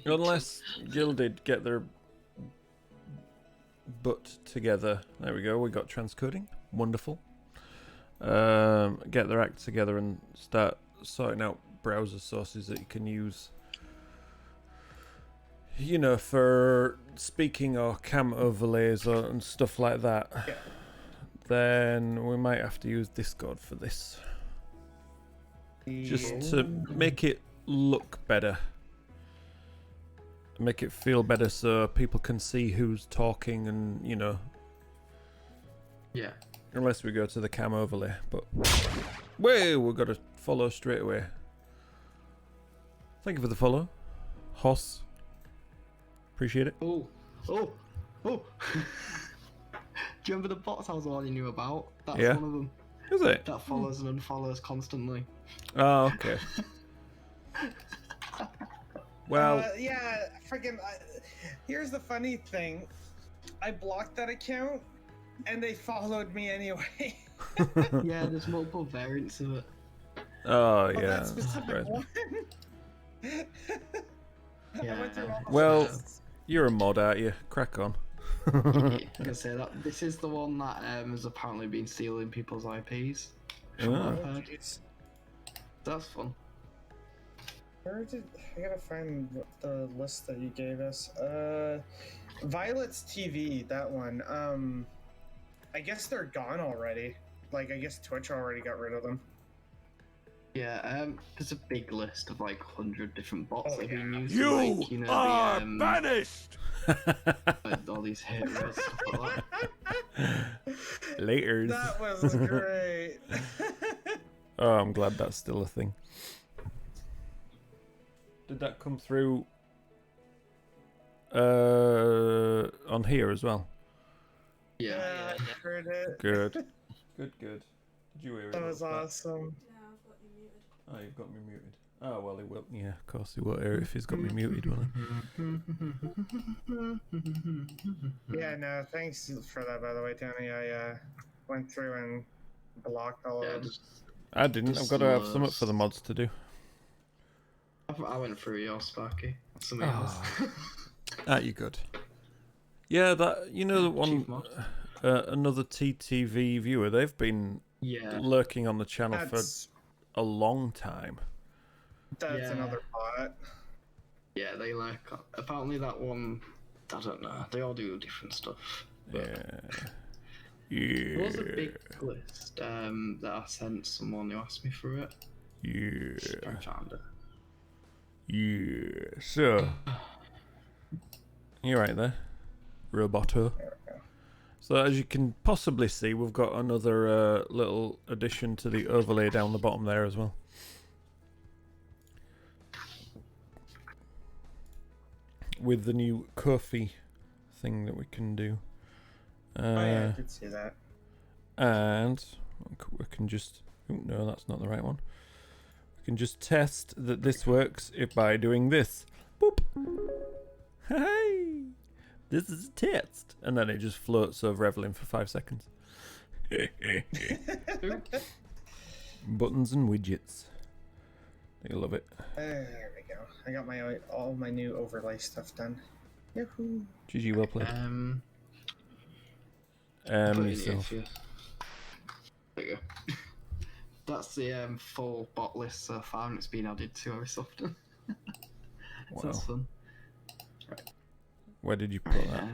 Unless Gilded get their butt together. There we go. We got transcoding. Wonderful. Get their act together and start sorting out browser sources that you can use. You know, for speaking or cam overlays and stuff like that. Yeah. Then we might have to use Discord for this. Just to make it look better. Make it feel better so people can see who's talking and, you know. Yeah. Unless we go to the cam overlay. But, whoa, we've got to follow straight away. Thank you for the follow. Hoss. Appreciate it. Oh. Do you remember the bots I was warning you about? That's Yeah. one of them. Is it? That follows and unfollows constantly. Oh, okay. Well, yeah, freaking. Here's the funny thing. I blocked that account, and they followed me anyway. Yeah, there's multiple variants of it. oh Well, yeah. that specific one. I went through all the Well, lists. you're a mod, aren't you? Crack on. I'm gonna say that this is the one that has apparently been stealing people's IPs. From what Oh. I've Oh, heard. jeez. That's fun. Where did I gotta find the list that you gave us? Violet's TV, that one. I guess they're gone already. Like, I guess Twitch already got rid of them. Yeah, there's a big list of like 100 different bots Oh, that have been yeah. used. You like, you know, are the, banished. like, all these hit rates, stuff like that. Laters. That was great. Oh, I'm glad that's still a thing. Did that come through on here as well? Yeah. I heard it. Good. Good. Did you hear it? That was awesome. Oh, you've got me muted. Oh, well, he will. Yeah, of course he won't hear it if he's got me muted, will he? Yeah, no, thanks for that, by the way, Tony. I went through and blocked all Yeah, of them. just, I didn't. I've got to have something for the mods to do. I went through your Sparky. Something else. Ah, you good. Yeah, that, you know, the Chief one, mod. another TTV viewer, they've been Yeah. lurking on the channel That's for a long time. that's Yeah. another bot. Yeah, they like. Apparently, that one. I don't know. They all do different stuff. But Yeah. there was a big list that I sent someone who asked me for it. Yeah. I found it. Yeah. So, you're right there, Roboto. There we go. So as you can possibly see, we've got another little addition to the overlay down the bottom there as well. With the new Ko-fi thing that we can do. Oh yeah, I did see that. And we can just... Oh, no, that's not the right one. We can just test that this works if by doing this. Boop. Hey! This is a test. And then it just floats over Evelyn for 5 seconds. Buttons and widgets. They love it. There we go. I got my all my new overlay stuff done. Yahoo! GG, well played. Put it in Yourself. here. There you go. That's the full bot list so far, and it's been added to every so often. Wow. So that's fun. Where did you put that?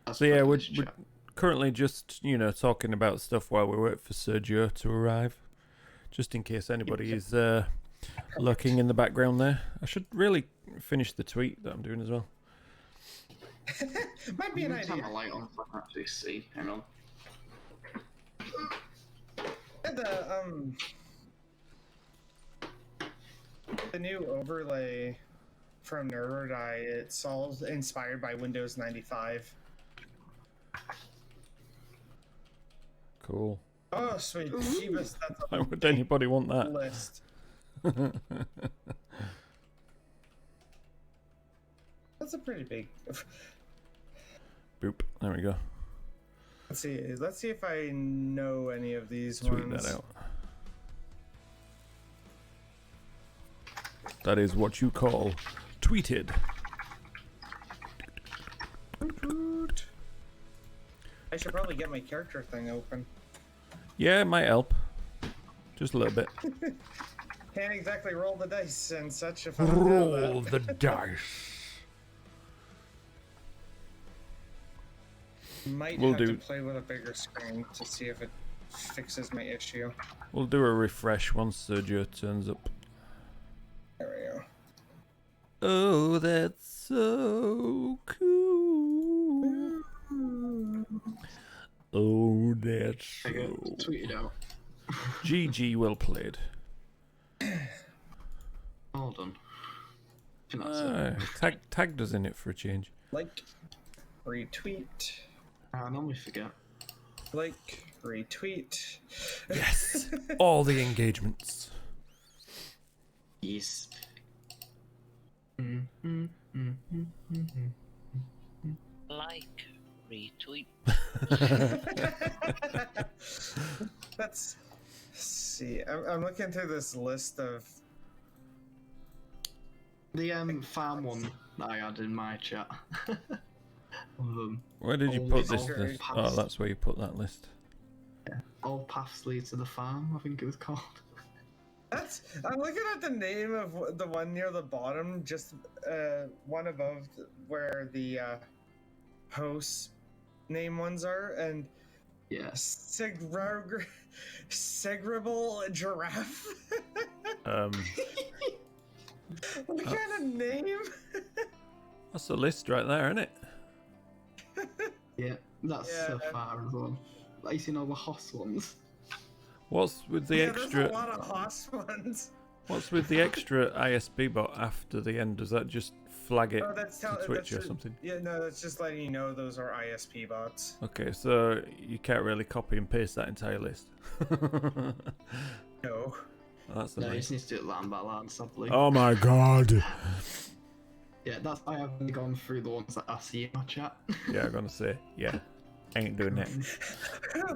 That's So yeah, we're privileged chat. currently just, you know, talking about stuff while we wait for Sergio to arrive. Just in case anybody is lurking in the background there. I should really finish the tweet that I'm doing as well. Might be an I'm gonna turn idea. my light on so I can actually see. Hang on. The new overlay from Nerd or Die, it's all inspired by Windows 95. Cool. Oh, sweet Jeebus, that's Why a would anybody want that? list. That's a pretty big. Boop. There we go. Let's see if I know any of these Tweet ones. that out. That is what you call tweeted. I should probably get my character thing open. Yeah, it might help. Just a little bit. Can't exactly roll the dice and such if I don't do Roll that. the dice. Might We'll have do- to play with a bigger screen to see if it fixes my issue. We'll do a refresh once Sergio turns up. There we go. Oh, that's so cool. Oh, that's I so... got tweeted out. GG, well played. Well done. I think that's it. Tagged us in it for a change. Like, retweet. I normally forget. Like, retweet. Yes. All the engagements. Yes. Like, retweet. Let's see. I'm looking through this list of. The farm one that I had in my chat. Where did you All put these this are list? past. Oh, that's where you put that list. All paths lead to the farm, I think it was called. That's. I'm looking at the name of the one near the bottom, just one above where the host name ones are, and Yes. Segrable giraffe. What kind of name? That's the list right there, isn't it? Yeah, that's Yeah. so far as well. Like, you seen all the hoss ones? What's with the Yeah, there's a extra? lot of host ones. What's with the extra ISB bot after the end? Does that just flag it Oh, that's to Twitch that's or something? Yeah, no, that's just letting you know those are ISP bots. Okay, so you can't really copy and paste that entire list. No. That's No, you amazing. just need to do it line by line, sadly. Oh my god. Yeah, that's why I've only gone through the ones that I see in my chat. Yeah, I'm gonna say, yeah. Ain't doing that.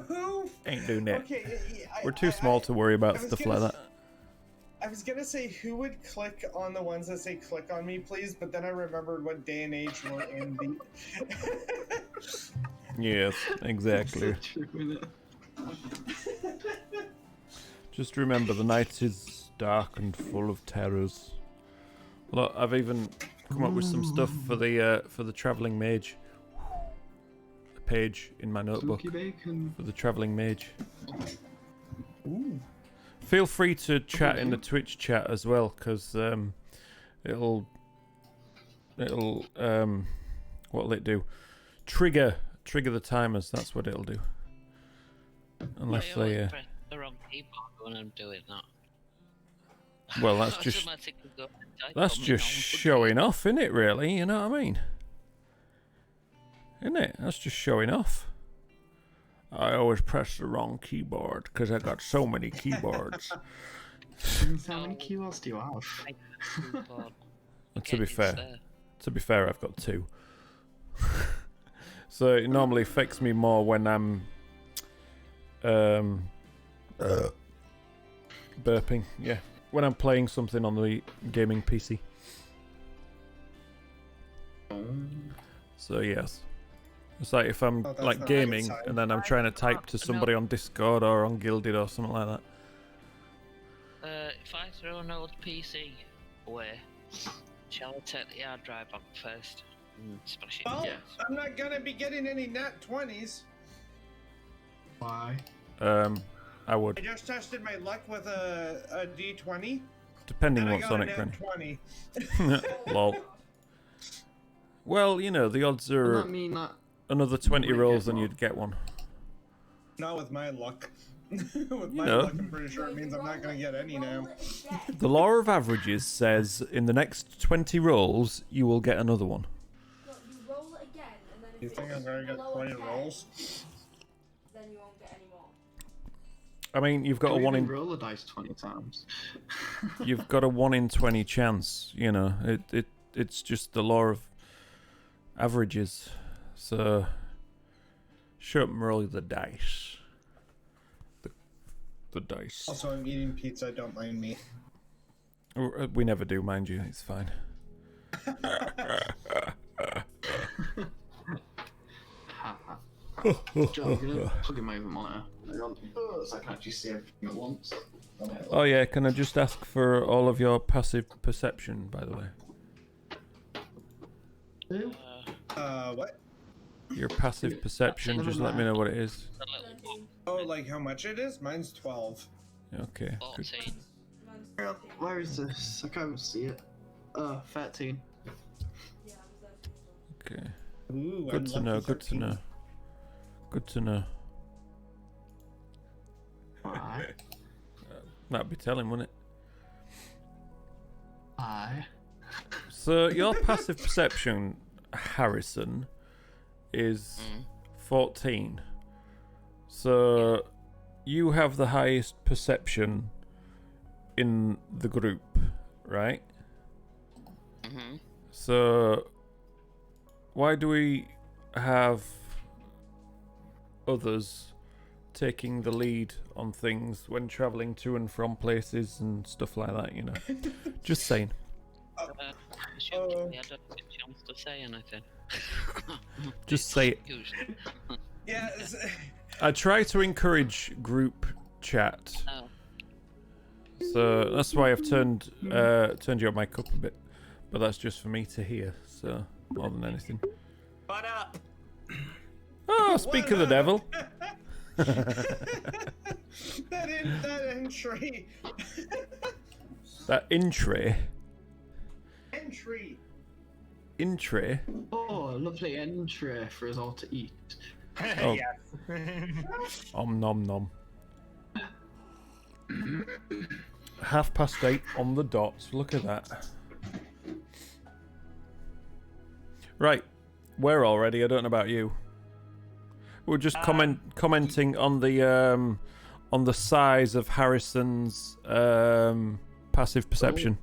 Who? Ain't doing that. Okay, We're too small to worry about I was stuff gonna like that. I was gonna say who would click on the ones that say "click on me, please," but then I remembered what day and age we're in. Yes, It's exactly. so true, isn't it? Just remember, the night is dark and full of terrors. Look, I've even come up with some stuff for the traveling mage. A page in my notebook Spooky bacon. for the traveling mage. Ooh. Feel free to chat in the Twitch chat as well, because it'll what'll it do? Trigger the timers. That's what it'll do. Unless I always they press the wrong keyboard when I'm doing that. well, that's just Automatically go and type that's on my just phone. showing off, isn't it? Really, you know what I mean? Isn't it? That's just showing off. I always press the wrong keyboard because I got so many keyboards. How many keywords do you have? Keyboard. And Okay, it's to be fair, I've got 2. So it normally affects me more when I'm burping. Yeah, when I'm playing something on the gaming PC. So yes, it's like if I'm Oh, that's like not gaming right. and then I'm trying to type to somebody on Discord or on Guilded or something like that. If I throw an old PC away, shall I take the hard drive out first and smash it? Well, Yes. I'm not gonna be getting any nat 20s. Why? I I would, just tested my luck with a D20, depending and I what's got on a it, nat Granny. 20. Lol. Well, you know, the odds Doesn't are that mean that another 20 might rolls get and one. you'd get one. Not with my luck. With my know. luck, I'm pretty sure it means I'm not gonna get any now. The law of averages says in the next 20 rolls, you will get another one. Look, you roll it again, and then if You it's think I'm gonna get below 20 10, rolls? then you won't get any more. I mean, you've got a Can we 1 even in roll the dice 20 times? you've got a 1 in 20 chance, you know. It's just the law of averages. So shut up and roll the dice. The dice. Also, I'm eating pizza. Don't mind me. We never do, mind you. It's fine. Joe, I'm gonna plug in my monitor. So I can actually see everything at once. Oh yeah, can I just ask for all of your passive perception, by the way? What? Your passive perception, just let me know what it is. The little book, Oh, like how much it is? Mine's 12. Okay, good. 14. Hang on, where is this? I can't see it. 13. Yeah, I was there too. Okay. Ooh, Good to know, good to know. Good to know. Aye. That'd be telling, wouldn't it? Aye. So your passive perception, Harrison, is 14. So you have the highest perception in the group, right? Mm-hmm. So why do we have others taking the lead on things when traveling to and from places and stuff like that, you know? Just saying. I don't get a chance to say anything. Just say it. Usually. Yeah. I try to encourage group chat, Oh. so that's why I've turned your mic up a bit, but that's just for me to hear, so more than anything. What up? Oh, speak of the devil. that entry. That entry. Entry. Oh, lovely entry for us all to eat. Oh. Yes. Om nom nom. 8:30 on the dot. Look at that. Right, we're all ready. I don't know about you. We're just commenting on the size of Harrison's passive perception.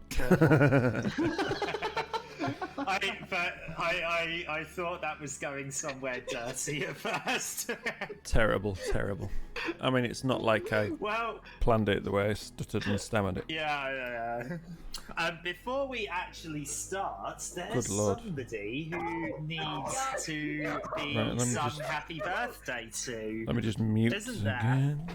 I thought that was going somewhere dirty at first. Terrible. I mean, it's not like I Well, planned it the way I stuttered and stammered it. yeah. Before we actually start, there's Good Lord. somebody who needs to be Right, let me sung just- happy birthday to. Let me just mute Isn't that- again.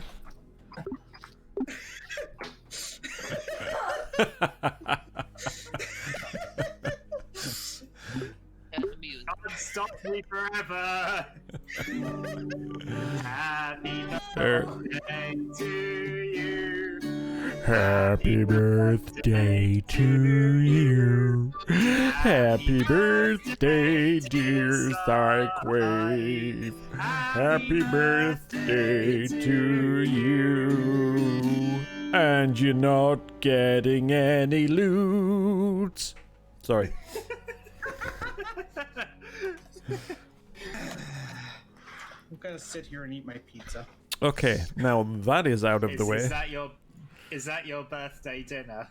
Get the music. God stop me forever. Happy Er, birthday to you. Happy birthday to you. Happy birthday, dear Cycwave. Happy birthday to you. And you're not getting any loot. Sorry. I'm gonna sit here and eat my pizza. Okay, now that is out of the way. Is that your birthday dinner?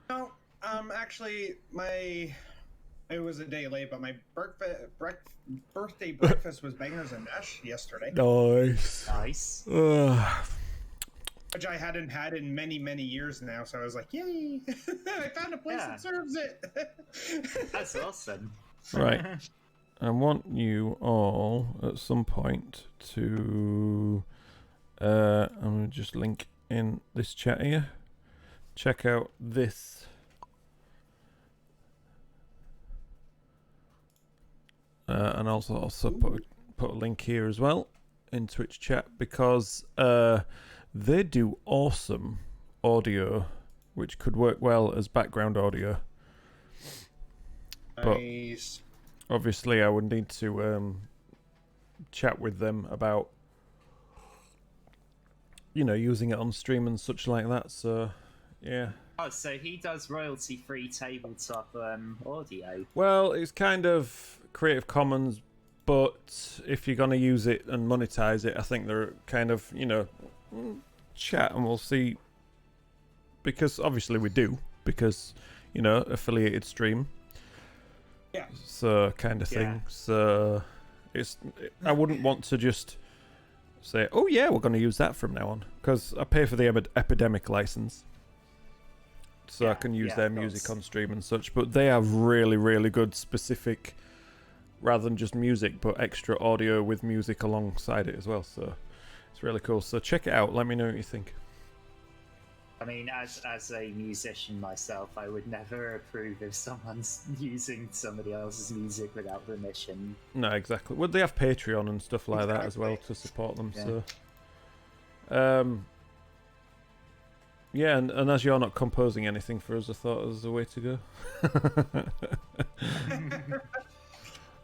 No, actually, it was a day late, but my birthday breakfast was bangers and mash yesterday, Nice. Nice. which I hadn't had in many, many years now. So I was like, "Yay! I found a place Yeah. that serves it." That's awesome. Right. I want you all at some point to I'm gonna just link in this chat here. Check out this. And also put a link here as well in Twitch chat because they do awesome audio, which could work well as background audio. But- Nice. Obviously, I would need to chat with them about, using it on stream and such like that. So, yeah. Oh, so he does royalty-free tabletop audio. Well, it's kind of Creative Commons, but if you're going to use it and monetize it, I think they're kind of, chat and we'll see. Because obviously we do, because, affiliated stream. Yeah. So kind of thing. Yeah. So I wouldn't want to just say, oh yeah, we're going to use that from now on, because I pay for the epidemic license. so I can use their of music course. on stream and such. But they have really, really good specific, rather than just music, but extra audio with music alongside it as well. So it's really cool. So check it out. Let me know what you think. I mean, as a musician myself, I would never approve if someone's using somebody else's music without permission. No, exactly. Well, they have Patreon and stuff like that as well Exactly. to support them. Yeah. So, yeah, and as you're not composing anything for us, I thought it was a way to go.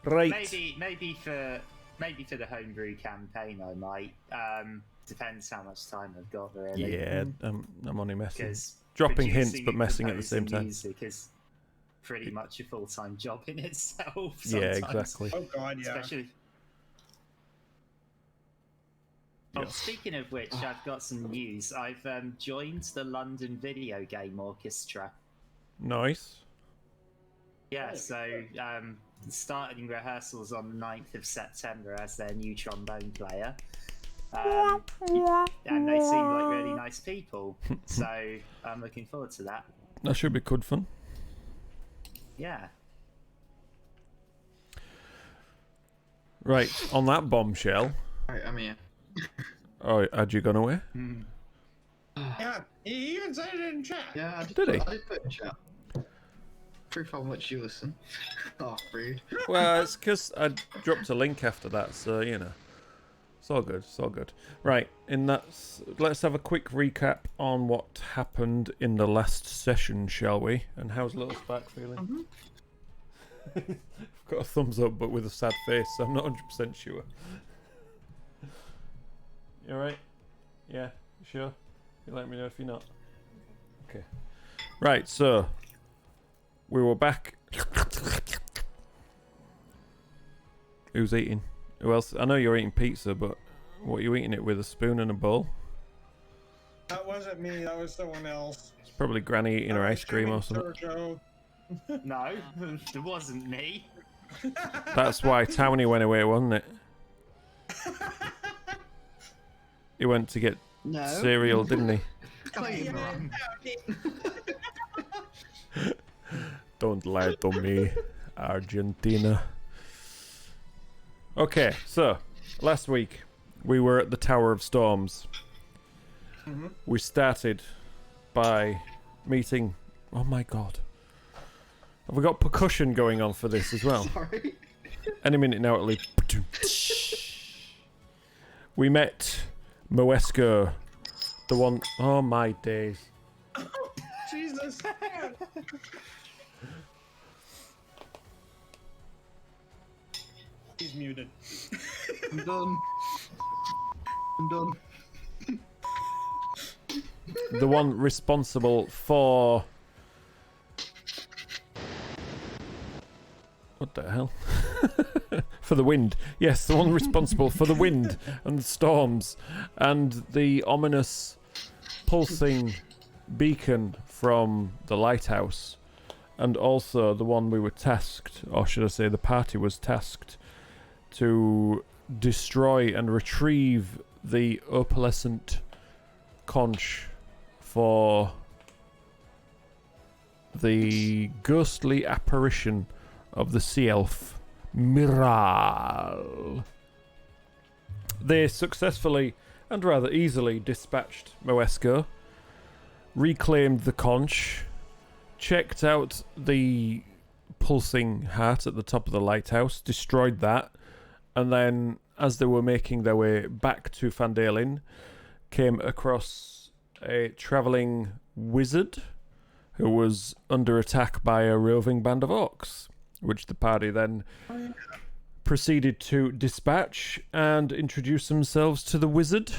Right. Maybe for the homebrew campaign, I might. Depends how much time I've got, really. Yeah, I'm only messing. Because Dropping hints, producing but and messing at the same composing time. music is pretty much a full-time job in itself. Yeah, Sometimes. exactly. Oh god, yeah. Especially. Yeah. Oh, speaking of which, I've got some news. I've joined the London Video Game Orchestra. Nice. Yeah, Oh, so starting rehearsals on the 9th of September as their new trombone player. And they seem like really nice people, so I'm looking forward to that. That should be good fun. Yeah. Right, on that bombshell. Right, I'm here. Oh, had you gone away? Yeah, he even said it in chat. Yeah, I Did he? I did put in chat. Proof how much you listen. Oh, rude. Well, it's because I dropped a link after that, so you know. It's all good. It's all good. Right, let's have a quick recap on what happened in the last session, shall we? And how's little Spark feeling? I've got a thumbs up, but with a sad face, so I'm not 100% sure. You alright? Yeah, you sure? You let me know if you're not. Okay. Right, so we were back. Who's eating? Who else? I know you're eating pizza, but what are you eating it with? A spoon and a bowl? That wasn't me, that was someone else. It's probably Granny eating her I'm ice cream or assuming something. Sergio. No, it wasn't me. That's why Townie went away, wasn't it? He went to get No. cereal, didn't he? Claim that. Don't lie to me, Argentina. Okay, so last week we were at the Tower of Storms. We started by meeting. Oh my god. Have we got percussion going on for this as well? Sorry. Any minute now, it'll leave. We met Moesco, the one. Oh my days. Jesus. He's muted. I'm done. I'm done. The one responsible for. What the hell? For the wind. Yes, the one responsible for the wind and the storms and the ominous pulsing beacon from the lighthouse. And also the one we were tasked, or should I say the party was tasked, to destroy and retrieve the opalescent conch for the ghostly apparition of the sea elf Miral. They successfully and rather easily dispatched Moesco, reclaimed the conch, checked out the pulsing heart at the top of the lighthouse, destroyed that, and then as they were making their way back to Fandalin, came across a travelling wizard who was under attack by a roving band of orcs, which the party then proceeded to dispatch and introduce themselves to the wizard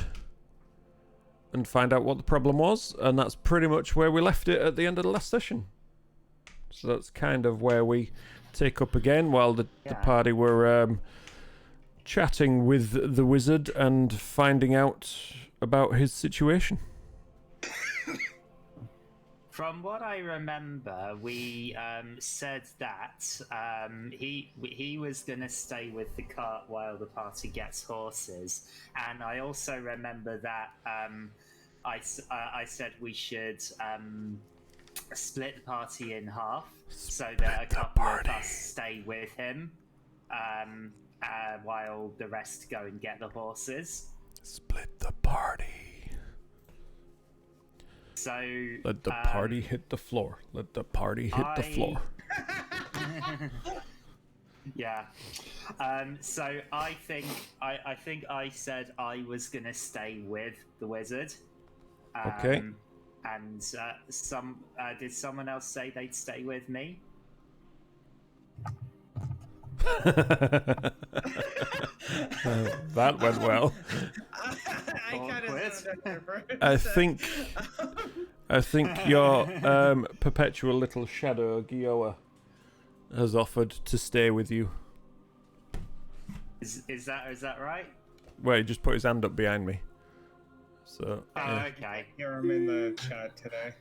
and find out what the problem was, and that's pretty much where we left it at the end of the last session. So that's kind of where we take up again while the party were chatting with the wizard and finding out about his situation. From what I remember, we said that he was going to stay with the cart while the party gets horses, and I also remember that I said we should split the party in half so that a couple of us stay with him while the rest go and get the horses. Split the party. So Let the party hit the floor. Let the party hit the floor. Yeah. So I think I said I was gonna stay with the wizard. Okay. And did someone else say they'd stay with me? That went well. I think your perpetual little shadow Gioa has offered to stay with you. Is that right? Well, he just put his hand up behind me. So. Okay. Hear him in the chat today.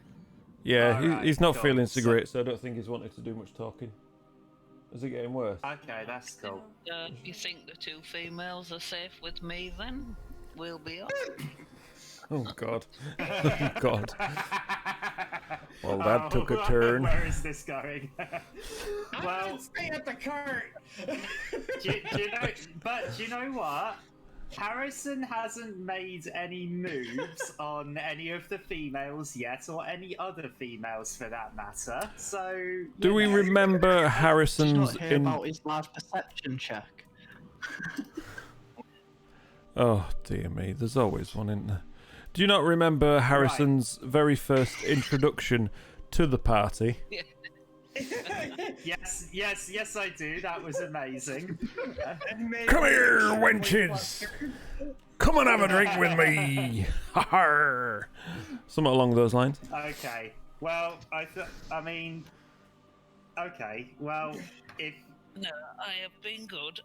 Yeah, Alright, he's not cool. feeling so great, so I don't think he's wanted to do much talking. Is it getting worse? Okay, that's cool. You think the two females are safe with me then? We'll be off. Oh God. Oh God. Well, that took a turn. Where is this going? Well, stay at the cart. do you know what? Harrison hasn't made any moves on any of the females yet, or any other females for that matter. So, Do we remember Harrison's Did you not hear about his large perception check? Oh dear me, there's always one, isn't there? Do you not remember Harrison's very first introduction to the party? Yes, I do. That was amazing. Come here, wenches! Come and have a drink with me! Ha ha! Something along those lines. Okay. Well, okay. Well, if No, I have been good.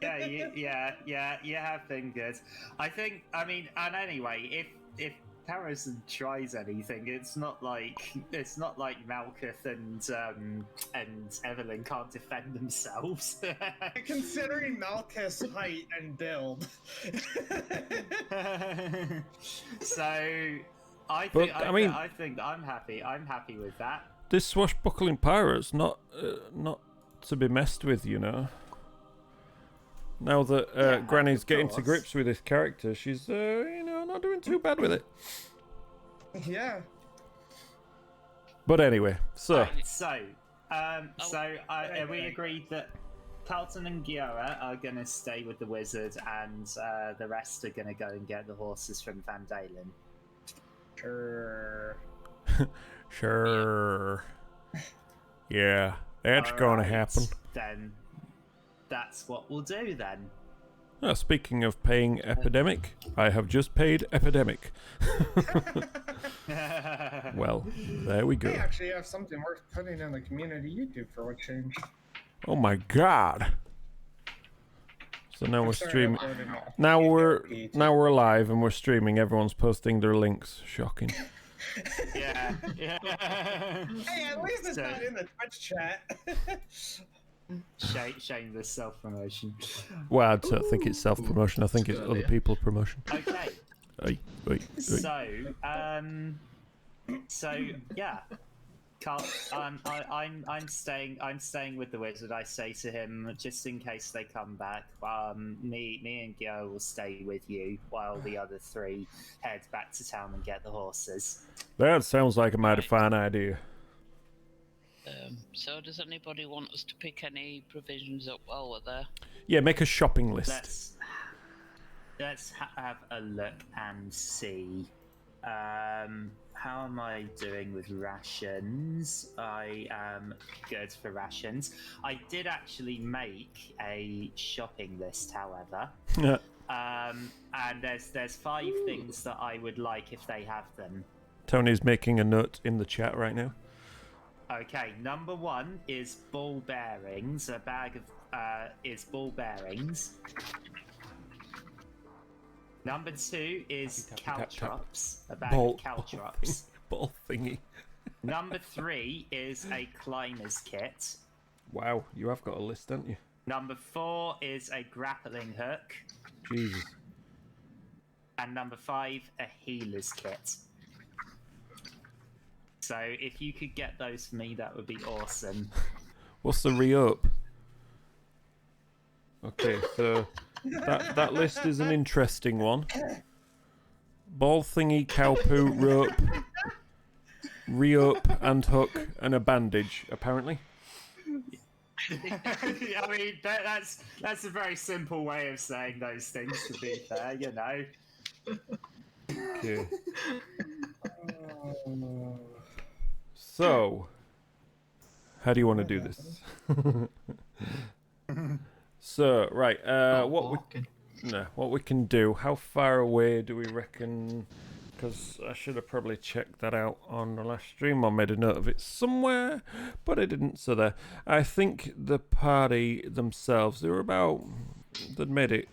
yeah, you have been good. And anyway, if Harrison tries anything, it's not like Malkuth and Evelyn can't defend themselves. Considering Malkuth's height and build. So I think I'm happy. I'm happy with that. This swashbuckling pirate's not to be messed with, you know. Now that Granny's getting to grips with this character, she's not doing too bad with it. Yeah. But anyway, so we agreed that Carlton and Giora are gonna stay with the wizard, and the rest are gonna go and get the horses from Van Dalen. Sure. Sure. Yeah, that's gonna happen. Then that's what we'll do then. Speaking of paying Epidemic, I have just paid Epidemic. Well, there we go. I actually have something worth putting in the community YouTube for what changed. Oh my God! So now we're Sorry, streaming. uploading it. Now we're live and we're streaming. Everyone's posting their links. Shocking. Yeah. Hey, at least it's not in the Twitch chat. Shameless self-promotion. Well, I don't think it's self-promotion. I think it's other people's promotion. Okay. Wait. So yeah, Carl, I'm staying with the wizard. I say to him, just in case they come back, me and Gio will stay with you while the other three head back to town and get the horses. That sounds like a mighty fine idea. So does anybody want us to pick any provisions up while we're there? Yeah, make a shopping list. Let's have a look and see. How am I doing with rations? I am good for rations. I did actually make a shopping list, however. And there's 5 things that I would like if they have them. Tony's making a note in the chat right now. Okay, number 1 is ball bearings. A bag of is ball bearings. Number 2 is caltrops. A bag of caltrops. Ball thingy. Number 3 is a climber's kit. Wow, you have got a list, haven't you? Number 4 is a grappling hook. Jesus. And number 5, a healer's kit. So if you could get those for me, that would be awesome. What's the re-up? Okay, so that list is an interesting one. Ball thingy, cow poo, rope, re-up and hook, and a bandage, apparently. I mean, that's a very simple way of saying those things, to be fair, you know. Okay. So, how do you want to do this? So, right, what we can do, how far away do we reckon, because I should have probably checked that out on the last stream, I made a note of it somewhere, but I didn't, so there. I think the party themselves, they'd made it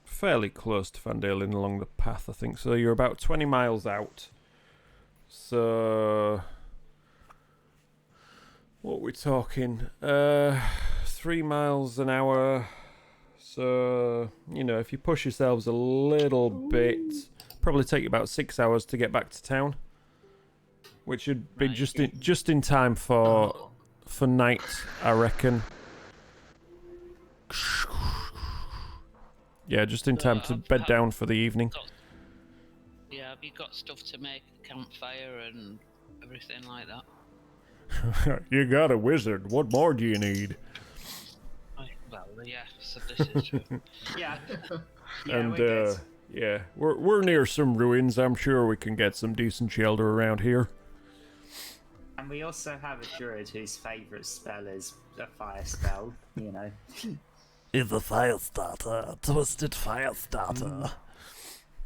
fairly close to Vandalen along the path, I think, so you're about 20 miles out. So, what are we talking? 3 miles an hour. So, you know, if you push yourselves a little bit, probably take you about 6 hours to get back to town, which should be just in time for night, I reckon. Yeah, just in time to bed down for the evening. Yeah, have you got stuff to make a campfire and everything like that? You got a wizard. What more do you need? Well, yeah, so this is true. Yeah. And yeah, we're near some ruins. I'm sure we can get some decent shelter around here. And we also have a druid whose favourite spell is a fire spell, you know. Is a fire starter, a twisted fire starter.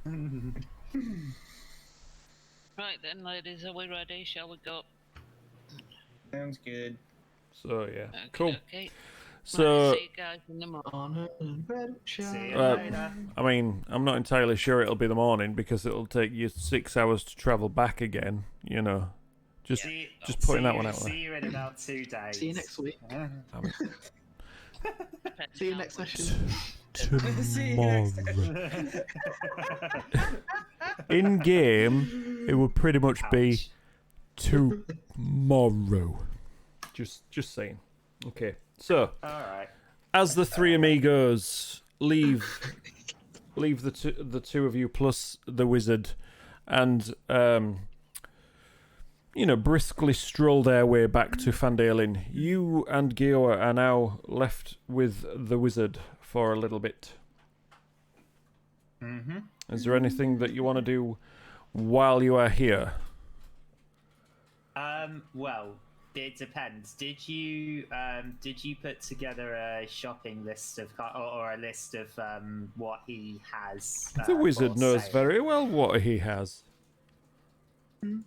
Right then, ladies, are we ready? Shall we go? Sounds good. So yeah, Okay, cool. Okay. So Right, see you guys in the morning. On an adventure. See you later. I mean, I'm not entirely sure it'll be the morning because it'll take you 6 hours to travel back again. You know, just putting that one out there. See you in about 2 days. See you next week. I mean, See you next session. tomorrow. In game, it would pretty much be tomorrow. Just saying. Okay, so Alright. as the three amigos leave the two of you plus the wizard, and you know, briskly stroll their way back to Vandalen, you and Gioa are now left with the wizard for a little bit. Mm-hmm. Is there anything that you want to do while you are here? Well, it depends. Did you put together a shopping list of or a list of what he has? The wizard for knows sale? very well what he has. The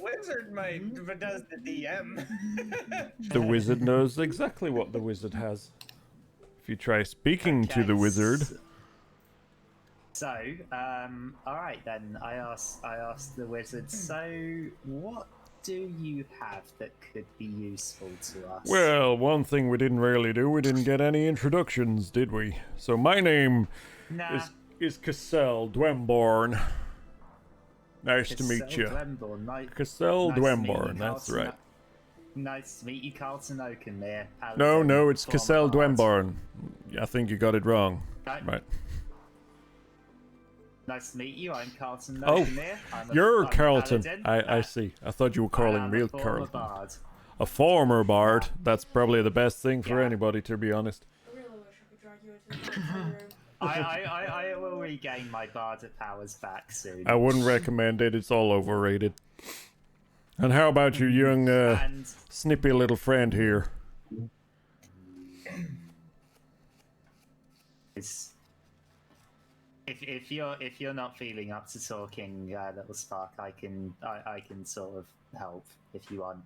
wizard does the DM. The wizard knows exactly what the wizard has. If you try speaking to the wizard. So, alright then, I asked the wizard, so what do you have that could be useful to us? Well, one thing we didn't really do, we didn't get any introductions, did we? So my name Nah. is Cassell Dwemborn. Nice to meet you. Cassell Dwemborn, that's right. Nice to meet you, Carlton Oakenmere. No, it's Cassell Dwemborn. I think you got it wrong. Right. Nice to meet you, I'm Carlton Oh, Oakenmere. you're I'm a Carlton. paladin. I see. I thought you were calling I'm me a former Carlton. bard. A former bard. That's probably the best thing for Yeah. anybody, to be honest. I really wish I could drag you into the room. I will regain my bardic powers back soon. I wouldn't recommend it. It's all overrated. And how about your young, And snippy little friend here? it's, if you're not feeling up to talking, little Spark, I can sort of help if you want.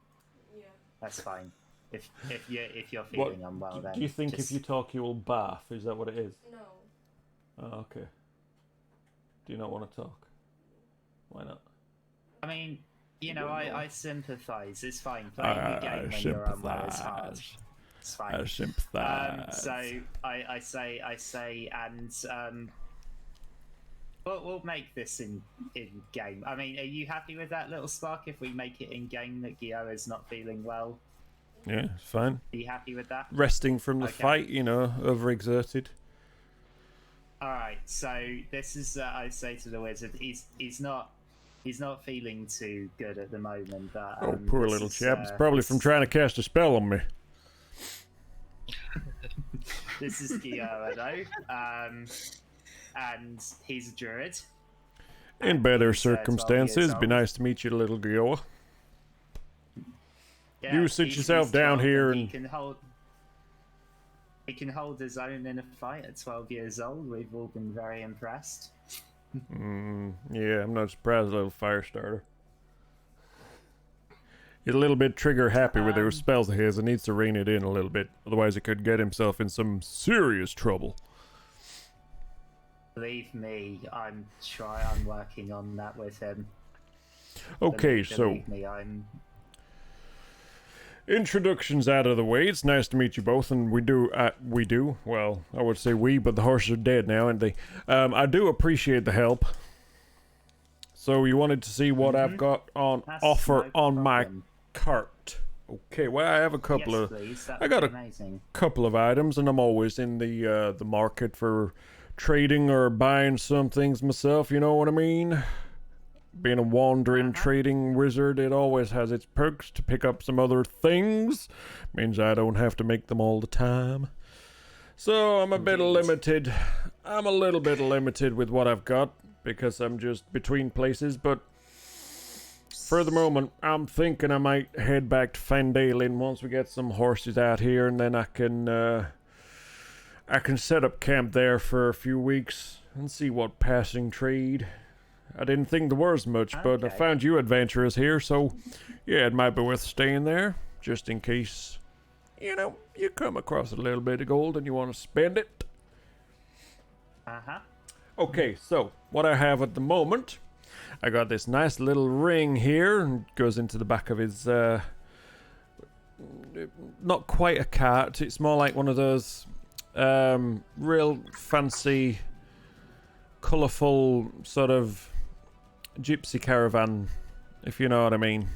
Yeah. That's fine. If you're feeling unwell, then do you think just... if you talk you will barf? Is that what it is? No. Oh, okay. Do you not want to talk? Why not? I mean, you know, I sympathise. It's fine. Playing the game when you're unwell is hard. It's fine. I sympathise. So I say, and We'll make this in game. I mean, are you happy with that, little Spark? If we make it in game that Gio is not feeling well, Yeah, it's fine. are you happy with that? Resting from the Okay. fight, you know, overexerted. All right. So this is I say to the wizard, he's not feeling too good at the moment. But, Oh, poor this little is, chap. It's probably from trying to cast a spell on me. This is Gio, and he's a druid. In And better he's, 12 years circumstances, be old. nice to meet you, little Gioa. Yeah, You sit he's yourself down 12 here he and- can hold his own in a fight at 12 years old. We've all been very impressed. Yeah, I'm not surprised, little fire starter. He's a little bit trigger happy with those spells of his and needs to rein it in a little bit. Otherwise, he could get himself in some serious trouble. Believe me, I'm working on that with him. Okay, so Believe me, I'm introductions out of the way. It's nice to meet you both, and we do. Well, I would say we, but the horses are dead now, aren't they? I do appreciate the help. So you wanted to see what I've got on That's offer no on my problem. cart. Okay, well, I have a couple yes, of please. That I would got be a- amazing. couple of items, and I'm always in the market for trading or buying some things myself. You know what I mean? Being a wandering trading wizard, it always has its perks to pick up some other things. Means I don't have to make them all the time. So I'm a bit limited. I'm a little bit limited with what I've got because I'm just between places. But for the moment, I'm thinking I might head back to Fandalin once we get some horses out here, and then I can set up camp there for a few weeks and see what passing trade. I didn't think there was much, but I Okay. found you adventurers here, so yeah, it might be worth staying there, just in case, you know, you come across a little bit of gold and you want to spend it. Okay, so what I have at the moment, I got this nice little ring here, and it goes into the back of his, not quite a cart, it's more like one of those, real fancy, colourful sort of gypsy caravan, if you know what I mean.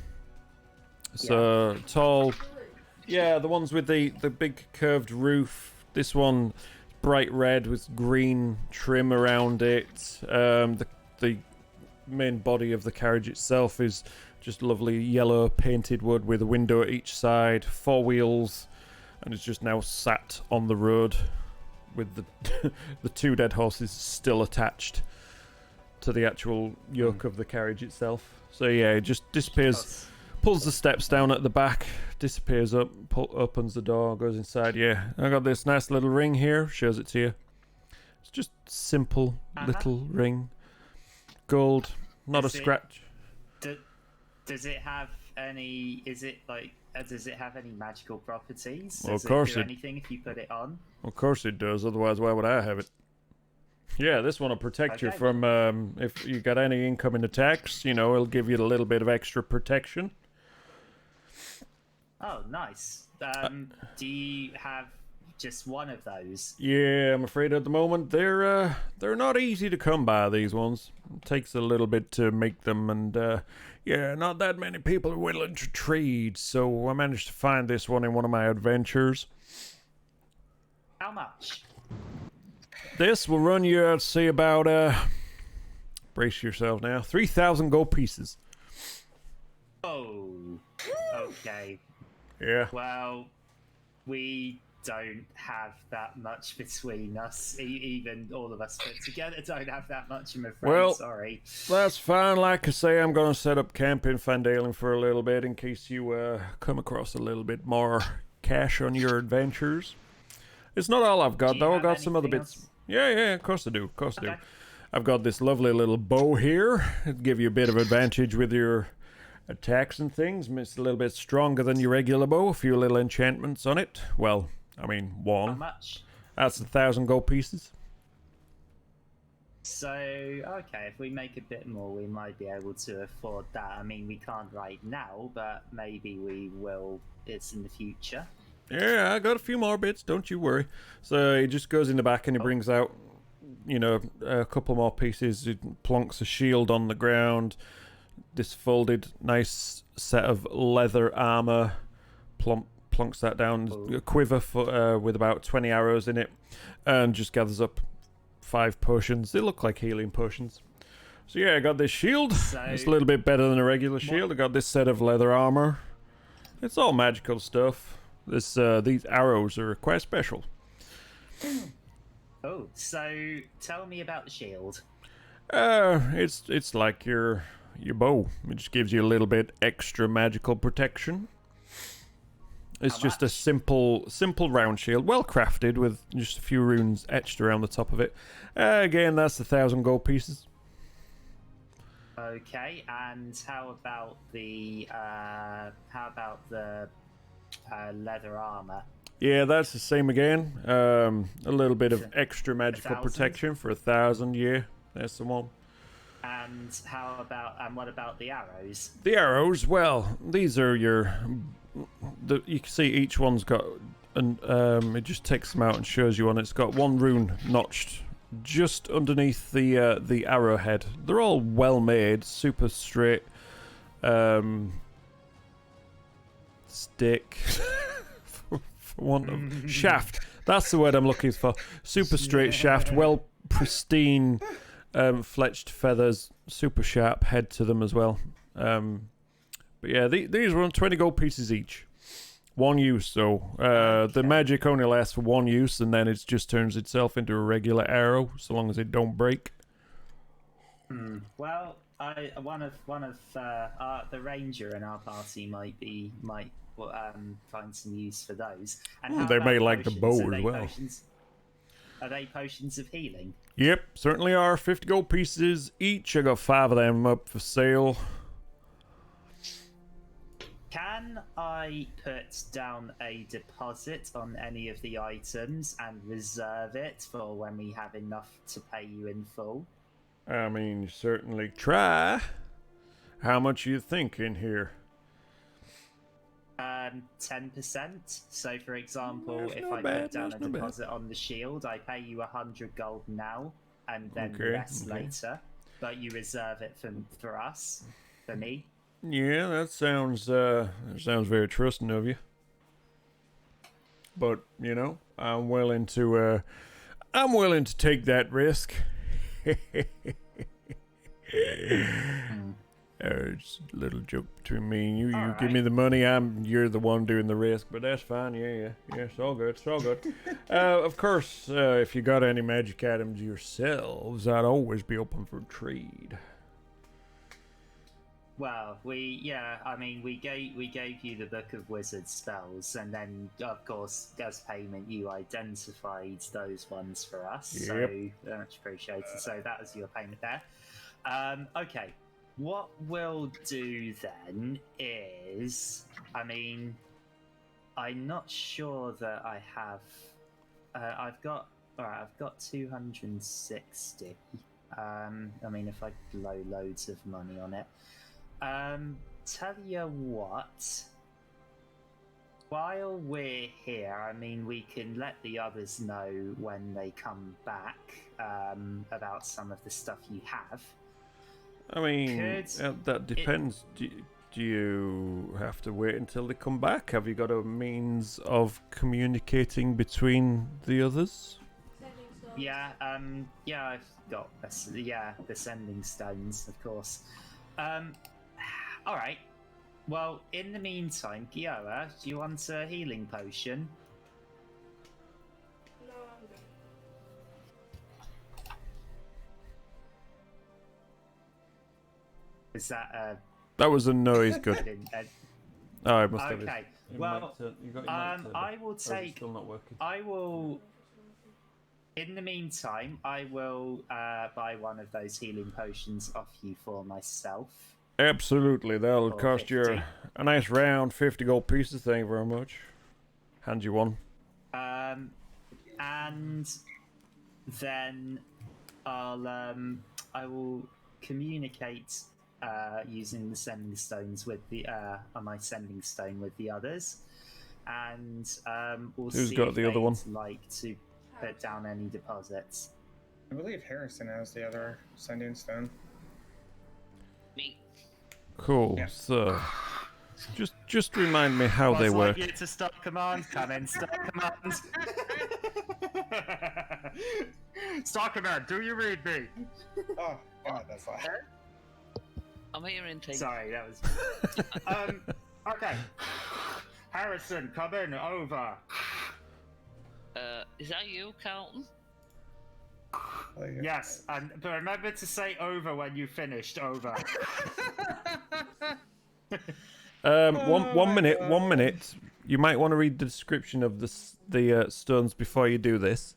So tall, yeah, the ones with the big curved roof. This one, bright red with green trim around it. The main body of the carriage itself is just lovely yellow painted wood with a window at each side, 4 wheels, and it's just now sat on the road with the the 2 dead horses still attached to the actual yoke of the carriage itself. So yeah, it just disappears, pulls the steps down at the back, disappears up, opens the door, goes inside. Yeah, I got this nice little ring here, shows it to you. It's just simple little ring, gold, not Is a it- scratch. Does it have any? Is it like? Does it have any magical properties? Well, of Does course it do it- anything if you put it on? Of course it does, otherwise why would I have it? Yeah, this one will protect you Okay. from, if you got any incoming attacks, you know, it'll give you a little bit of extra protection. Oh, nice. Do you have just one of those? Yeah, I'm afraid at the moment they're not easy to come by, these ones. It takes a little bit to make them, and yeah, not that many people are willing to trade, so I managed to find this one in one of my adventures. How much? This will run you, I'd say, about, brace yourself now, 3,000 gold pieces. Oh, okay. Yeah. Well, we don't have that much between us. Even all of us put together don't have that much, I'm afraid. Well, Sorry. That's fine. Like I say, I'm going to set up camp in Fandalin for a little bit in case you come across a little bit more cash on your adventures. It's not all I've got, Do you though. I've have got some other anything bits. else? Yeah, of course I do. Of course I do. Okay. I've got this lovely little bow here. It'll give you a bit of advantage with your attacks and things. It's a little bit stronger than your regular bow. A few little enchantments on it. Well, I mean, How one. much? That's 1,000 gold pieces. So, okay, if we make a bit more, we might be able to afford that. I mean, we can't right now, but maybe we will. It's in the future. Yeah, I got a few more bits, don't you worry. So he just goes in the back and he brings out a couple more pieces. It plonks a shield on the ground. This folded, nice set of leather armor. Plonks that down. A quiver with about 20 arrows in it, and just gathers up 5 potions. They look like healing potions. So yeah, I got this shield. It's a little bit better than a regular shield. I got this set of leather armor. It's all magical stuff. These arrows are quite special. Oh, so tell me about the shield. It's like your bow. It just gives you a little bit extra magical protection. It's just a simple round shield, well crafted with just a few runes etched around the top of it. Again, that's 1,000 gold pieces. Okay, and how about the leather armor? Yeah, that's the same again. A little bit of extra magical 1,000? protection for 1,000. Yeah, that's the one. And what about the arrows? The arrows, well, these are you can see each one's got it just takes them out and shows you one. It's got one rune notched just underneath the arrowhead. They're all well made, super straight stick for want of shaft. That's the word I'm looking for. Super straight shaft, well pristine, fletched feathers, super sharp head to them as well. But yeah, these were on 20 gold pieces each. One use, though. The magic only lasts for one use, and then it just turns itself into a regular arrow, so long as it don't break. Well, one of the ranger in our party might find some use for those. And how They about may like the potions? bow as well. Are they potions of healing? Yep, certainly are. 50 gold pieces each. I got 5 of them up for sale. Can I put down a deposit on any of the items and reserve it for when we have enough to pay you in full? I mean, certainly try. How much you think in here? 10%. So, for example, That's if not I bad, put down a that's not bad. deposit on the shield, I pay you 100 gold now, and then the Okay, rest okay. later. But you reserve it for us, for me. Yeah, that sounds very trusting of you. But I'm willing to take that risk. It's a little joke between me and you. You All give me right. the money, you're the one doing the risk. But that's fine. Yeah. It's all good. It's all good. Of course, if you got any magic items yourselves, I'd always be open for trade. Well, we gave you the Book of Wizard spells, and then of course, as payment, you identified those ones for us. Yep. So very much appreciated. So that was your payment there. Okay, what we'll do then is, I'm not sure that I have. I've got 260. If I blow loads of money on it. Tell you what, while we're here, we can let the others know when they come back about some of the stuff you have. That depends. Do you have to wait until they come back? Have you got a means of communicating between the others? Yeah, I've got the sending stones, of course. All right. Well, in the meantime, Gioa, do you want a healing potion? No, I'm good. Is that That was a no. He's good. Oh, I must have it. okay? Well, I will take. Still not working. I will. In the meantime, I will buy one of those healing potions off you for myself. Absolutely, that'll For cost 50. you a nice round 50 gold pieces. Thank you very much. Hand you one. And then I will communicate using the sending stones with my sending stone with the others, and we'll Who's see got if the other they'd one? like to put down any deposits. I believe Harrison has the other sending stone. Me. Cool. Yeah. So, just remind me how they work. Like you to stop command. Come in. Stop command. Stop command. Do you read me? Oh, God, that's loud. I'm hearing things. Sorry, that was. Okay. Harrison, come in. Over. Is that you, Carlton? Yes, and but remember to say over when you finished. Over. One minute. God. 1 minute. You might want to read the description of the stones before you do this.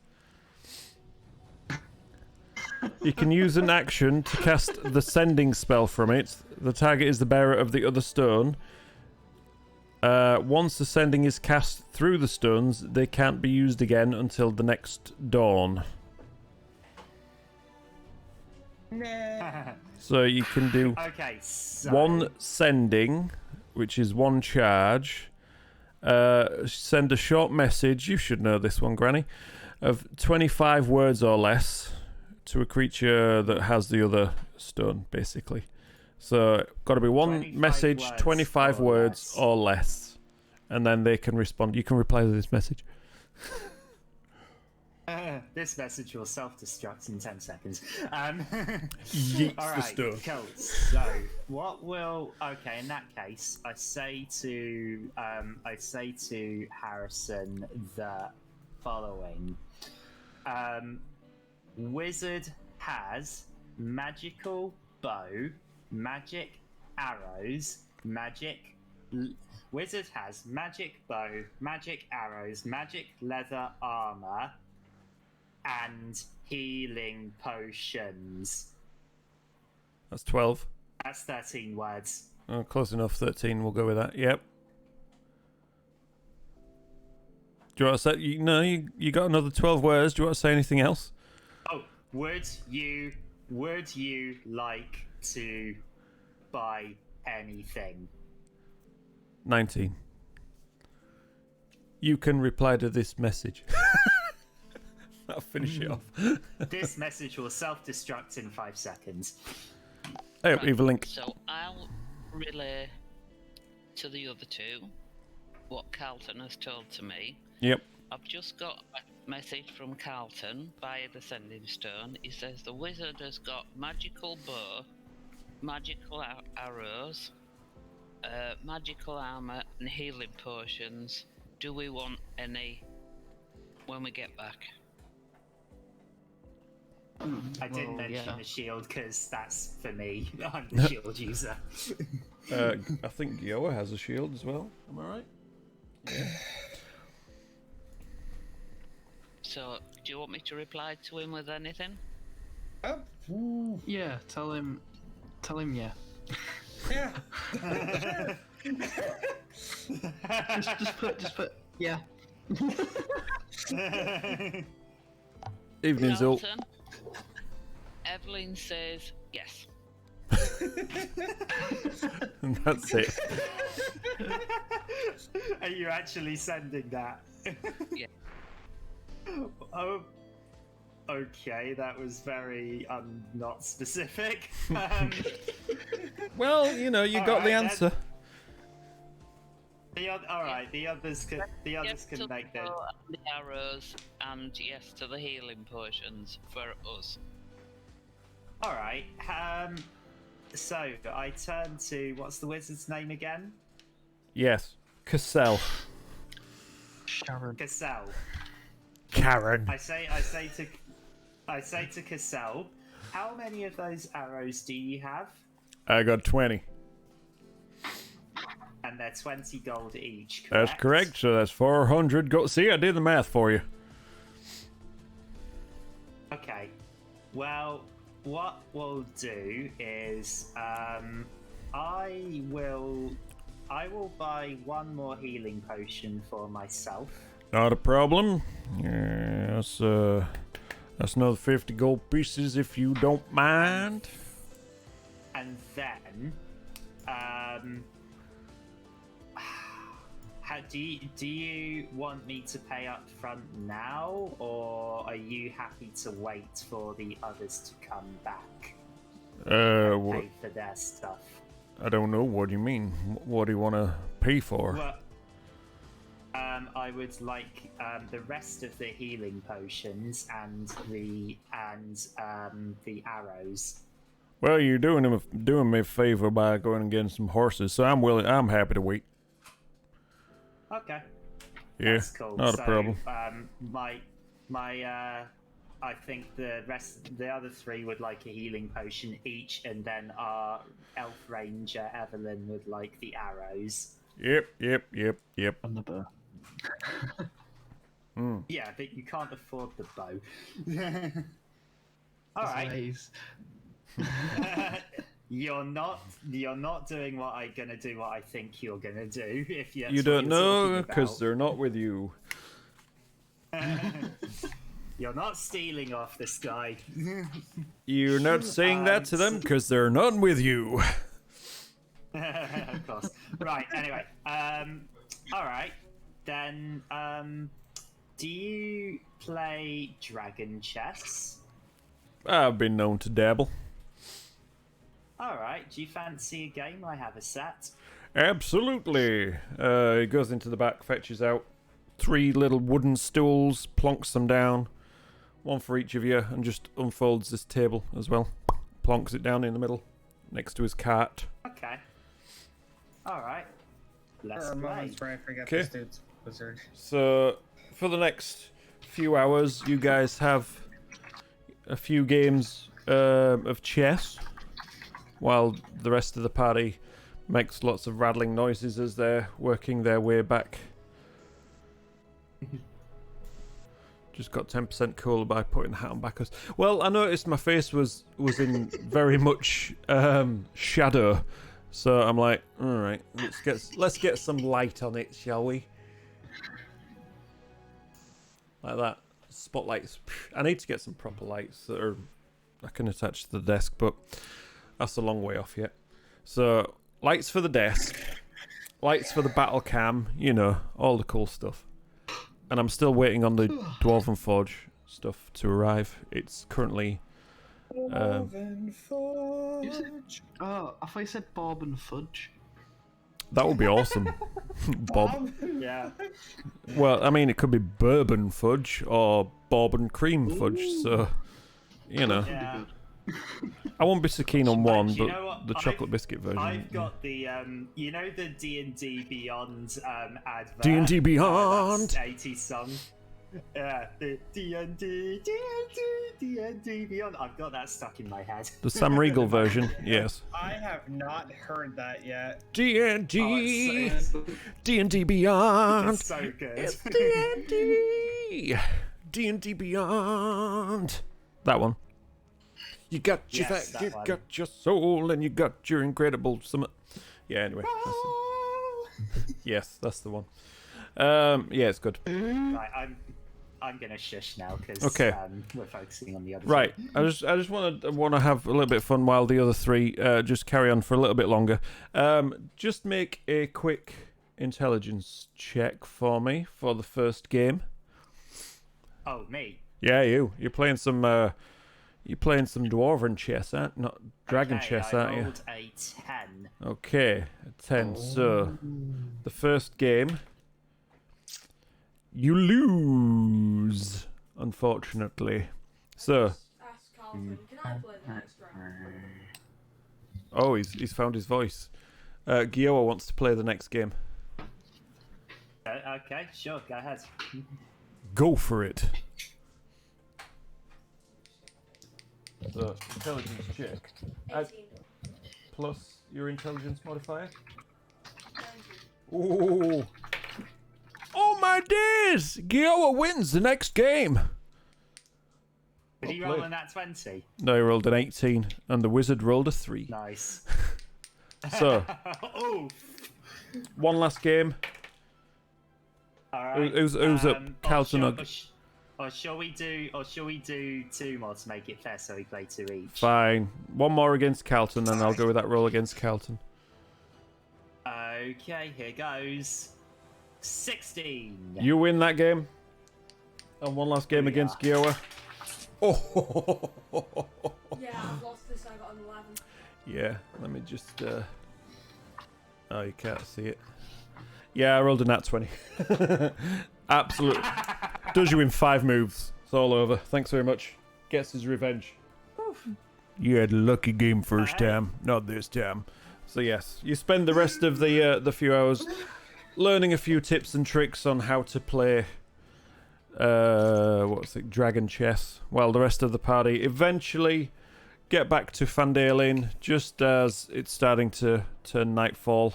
You can use an action to cast the sending spell from it. The target is the bearer of the other stone. Once the sending is cast through the stones, they can't be used again until the next dawn. So you can do Okay, so one sending, which is one charge. Send a short message, you should know this one, Granny, of 25 words or less to a creature that has the other stone, basically. So, got to be one 25 message, words 25 or words less. or less. And then they can respond. You can reply to this message. this message will self-destruct in 10 seconds. Yeets all the right, stone. cool. So, what will? Okay, in that case, I say to Harrison the following: Wizard has magical bow, magic arrows, Wizard has magic bow, magic arrows, magic leather armor, and healing potions. That's 12. That's 13 words. Oh, close enough. 13. We'll go with that. Yep. Do you want to say? You got another 12 words. Do you want to say anything else? Oh, would you like to buy anything? 19. You can reply to this message. I'll finish it off. This message will self-destruct in 5 seconds. Hey, Right, leave a link. So I'll relay to the other two what Carlton has told to me. Yep. I've just got a message from Carlton via the sending stone. He says the wizard has got magical bow, magical arrows, magical armor, and healing potions. Do we want any when we get back? I didn't Well, mention yeah. the shield because that's for me. I'm the shield user. I think Yoa has a shield as well. Am I right? Yeah. So, do you want me to reply to him with anything? Oh, ooh, Yeah, tell him yeah. yeah. just put yeah. Evening, Zul. Carlton, Evelyn says yes. And that's it. Are you actually sending that? Yeah. Oh, okay. That was very not specific. Well, you got All the right, answer. All right. The others can Yes to make the that. bow and the arrows, and yes to the healing potions for us. All right. So I turn to what's the wizard's name again? Yes. Cassell. Sharon. Cassell. Karen. I say to Cassell, how many of those arrows do you have? I got 20. And they're 20 gold each. That's correct. So that's 400 gold. See, I did the math for you. Okay. Well, what we'll do is I will buy one more healing potion for myself. Not a problem. Yes, that's another 50 gold pieces if you don't mind. And then Do you want me to pay up front now, or are you happy to wait for the others to come back? Pay for their stuff. I don't know. What do you mean? What do you want to pay for? Well, I would like the rest of the healing potions and the arrows. Well, you're doing me a favor by going and getting some horses, so I'm happy to wait. Okay. Yeah, That's cool. not a problem. I think the other three would like a healing potion each, and then our elf ranger Evelyn would like the arrows. Yep. And the bow. Yeah, but you can't afford the bow. All right. Nice. You're not doing what I'm gonna do. What I think you're gonna do. If You don't know because they're not with you. You're not stealing off this guy. You're not saying that to them because they're not with you. Of course. Right. Anyway. All right. Then. Do you play dragon chess? I've been known to dabble. All right. Do you fancy a game? I have a set. Absolutely. He goes into the back, fetches out 3 little wooden stools, plonks them down, one for each of you, and just unfolds this table as well. Plonks it down in the middle, next to his cart. Okay. All right. Let's There are play. moments where I forget Okay. this dude's wizard. So, for the next few hours, you guys have a few games of chess, while the rest of the party makes lots of rattling noises as they're working their way back. Just got 10% cooler by putting the hat on backwards. Well, I noticed my face was in very much shadow, so I'm like, all right, let's get some light on it, shall we? Like that. Spotlights. I need to get some proper lights that I can attach to the desk, but that's a long way off yet. So, lights for the desk, lights for the battle cam, you know, all the cool stuff. And I'm still waiting on the Dwarven Forge stuff to arrive. It's currently... Dwarven Forge. Oh, I thought you said Bob and Fudge. That would be awesome. Bob. Yeah. Well, I mean, it could be bourbon fudge or bourbon cream fudge, so, you know. Yeah. I won't be so keen on one, you but know what? the chocolate biscuit version. I've got the you know the D&D Beyond advert. D&D Beyond. That 80s song. Yeah, the D&D Beyond. I've got that stuck in my head. The Sam Riegel version, yes. I have not heard that yet. D&D, Oh, D&D Beyond. It's so good. It's D&D, D&D Beyond. That one. You got your Yes, fact, that you one. got your soul, and you got your incredible summit. Yeah, anyway. Yes, that's the one. Yeah, it's good. Right, I'm gonna shush now because Okay. we're focusing on the other. Right, two. I just want to have a little bit of fun while the other three just carry on for a little bit longer. Just make a quick intelligence check for me for the first game. Oh, me. Yeah, you're playing some dwarven chess, not dragon Okay, chess, I aren't you? rolled a 10. Okay, a 10. So the first game, you lose, unfortunately. So, Ask Carlton, can I play the next round? oh, he's found his voice. Gioa wants to play the next game. Okay, sure, go ahead. Go for it. So, intelligence check. 18. Plus your intelligence modifier. 19. Ooh. Oh my days! Gioa wins the next game. Did he Well roll played. on that 20? No, he rolled an 18, and the wizard rolled a 3. Nice. So, Oh, one last game. alright. Who's up? Carlton Or shall we do 2 more to make it fair so we play 2 each? Fine. One more against Carlton, and I'll go with that roll against Carlton. Okay, here goes. 16. You win that game. And one last game Yeah. against Giowa. Oh. Yeah, I've lost this. I got an 11. Yeah, let me just. Oh, you can't see it. Yeah, I rolled a nat 20. Absolutely. Does you in 5 moves. It's all over. Thanks very much. Gets his revenge. You had a lucky game first time, not this time. So yes, you spend the rest of the few hours learning a few tips and tricks on how to play dragon chess, while the rest of the party eventually get back to Fandalin just as it's starting to turn nightfall.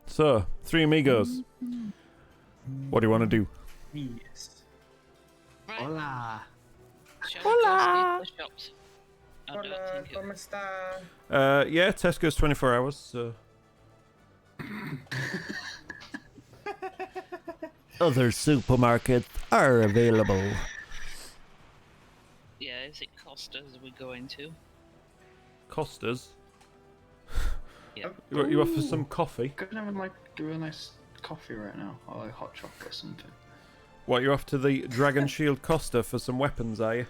So, 3 amigos. What do you want to do? Yes. Right. Hola. Shall we go see the shops? I don't Hola, think it- ¿cómo está? Yeah, Tesco's 24 hours, so... Other supermarkets are available. Yeah, is it Costa's we're going to? Costa's? Yeah. You offer some coffee? Could have like do a nice coffee right now, or like hot chocolate or something. What, you're off to the Dragon Shield Costa for some weapons, are you?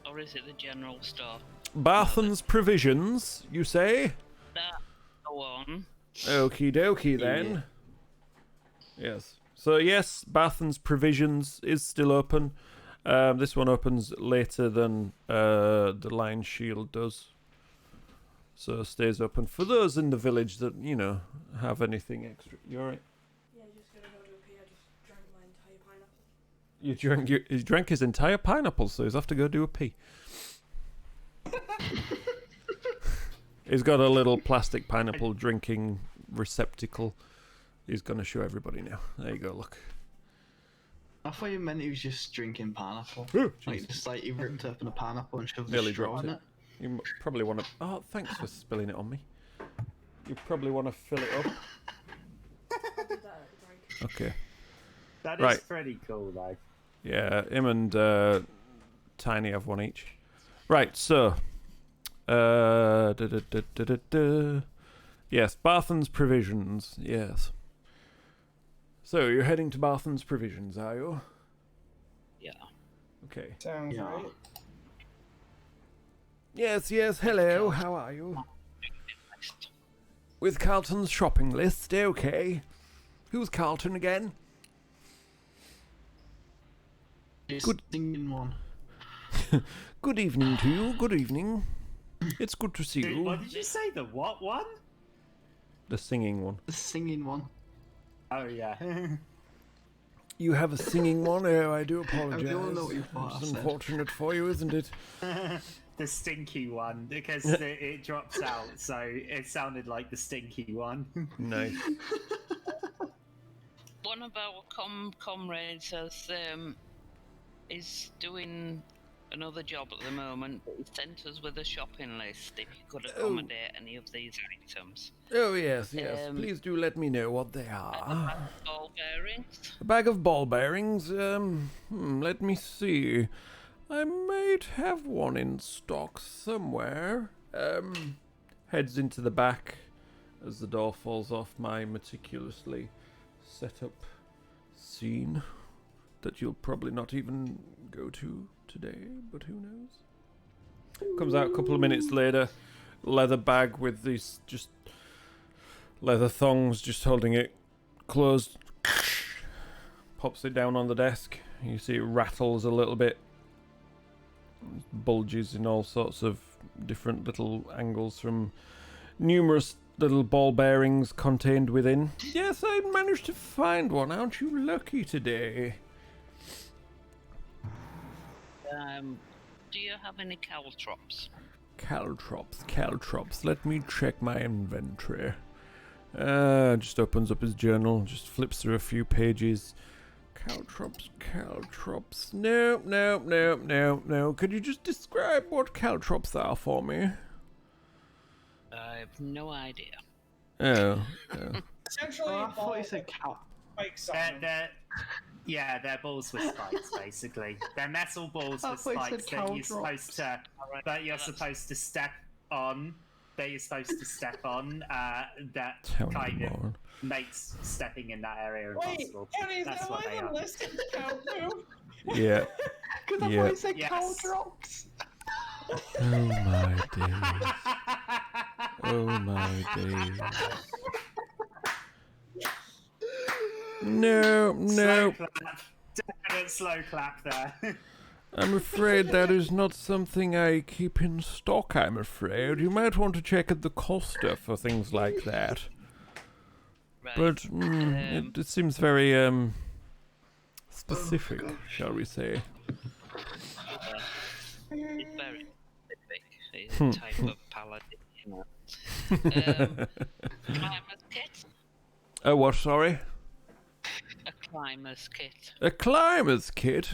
Or is it the general store? Barthen's Provisions, you say? That go on. Okie dokie then. Yes. So yes, Barthen's Provisions is still open. This one opens later than the Lion Shield does. So stays open for those in the village that, you know, have anything extra. You alright? Yeah, just gonna go to a pee. I just drank my entire pineapple. He drank his entire pineapple, so he's off to go do a pee. He's got a little plastic pineapple drinking receptacle. He's gonna show everybody now. There you go, look. I thought you meant he was just drinking pineapple. Oh, Like jeez. just like he ripped open a pineapple and shoved Nearly a straw dropped in it. it. You probably want to... Oh, thanks for spilling it on me. You probably want to fill it up. I did that at break. Okay. That is Right. pretty cool, though. Yeah, him and Tiny have one each. Right, so... Yes, Barthen's Provisions. Yes. So, you're heading to Barthen's Provisions, are you? Yeah. Okay. Sounds Yeah. right. Yes, hello, how are you? With Carlton's shopping list, okay. Who's Carlton again? Just Good. singing one. Good evening to you, good evening. It's good to see Dude, you. what did you say? The what one? The singing one. The singing one. Oh, yeah. You have a singing one? Oh, I do apologise. We all know what you thought I It's said. unfortunate for you, isn't it? The stinky one, because it drops out, so it sounded like the stinky one. Nice. One of our comrades is doing another job at the moment. He sent us with a shopping list if you could accommodate any of these items. Oh, yes. Um, Please do let me know what they are. Ball bearings. A bag of ball bearings. Let me see. I might have one in stock somewhere. Heads into the back as the door falls off my meticulously set up scene that you'll probably not even go to today, but who knows? Comes out a couple of minutes later, leather bag with these just leather thongs, just holding it closed. Pops it down on the desk. You see it rattles a little bit. Bulges in all sorts of different little angles from numerous little ball bearings contained within. Yes, I managed to find one. Aren't you lucky today? Do you have any caltrops? Caltrops. Let me check my inventory. Just opens up his journal, just flips through a few pages. Caltrops. No. Could you just describe what caltrops are for me? I have no idea. Oh. Essentially, Oh, I thought ball you said cow. spikes on them. They're balls with spikes, basically. They're metal balls I with thought you said spikes that you're cow supposed to, that you're supposed to step on that you're supposed to step on, that Tell me kind of more. makes stepping in that area Wait, impossible. Kenny, is That's that what why they the are. list is cow poop? Yeah. Because I Yeah. thought you said cow Yes. drops. Oh my days. Oh my days. No, Slow no. clap. Definite slow clap there. I'm afraid that is not something I keep in stock, I'm afraid. You might want to check at the Costa for things like that. Right. But it seems very specific, gosh. shall we say. It's very specific. It's a type of paladin, you know. Climber's kit. Oh, what, sorry? A climber's kit. A climber's kit?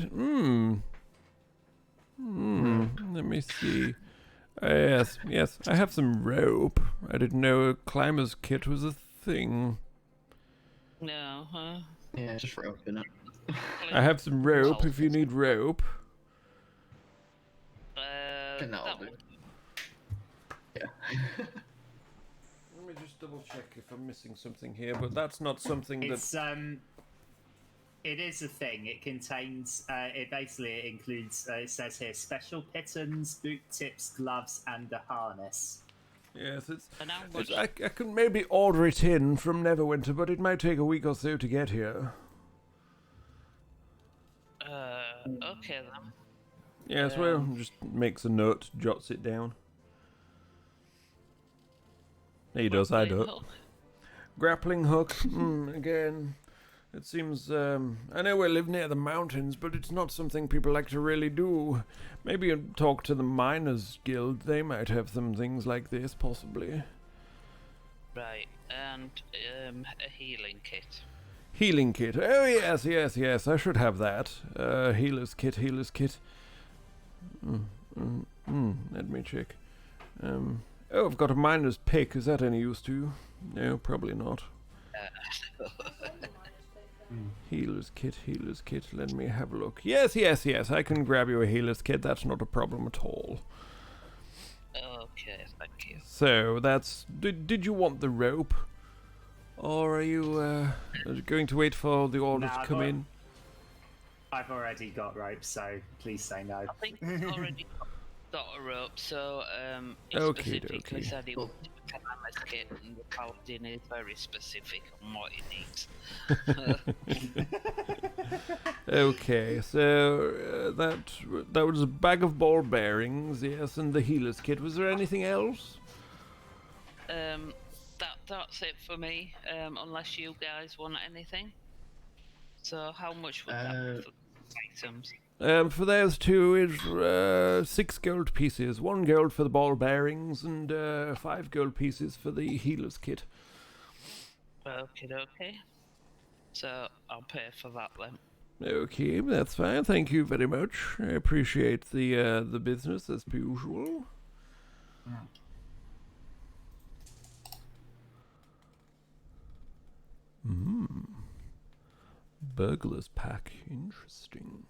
Let me see. Yes, I have some rope. I didn't know a climber's kit was a thing. No, huh? Yeah, just rope in it. I have some rope if you need rope. And that'll That do. would- Yeah. Let me just double check if I'm missing something here, but that's not something that... It's it is a thing. It contains it basically includes it says here special pittons, boot tips, gloves, and a harness. Yes, And how it's much? I can maybe order it in from Neverwinter, but it might take a week or so to get here. Okay then. Yes, well, just makes a note, jots it down. He does, I Grappling don't. hook. Grappling hook, again. It seems, I know we live near the mountains, but it's not something people like to really do. Maybe you talk to the Miners Guild, they might have some things like this, possibly. Right, and a healing kit. Healing kit, oh yes, I should have that. Healer's kit. Let me check. Oh, I've got a miner's pick, is that any use to you? No, probably not. Healer's kit, let me have a look. Yes, I can grab you a healer's kit, that's not a problem at all. Okay, thank you. So, that's... Did you want the rope? Or are you going to wait for the orders Nah, to come in? I've already got rope, so please say no. I think he's already got a rope, so he Okie specifically dokie. said he wanted a climber's kit, and the paladin is very specific on what he needs. Okay, so that was a bag of ball bearings, yes, and the healer's kit. Was there anything else? That's it for me, unless you guys want anything. So how much would that be for items? For those two is 6 gold pieces. 1 gold for the ball bearings and 5 gold pieces for the healer's kit. Okay. So I'll pay for that then. Okay, that's fine. Thank you very much. I appreciate the business as per usual. Burglar's pack. Interesting.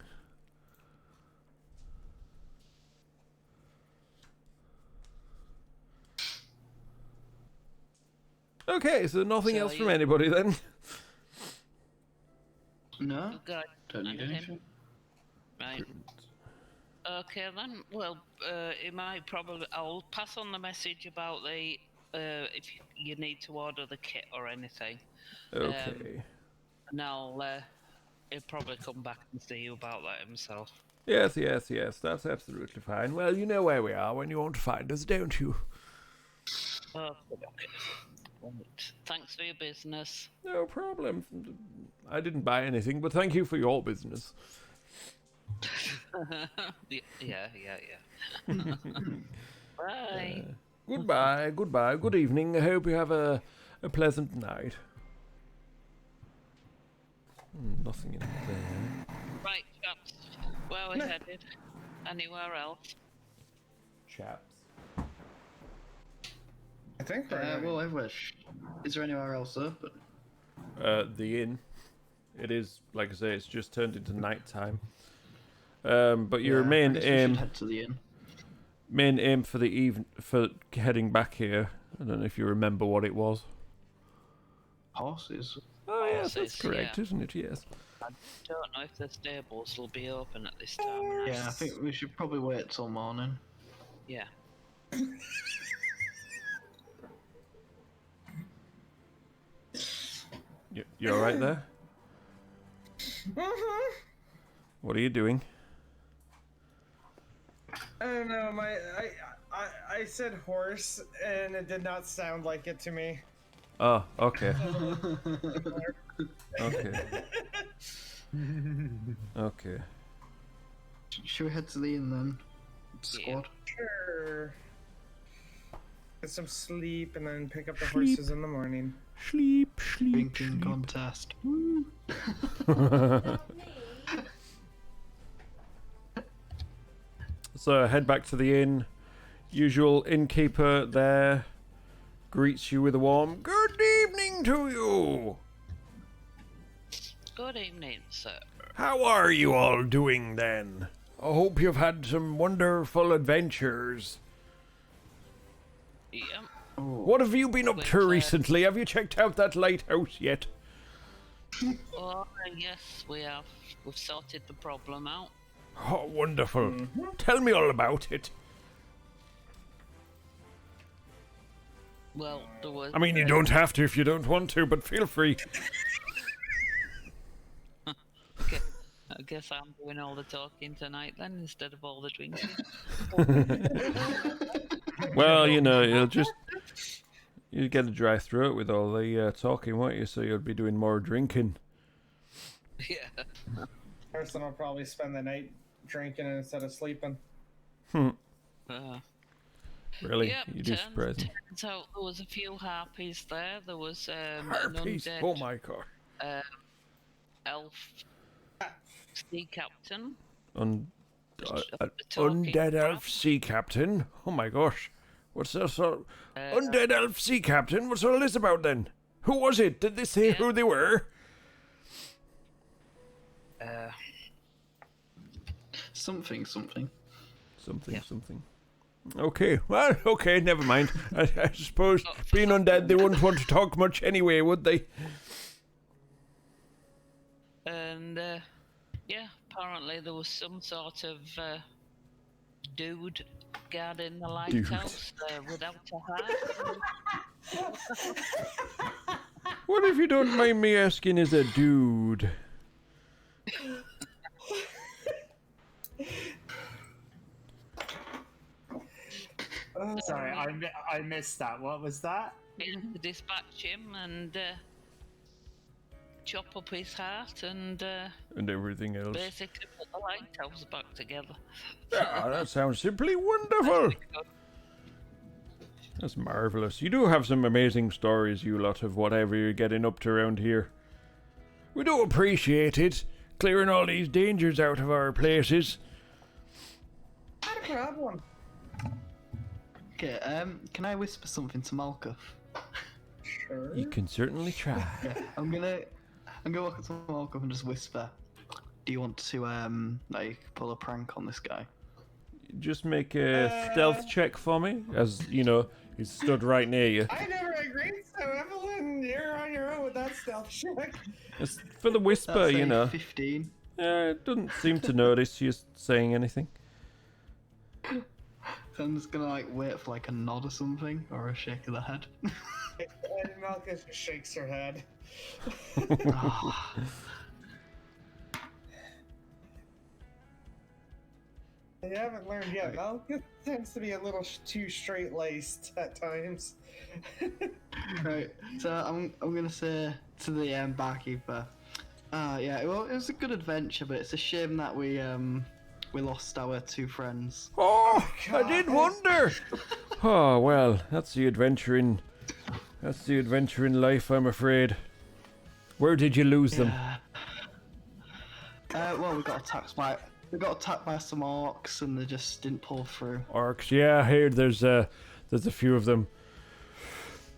Okay, so nothing So else from you- anybody then. No, You guys don't need anything? anything. Right. Okay then. Well, it might probably. I'll pass on the message about the if you need to order the kit or anything. Okay. And he'll probably come back and see you about that himself. Yes, that's absolutely fine. Well, you know where we are when you want to find us, don't you? Okay. Right. Thanks for your business. No problem. I didn't buy anything, but thank you for your business. Yeah. Bye. Goodbye, good evening. I hope you have a pleasant night. Nothing in there. Right, chaps. Where are we headed? Anywhere else? Chaps. I think we're Well, everywhere. Is there anywhere else open? The inn. It is, like I say, it's just turned into night time. But your Yeah, I main guess we should aim, head to the inn. main aim for for heading back here. I don't know if you remember what it was. Horses. Oh yes, that's Horses, correct, yeah. isn't it? Yes. I don't know if the stables will be open at this time. Yeah, I think we should probably wait till morning. Yeah. You all right there? Mhm. What are you doing? I don't know. I said horse, and it did not sound like it to me. Oh, okay. Okay. Okay. Should we head to the inn then? Squad. Sure. Get some sleep, and then pick up the horses in the morning. Sleep. Drinking contest. So head back to the inn. Usual innkeeper there greets you with a warm "Good evening to you. Good evening, sir. How are you all doing then? I hope you've had some wonderful adventures. Yeah. What have you been up to recently? Have you checked out that lighthouse yet? Oh, yes, we have. We've sorted the problem out. Oh, wonderful. Tell me all about it. Well, there was. I mean, you don't have to if you don't want to, but feel free. Okay. I guess I'm doing all the talking tonight then, instead of all the drinking. Well, you know, you'll get a dry throat with all the talking, won't you? So you'll be doing more drinking. Yeah. Person will probably spend the night drinking instead of sleeping. Really? Yep, You do surprise me. turns out there was a few harpies there. There was an Harpies? undead Oh my god. elf sea captain. An talking undead crab. elf sea captain? Oh my gosh. What's this? Undead elf sea captain? What's all this about then? Who was it? Did they say who they were? Something. Something. Yeah. Okay, well, okay, never mind. I suppose being undead, they wouldn't want to talk much anyway, would they? And yeah, apparently there was some sort of dude guarding the lighthouse without a hat. What if you don't mind me asking, is a dude? Sorry, I missed that. What was that? To dispatch him and chop up his heart and everything else. basically put the lighthouse back together. Ah, that sounds simply wonderful. That's marvellous. You do have some amazing stories, you lot, of whatever you're getting up to around here. We do appreciate it, clearing all these dangers out of our places. Not a problem. Okay, can I whisper something to Malkuth? Sure. You can certainly try. Yeah, I'm gonna walk up to Malkuth and just whisper. Do you want to pull a prank on this guy? Just make a stealth check for me, as you know, he's stood right near you. I never agreed, so Evelyn, you're on your own with that stealth check. It's for the whisper, That's you a know. 15. It doesn't seem to notice you saying anything. So I'm just gonna wait for a nod or something, or a shake of the head. And Malkuth just shakes her head. You haven't learned yet. Malkuth tends to be a little too straight-laced at times. Right, so I'm gonna say to the barkeeper, yeah, well, it was a good adventure, but it's a shame that we lost our two friends. Oh, I did wonder. Oh well, that's the adventure in life, I'm afraid. Where did you lose them? Well, we got attacked by some orcs, and they just didn't pull through. Orcs, yeah, I heard there's a few of them.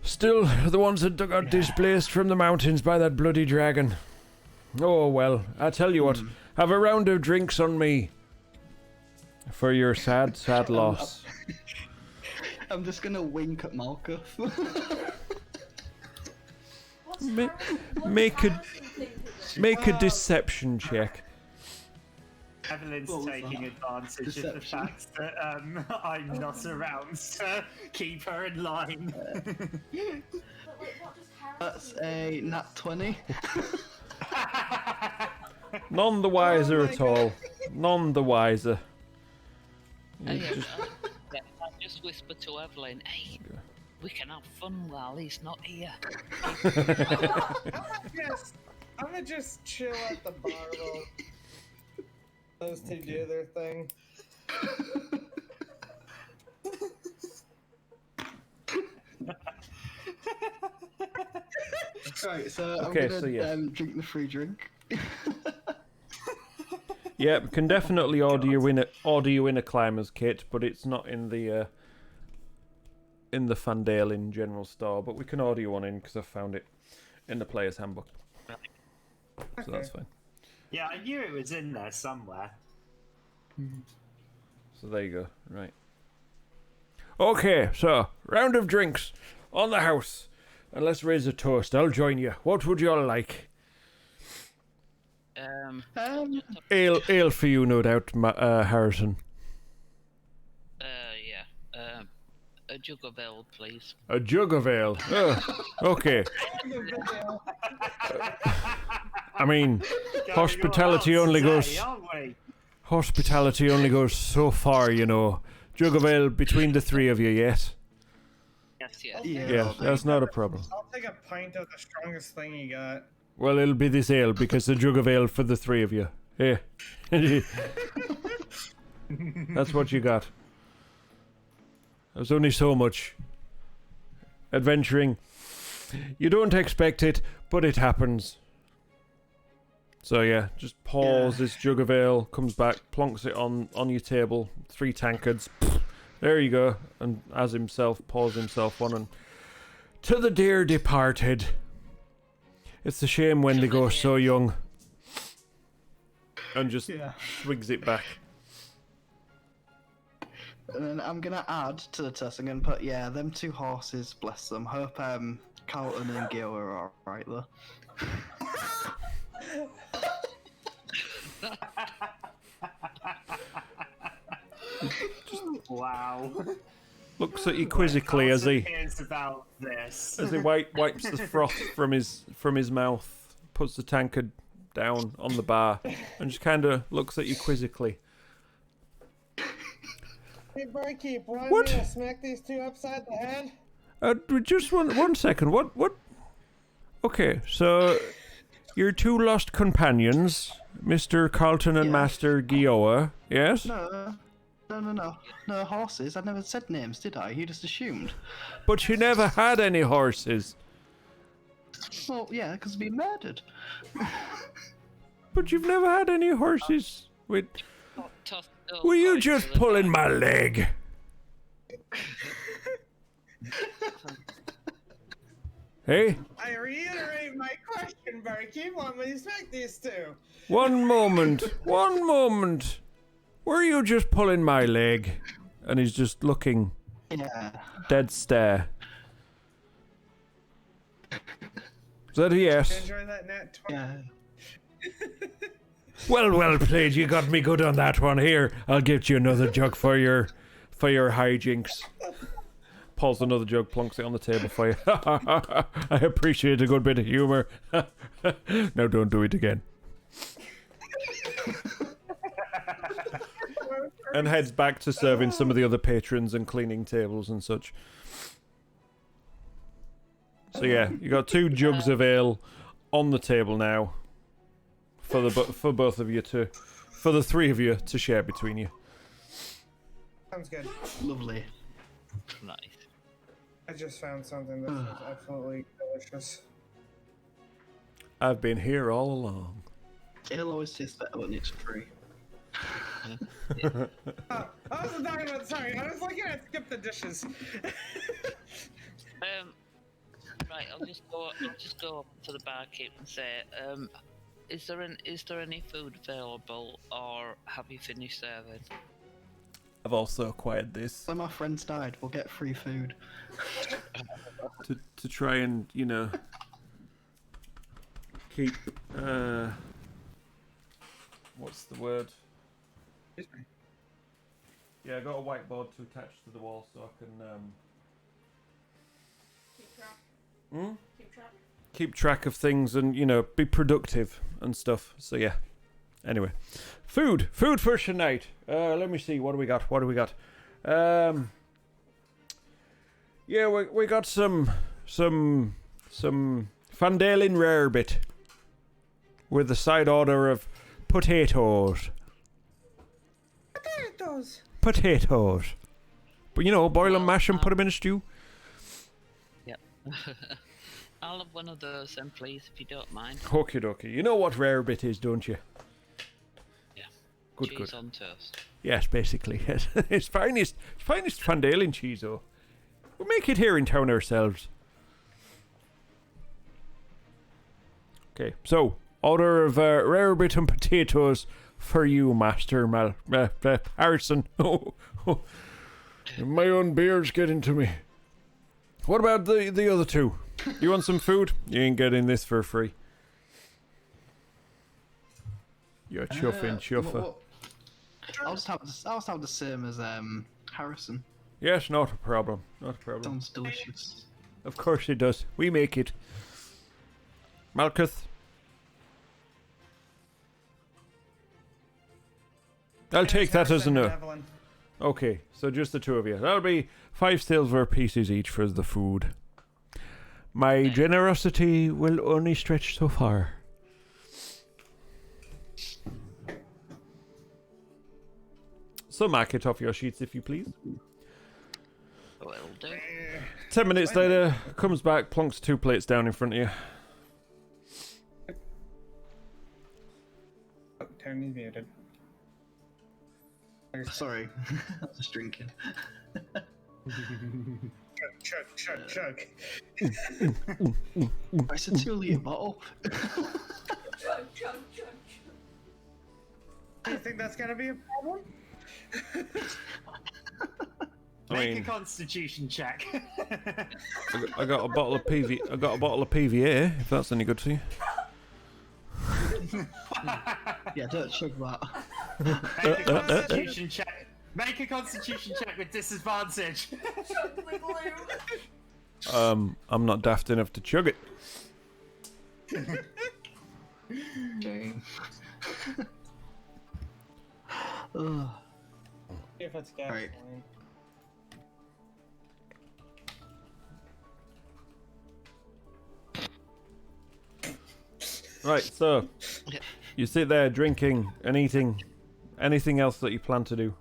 Still, the ones that got displaced from the mountains by that bloody dragon. Oh well, I tell you what, have a round of drinks on me. For your sad, sad loss. I'm just gonna wink at Malkuth. What's Ma- Harrison- make a- what's Harrison thinking? Make a deception check. Evelyn's What was taking that? advantage of the Deception. fact that I'm not around to keep her in line. But wait, what does Harrison That's think? a nat 20. None the wiser Oh my at all. None the wiser. I, You just- I just whisper to Evelyn, hey, we can have fun while he's not here. I'm gonna just chill at the bar while those two do their thing. Right, so Okay, I'm gonna so yes. drink the free drink. Yeah, we can definitely order you in a climber's kit, but it's not in the Fandalen general store. But we can order you one in because I found it in the player's handbook, so that's fine. Yeah, I knew it was in there somewhere. So there you go. Right. Okay, so round of drinks on the house, and let's raise a toast. I'll join you. What would you all like? Ale for you, no doubt, Harrison. Yeah. A jug of ale, please. A jug of ale. Oh, okay. I mean, hospitality only goes. Hospitality only goes so far, you know. Jug of ale between the three of you, yes? Yes. Yeah, that's not a problem. I'll take a pint of the strongest thing you got. Well, it'll be this ale because a jug of ale for the three of you. Yeah. That's what you got. There's only so much. Adventuring. You don't expect it, but it happens. So yeah, just pours this jug of ale, comes back, plonks it on your table, 3 tankards. There you go. And as himself pours himself one, and to the dear departed. It's a shame when they go so young. And just swigs it back. And then I'm gonna add to the test. I'm gonna put them 2 horses. Bless them. Hope Carlton and Gil are alright though. Wow. Looks at you quizzically as he about this. wipes the froth from his mouth, puts the tankard down on the bar, and just kind of looks at you quizzically. Hey, barkeep, want What? me to smack these two upside the head? Just one second. What? Okay, so your 2 lost companions, Mr. Carlton and Yeah. Master Gioa, yes? No, horses. I never said names, did I? You just assumed. But you never had any horses. Well, yeah, because we murdered. But you've never had any horses. Wait, Toss those were you coins to just the pulling back. my leg? Hey, I reiterate my question, barkeep. Want me to smack these two? one moment. Were you just pulling my leg? And he's just looking Yeah. dead stare. Is that a yes? Enjoy that nat 20. Yeah. Well played. You got me good on that one. Here, I'll get you another jug for your hijinks. Pulls another jug, plonks it on the table for you. I appreciate a good bit of humor. Now don't do it again. And heads back to serving some of the other patrons and cleaning tables and such. So yeah, you got 2 jugs of ale on the table now for both of you for the 3 of you to share between you. Sounds good. Lovely. Nice. I just found something that was absolutely delicious. I've been here all along. It'll always taste better when it's free. Oh, I wasn't talking about. Sorry, I was looking at skip the dishes. Right, I'll just go up to the barkeep and say, is there any food available, or have you finished serving? I've also acquired this So my friends died. We'll get free food. to try and, you know, keep what's the word? Yeah, I got a whiteboard to attach to the wall so I can Keep track. Keep track. keep track of things and, you know, be productive and stuff. So yeah. Anyway, food for tonight. Let me see. What do we got? Yeah, we got some Fandalin rarebit with a side order of potatoes. Potatoes. But you know, boil and mash and put them in a stew. Yep. I'll have one of those then, please, if you don't mind. Okie dokie. You know what rarebit is, don't you? Yeah. Good, Cheese good. on toast. Yes, basically. Yes. It's finest Fandalin cheese, though. We'll make it here in town ourselves. Okay, so order of rarebit and potatoes for you, Master Harrison. My own beer's getting to me. What about the other two? You want some food? You ain't getting this for free. You're chuffing chuffer. I'll just have the same as Harrison. Yes, not a problem. Not a problem. Sounds delicious. Of course it does. We make it. Malkuth. I'll take that as a no. Evelyn. Okay, so just the two of you. That'll be 5 silver pieces each for the food. My generosity will only stretch so far. So mark it off your sheets if you please. Will do. 10 minutes later, comes back, plonks 2 plates down in front of you. Oh, Tony's muted. Sorry, I was just drinking. Chug. It's a 2-litre bottle. Chug. Do you think that's gonna be a problem? Make a constitution check. I got a bottle of PVA, if that's any good to you. Yeah, don't chug that. Make a constitution check. Make a constitution check with disadvantage. Chug my glue. I'm not daft enough to chug it. Dang. Ugh. If it's gasoline. Right, so you sit there drinking and eating. Anything else that you plan to do?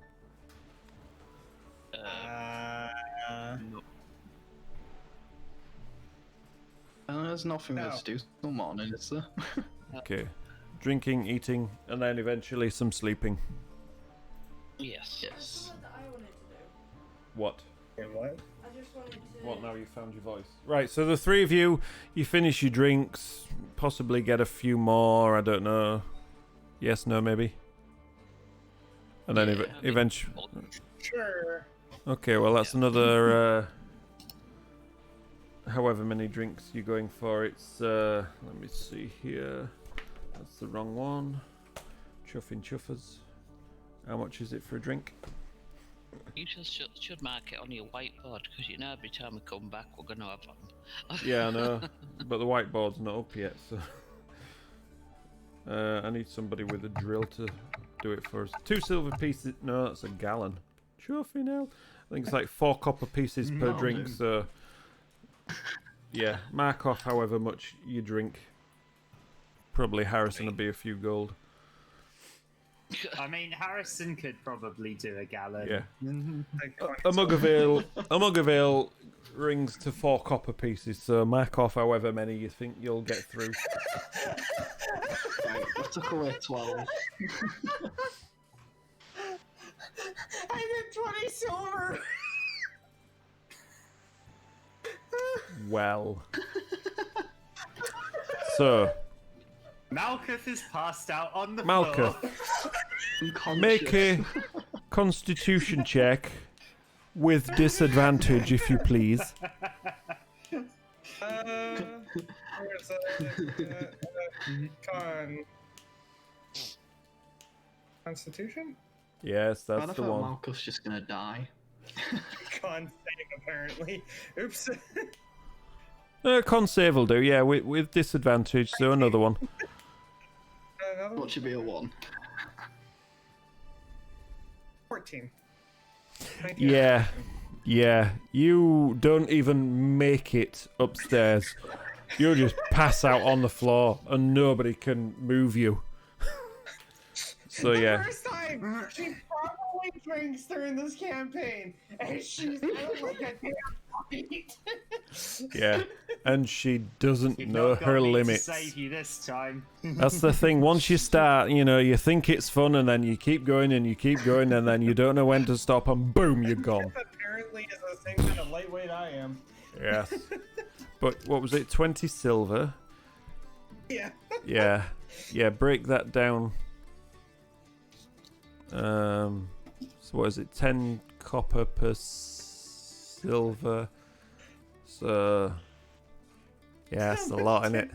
There's nothing No. else to do till morning, is there? Okay. Drinking, eating, and then eventually some sleeping. Yes. Yes. What I wanted to do. What? Wait, what? I just wanted to. What now you found your voice? Right, so the three of you finish your drinks, possibly get a few more, I don't know. Yes, no, maybe? And then eventually... Sure. Okay, well that's another... however many drinks you're going for. It's, let me see here. That's the wrong one. Chuffing chuffers. How much is it for a drink? You just should mark it on your whiteboard, because you know every time we come back we're going to have one. Yeah, I know. But the whiteboard's not up yet, so... I need somebody with a drill to do it for us. 2 silver pieces. No, that's a gallon. Chuffing hell. I think it's like 4 copper pieces per drink, so... Yeah, mark off however much you drink. Probably Harrison will be a few gold. I mean, Harrison could probably do a gallon. Yeah. Like, A mug of ale rings to 4 copper pieces, so mark off however many you think you'll get through. Right, I took away 12. I did 20 silver. Well. So, Malkuth is passed out on the Malkuth, floor. I'm conscious. make a Constitution check with disadvantage, if you please. Where's Constitution? Yes, I that's the thought one. Malcolm's just gonna die. Con save, apparently. Oops. Con save will do, yeah, with disadvantage, so another one. Another one? What should be a 1? 14. Yeah, you don't even make it upstairs. You'll just pass out on the floor and nobody can move you. So yeah. First time she probably drinks during this campaign, and she's out like a damn fight. Yeah, and she doesn't You've know not got her me to limits. save you this time. That's the thing. Once you start, you think it's fun, and then you keep going, and then you don't know when to stop, and boom, you're gone. Apparently, is the same kind of lightweight I am. Yes. But what was it? 20 silver. Yeah. Yeah. Break that down. So what is it? 10 copper per silver. So yeah, that's a lot, isn't it?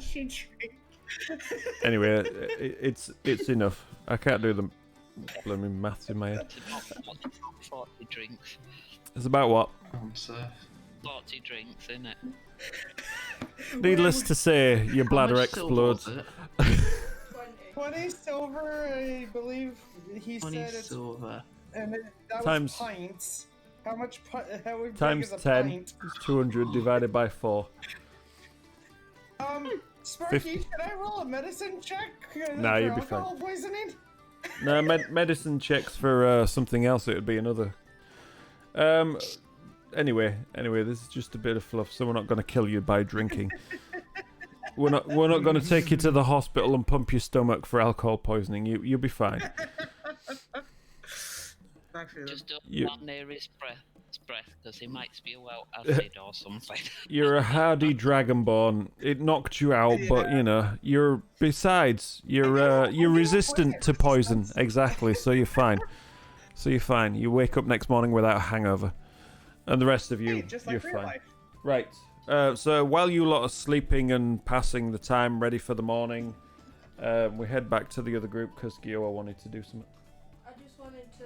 Anyway, it's enough. I can't do the blooming maths in my head. 40 drinks. It's about what? 40 drinks, innit? Needless to say, your bladder How much silver explodes. was it? 20 silver, I believe he 20 said it's. silver. And that Times- was pints. How much? How big Times is a 10 pint? is 200 divided by 4. Sparky, 50. should I roll a medicine check? Nah, for you'll be fine. alcohol poisoning? No, medicine checks for something else. It would be another. Anyway, this is just a bit of fluff. So we're not going to kill you by drinking. We're not going to take you to the hospital and pump your stomach for alcohol poisoning. You'll be fine. Just don't You- go near his breath because he might spew out acid or something. You're a hardy dragonborn. It knocked you out, but you're resistant to poison. Exactly. So you're fine. You wake up next morning without a hangover, and the rest of you, Hey, just like you're real fine. life. Right. So while you lot are sleeping and passing the time, ready for the morning, we head back to the other group because Gioa wanted to do something. I just wanted to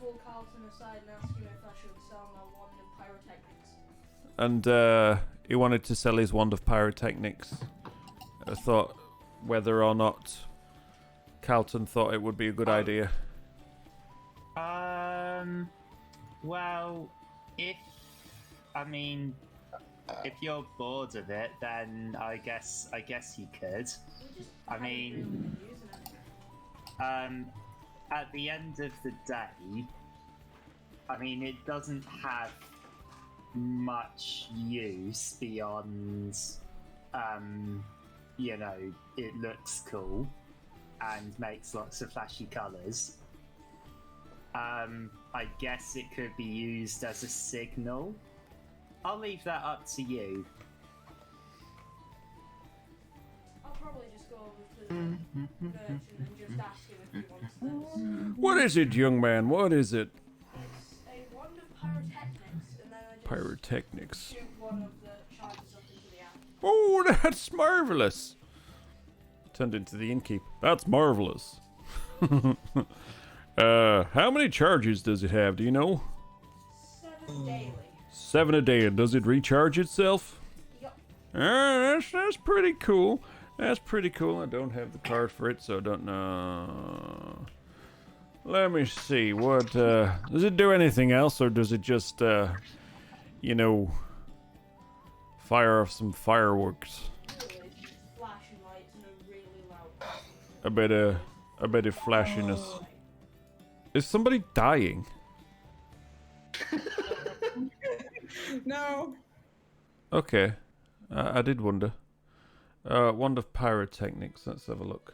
pull Carlton aside and ask him if I should sell my wand of pyrotechnics. And he wanted to sell his wand of pyrotechnics. I thought whether or not Carlton thought it would be a good idea. Well, if you're bored of it, then I guess you could. I mean, at the end of the day, it doesn't have much use beyond, it looks cool and makes lots of flashy colours. I guess it could be used as a signal. I'll leave that up to you. I'll probably just go over to the merchant and just ask him if he wants this. What is it, young man? What is it? It's a wand of pyrotechnics, and then I just Pyrotechnics. shoot one of the charges up into the air. Oh, that's marvelous. Turned into the innkeep. That's marvelous. How many charges does it have? Do you know? 7 daily. 7 a day. And does it recharge itself? Yup. That's pretty cool. That's pretty cool. I don't have the card for it, so I don't know. Let me see. What does it do anything else, or does it just fire off some fireworks? Really, it's just flashing lights and a really loud. A bit of flashiness. Is somebody dying? No. Okay. I did wonder. Wand of pyrotechnics. Let's have a look.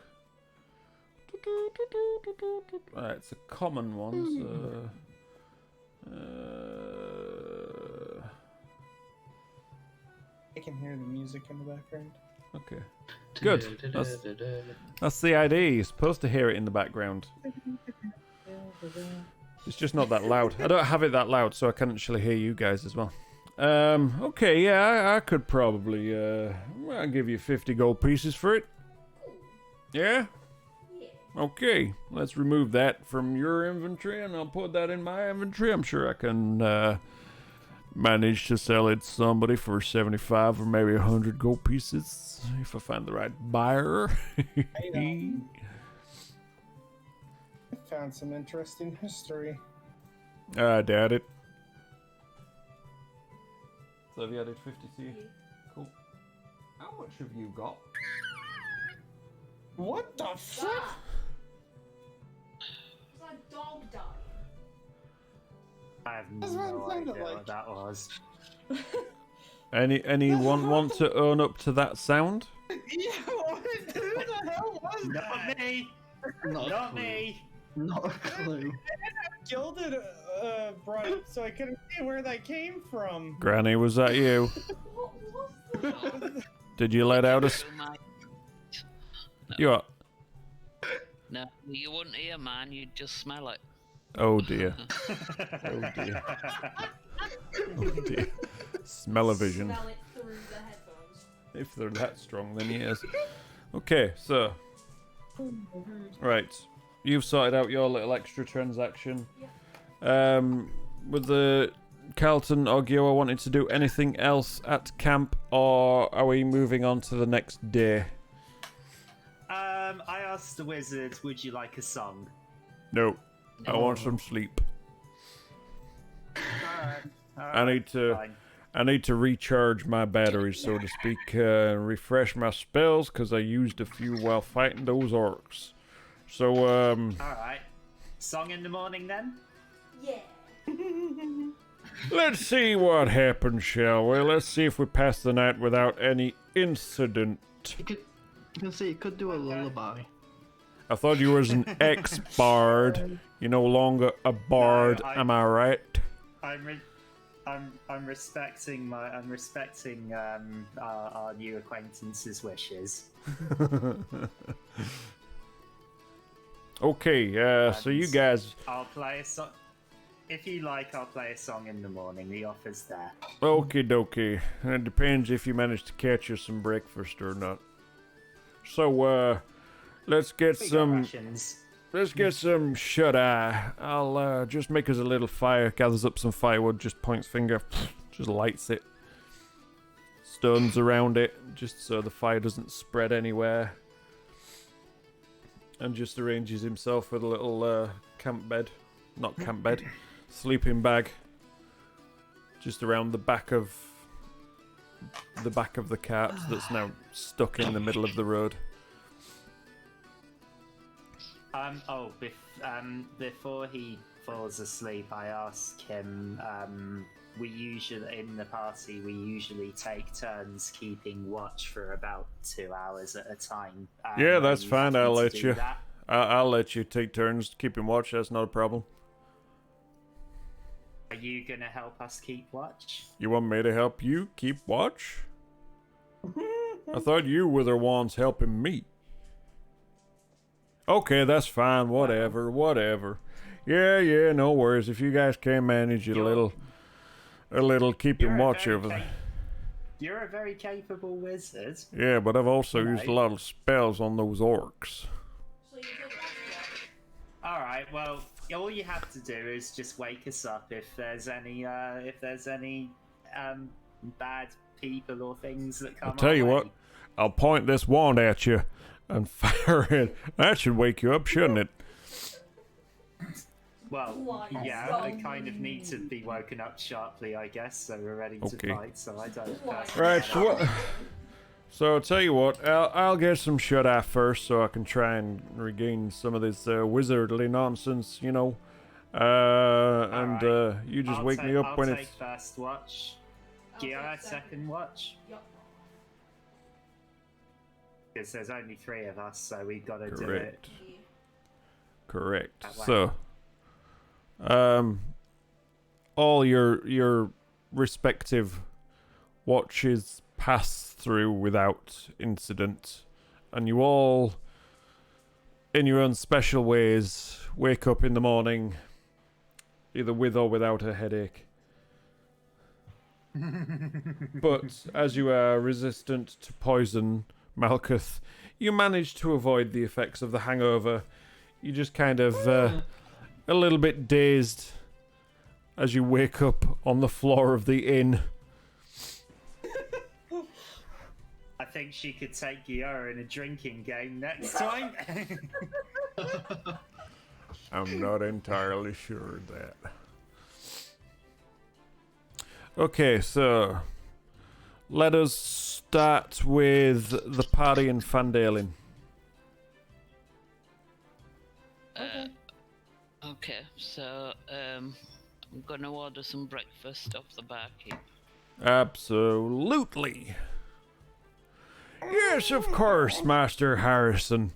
It's a common one, so... I can hear the music in the background. Okay. Good. That's the idea. You're supposed to hear it in the background. It's just not that loud. I don't have it that loud, so I can actually hear you guys as well. Okay, yeah, I could probably, I'll give you 50 gold pieces for it. Yeah? Yeah. Okay, let's remove that from your inventory, and I'll put that in my inventory. I'm sure I can, manage to sell it to somebody for 75 or maybe 100 gold pieces, if I find the right buyer. I found some interesting history. I doubt it. So have you added 50 to you? Yeah. Cool. How much have you got? What the fuck? That. It's like a dog dying. I have That's what it no sounded idea like. what that was. Anyone want to own up to that sound? Yeah, what? Who the hell was Not that? me! Not a Not clue. me! Not a clue. Gilded brought it so I couldn't see where that came from. Granny, was that you? What was that? Did you let out a... Oh my- You are... No, you wouldn't hear mine, you'd just smell it. Oh dear. Oh dear. Oh dear. Smell-o-vision. Smell it through the headphones. If they're that strong, then yes. Okay, so... Right. You've sorted out your little extra transaction. With the Carlton or Gio wanted to do anything else at camp, or are we moving on to the next day? I asked the wizard, would you like a song? No. I want some sleep. Alright. Fine. I need to recharge my batteries, so to speak, refresh my spells, because I used a few while fighting those orcs. So, Alright. Song in the morning then? Yeah. let's see what happens, shall we? Let's see if we pass the night without any incident. You can see it could do a lullaby. I thought you was an ex-bard. You're no longer a bard, am I right? I'm respecting our new acquaintance's wishes. Okay, so you guys... I'll play a song. If you like, I'll play a song in the morning. The offer's there. Okie dokie. It depends if you manage to catch us some breakfast or not. So, let's get We got some... rations. Let's get some shut-eye. I'll just make us a little fire, gathers up some firewood, just points finger, just lights it. Stones around it, just so the fire doesn't spread anywhere. And just arranges himself with a little camp bed. Not camp bed, sleeping bag. Just around the back of the cart that's now stuck in the middle of the road. Before he falls asleep, I ask him. We usually in the party take turns keeping watch for about 2 hours at a time. Yeah, that's are you fine. happy I'll to let do you. that? I'll let you take turns keeping watch. That's not a problem. Are you gonna help us keep watch? You want me to help you keep watch? I thought you were the ones helping me. Okay, that's fine. Whatever. Yeah, no worries. If you guys can manage it a little keeping watch over there. You're a very capable wizard. Yeah, but I've also used a Right. lot of spells on those orcs. So you did that. All right. Well, all you have to do is just wake us up if there's any bad people or things that come. I'll tell you our what. way. I'll point this wand at you and fire it. That should wake you up, shouldn't it? Well, Like yeah, I zombies. kind of need to be woken up sharply, I guess, so we're ready Okay. to fight. So I don't. Like Right, so what? So I'll tell you what, I'll get some shut-eye first so I can try and regain some of this wizardly nonsense, you know. Alright. You just I'll wake me up I'll when take it's... first watch. I'll Gia, take second watch. Yup. Because there's only 3 of us, so we've got to do it. Correct. Yeah. Correct. That way. So, all your respective watches pass through without incident, and you all, in your own special ways, wake up in the morning either with or without a headache. But as you are resistant to poison, Malkuth, you manage to avoid the effects of the hangover. You just kind of a little bit dazed as you wake up on the floor of the inn. I think she could take Giora in a drinking game next time. I'm not entirely sure of that. Okay, so let us start with the party in Fandalin. Okay, so I'm gonna order some breakfast off the barkeep. Absolutely. Yes, of course, Master Harrison.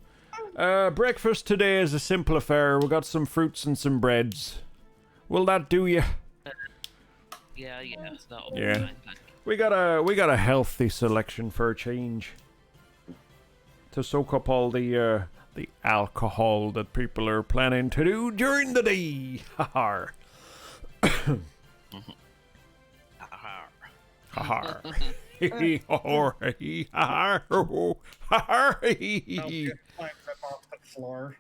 Breakfast today is a simple affair. We got some fruits and some breads. Will that do you? Yeah, that'll be Yeah. fine, thank you. We got a healthy selection for a change. To soak up all the alcohol that people are planning to do during the day. Ha ha. Off the floor.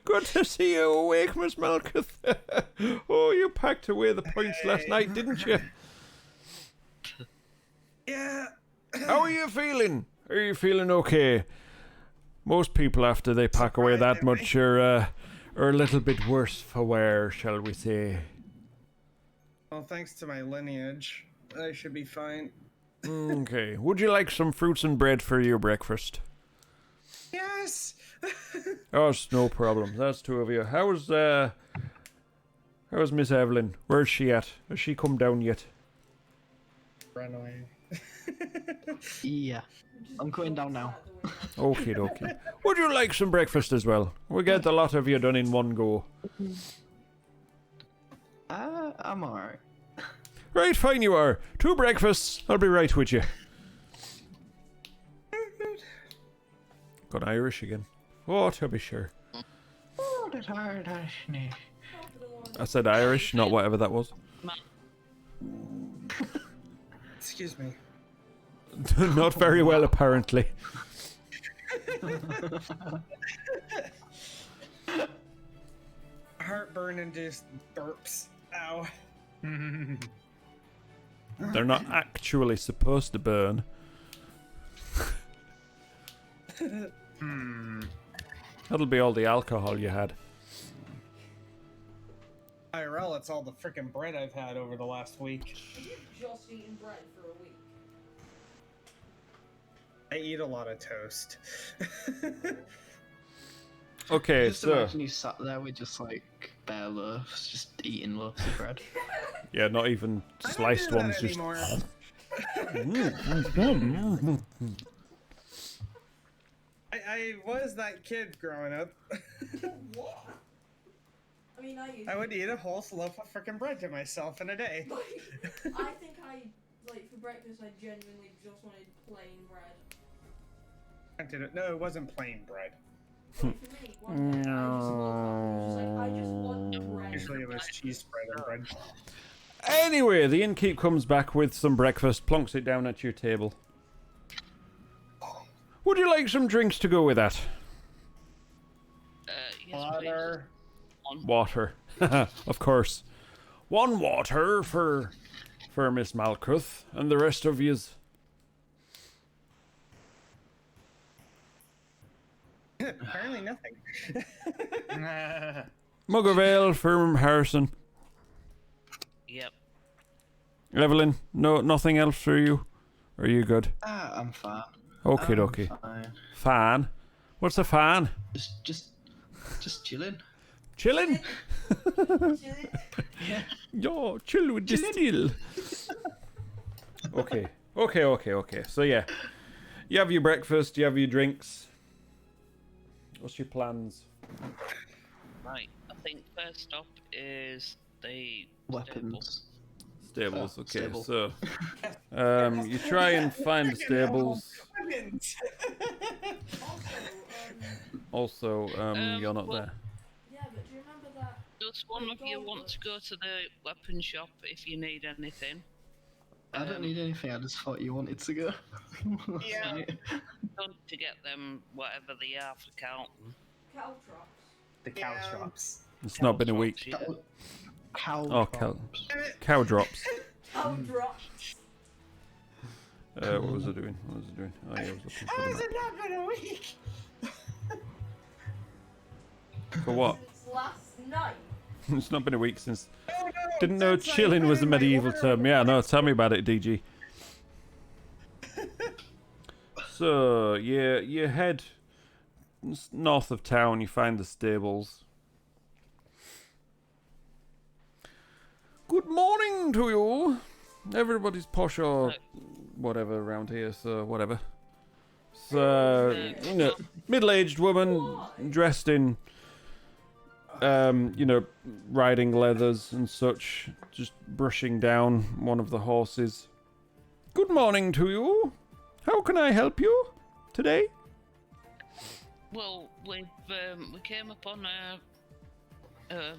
Good to see you awake, Miss Malkuth. Oh, you packed away the points last night, didn't you? Yeah. How are you feeling? Are you feeling okay? Most people, after they pack away that much, are a little bit worse for wear, shall we say? Well, thanks to my lineage, I should be fine. Okay. Would you like some fruits and bread for your breakfast? Yes. Oh, it's no problem. That's two of you. How's Miss Evelyn? Where's she at? Has she come down yet? Run away. Yeah, I'm going down now. Okay, dokie. Would you like some breakfast as well? We'll get a lot of you done in one go. I'm alright. Right, fine you are. 2 breakfasts. I'll be right with you. Got Irish again. Oh, to be sure. I said Irish, not whatever that was. Excuse me. Not very well, apparently. Heartburn-induced burps. Ow. They're not actually supposed to burn. That'll be all the alcohol you had. IRL, it's all the freaking bread I've had over the last week. You've just eaten bread for a week. I eat a lot of toast. Okay, Just so imagine you sat there with just like bare loaves, just eating loaves of bread. yeah, not even sliced I don't ones. do Just that anymore. I was that kid growing up. What? I mean, I would eat a whole loaf of freaking bread to myself in a day. I think for breakfast, I genuinely just wanted plain bread. No, it wasn't plain bread. Like, for me, one day, I just want bread. Usually it was cheese bread and bread. anyway, the innkeep comes back with some breakfast, plonks it down at your table. Would you like some drinks to go with that? Yes, Water. please. Water, of course. 1 water for Miss Malkuth, and the rest of yous. Apparently nothing. Mug of ale for Harrison. Yep. Evelyn, nothing else for you? Are you good? I'm fine. Okay, I'm dokie. fine. Fan? What's a fan? Just chilling. Chilling? Yo, chill with the still. Okay. So yeah, you have your breakfast, you have your drinks. What's your plans? Right. I think first stop is the Weapons. Stables. Okay, Stable. so you try and find the stables. Also, you're not well, there. Yeah, but do you remember that? Just one of you want to go to the weapon shop if you need anything? I don't need anything. I just thought you wanted to go. Yeah. Don't to get them whatever they are for Carlton. Cow drops. The cow Yeah. drops. It's not been a week. Yeah. Cow. Oh, drops. cow drops. Cow drops. What was I doing? Oh, yeah, I was looking for How has the it not been a week? map. For what? Since last night. It's not been a week since. Oh, no, Didn't know since I chilling put was a in my medieval order term. of Yeah, no, points. tell me about it, DG. So, you head north of town, you find the stables. Good morning to you. Everybody's posh or whatever around here, so whatever. So, middle-aged woman dressed in, riding leathers and such, just brushing down one of the horses. Good morning to you. How can I help you today? Well, we came upon a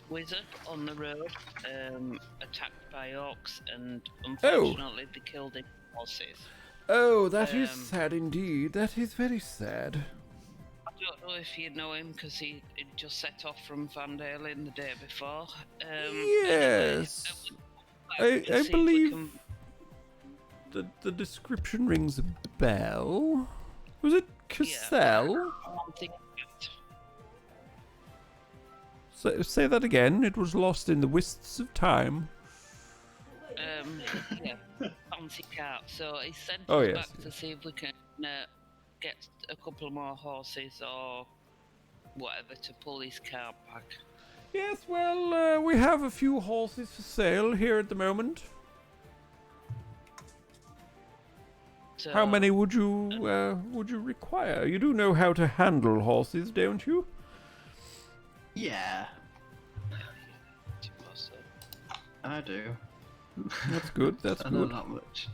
wizard on the road, attacked by orcs, and unfortunately they killed his horses. Oh, that is Um, sad indeed. That is very sad. I don't know if you know him because he just set off from Van Dalen the day before. Yes. Anyway, I see if we believe can- the description rings a bell. Was it Cassell? Say that again. It was lost in the wisps of time. Yeah, fancy cart. So he sent Oh, us yes, back yes. to see if we can get a couple more horses or whatever to pull his cart back. Yes, well, we have a few horses for sale here at the moment. So, How many would you require? You do know how to handle horses, don't you? Yeah, I do. That's good. That's I know good. that much.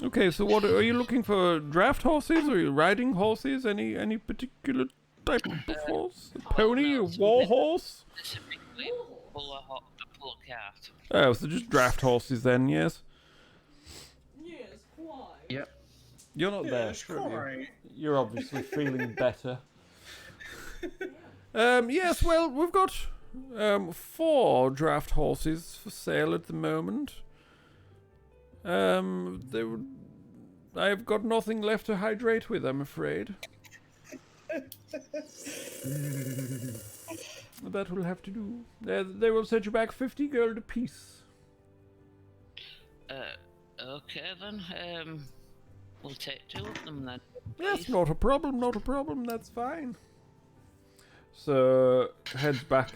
Okay, so what are you looking for? Draft horses? Or are you riding horses? Any particular type of horse? A pony? A war horse? Specifically, pull a cart. Oh, so just draft horses then? Yes. Yes, quite. Yep. You're not there. Yes, Sure you. quite. You're obviously feeling better. Yes, well, we've got 4 draft horses for sale at the moment. I've got nothing left to hydrate with, I'm afraid. That will have to do. They will set you back 50 gold apiece. Okay then. We'll take 2 of them then. Yes, please. not a problem, that's fine. So, heads back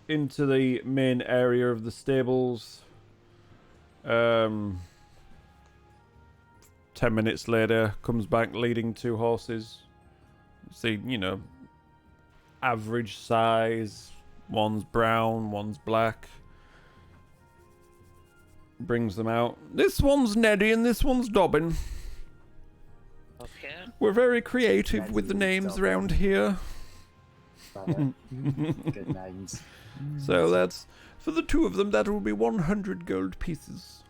into the main area of the stables. 10 minutes later, comes back leading 2 horses. See, average size. One's brown, one's black. Brings them out. This one's Neddy and this one's Dobbin. Okay. We're very creative with the Neddy, names Dobbin. around here. Good names. So that's, for the 2 of them, that will be 100 gold pieces.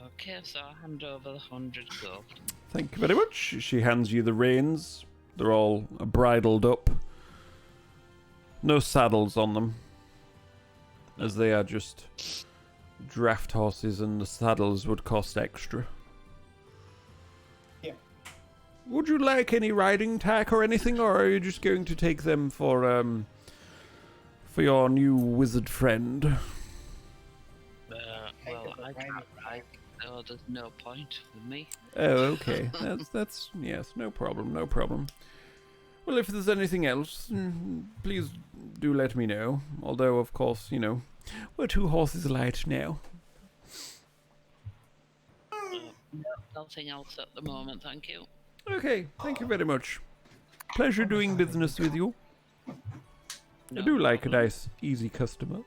Okay, so I'll hand over the 100 gold. Thank you very much. She hands you the reins. They're all bridled up. No saddles on them, as they are just draft horses and the saddles would cost extra. Yeah. Would you like any riding tack or anything, or are you just going to take them for your new wizard friend? Well, I can't ride, so there's no point with me. Oh, okay. That's yes, no problem. Well, if there's anything else, please do let me know. Although, of course, we're 2 horses light now. Nothing else at the moment, thank you. Okay, thank you very much. Pleasure doing business with you. I No do like a problem. nice, easy customer.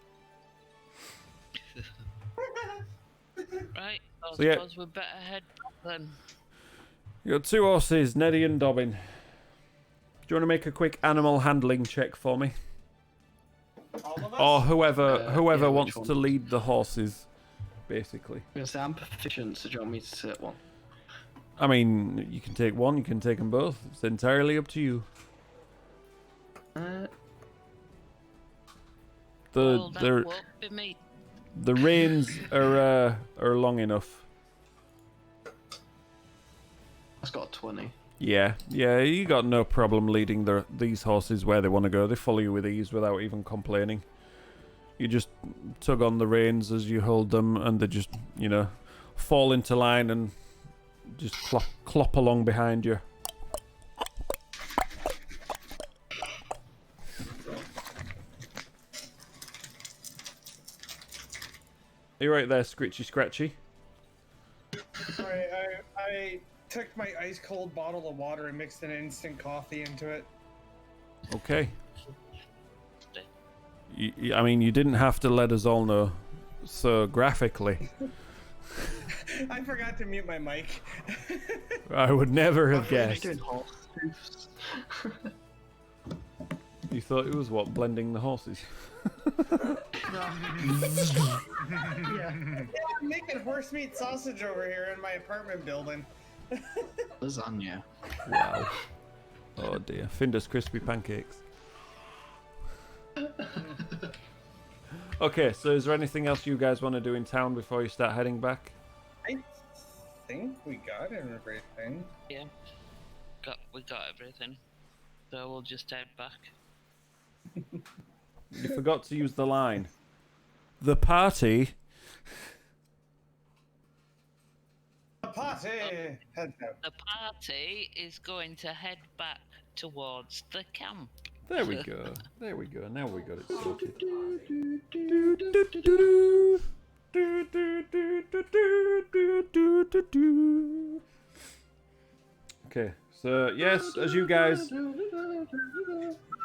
Right, I So, yeah. suppose we better head back then. You got 2 horses, Neddy and Dobbin. Do you want to make a quick animal handling check for me? All of us? Or whoever Yeah, wants which to one? lead the horses, basically. I'm gonna say I'm proficient, so do you want me to sit one? I mean, you can take one, you can take them both. It's entirely up to you. Well, that The won't be me. the reins are long enough. That's got a 20. Yeah, you got no problem leading these horses where they want to go. They follow you with ease without even complaining. You just tug on the reins as you hold them, and they just, fall into line and just clop along behind you. Are you right there, Scritchy Scratchy? Sorry, I took my ice cold bottle of water and mixed an instant coffee into it. Okay. I mean, you didn't have to let us all know so graphically. I forgot to mute my mic. I would never have You're guessed. doing horse hoofs. You thought it was what, blending the horses? Yeah, I'm making horse meat sausage over here in my apartment building. Lasagna. Wow. Oh dear. Finder's crispy pancakes. Okay, so is there anything else you guys want to do in town before you start heading back? I think we got everything. Yeah. We got everything. So we'll just head back. You forgot to use the line. The party. The party! Heads out. The party is going to head back towards the camp. There we go. There we go. Now we got it sorted. Okay, so yes, as you guys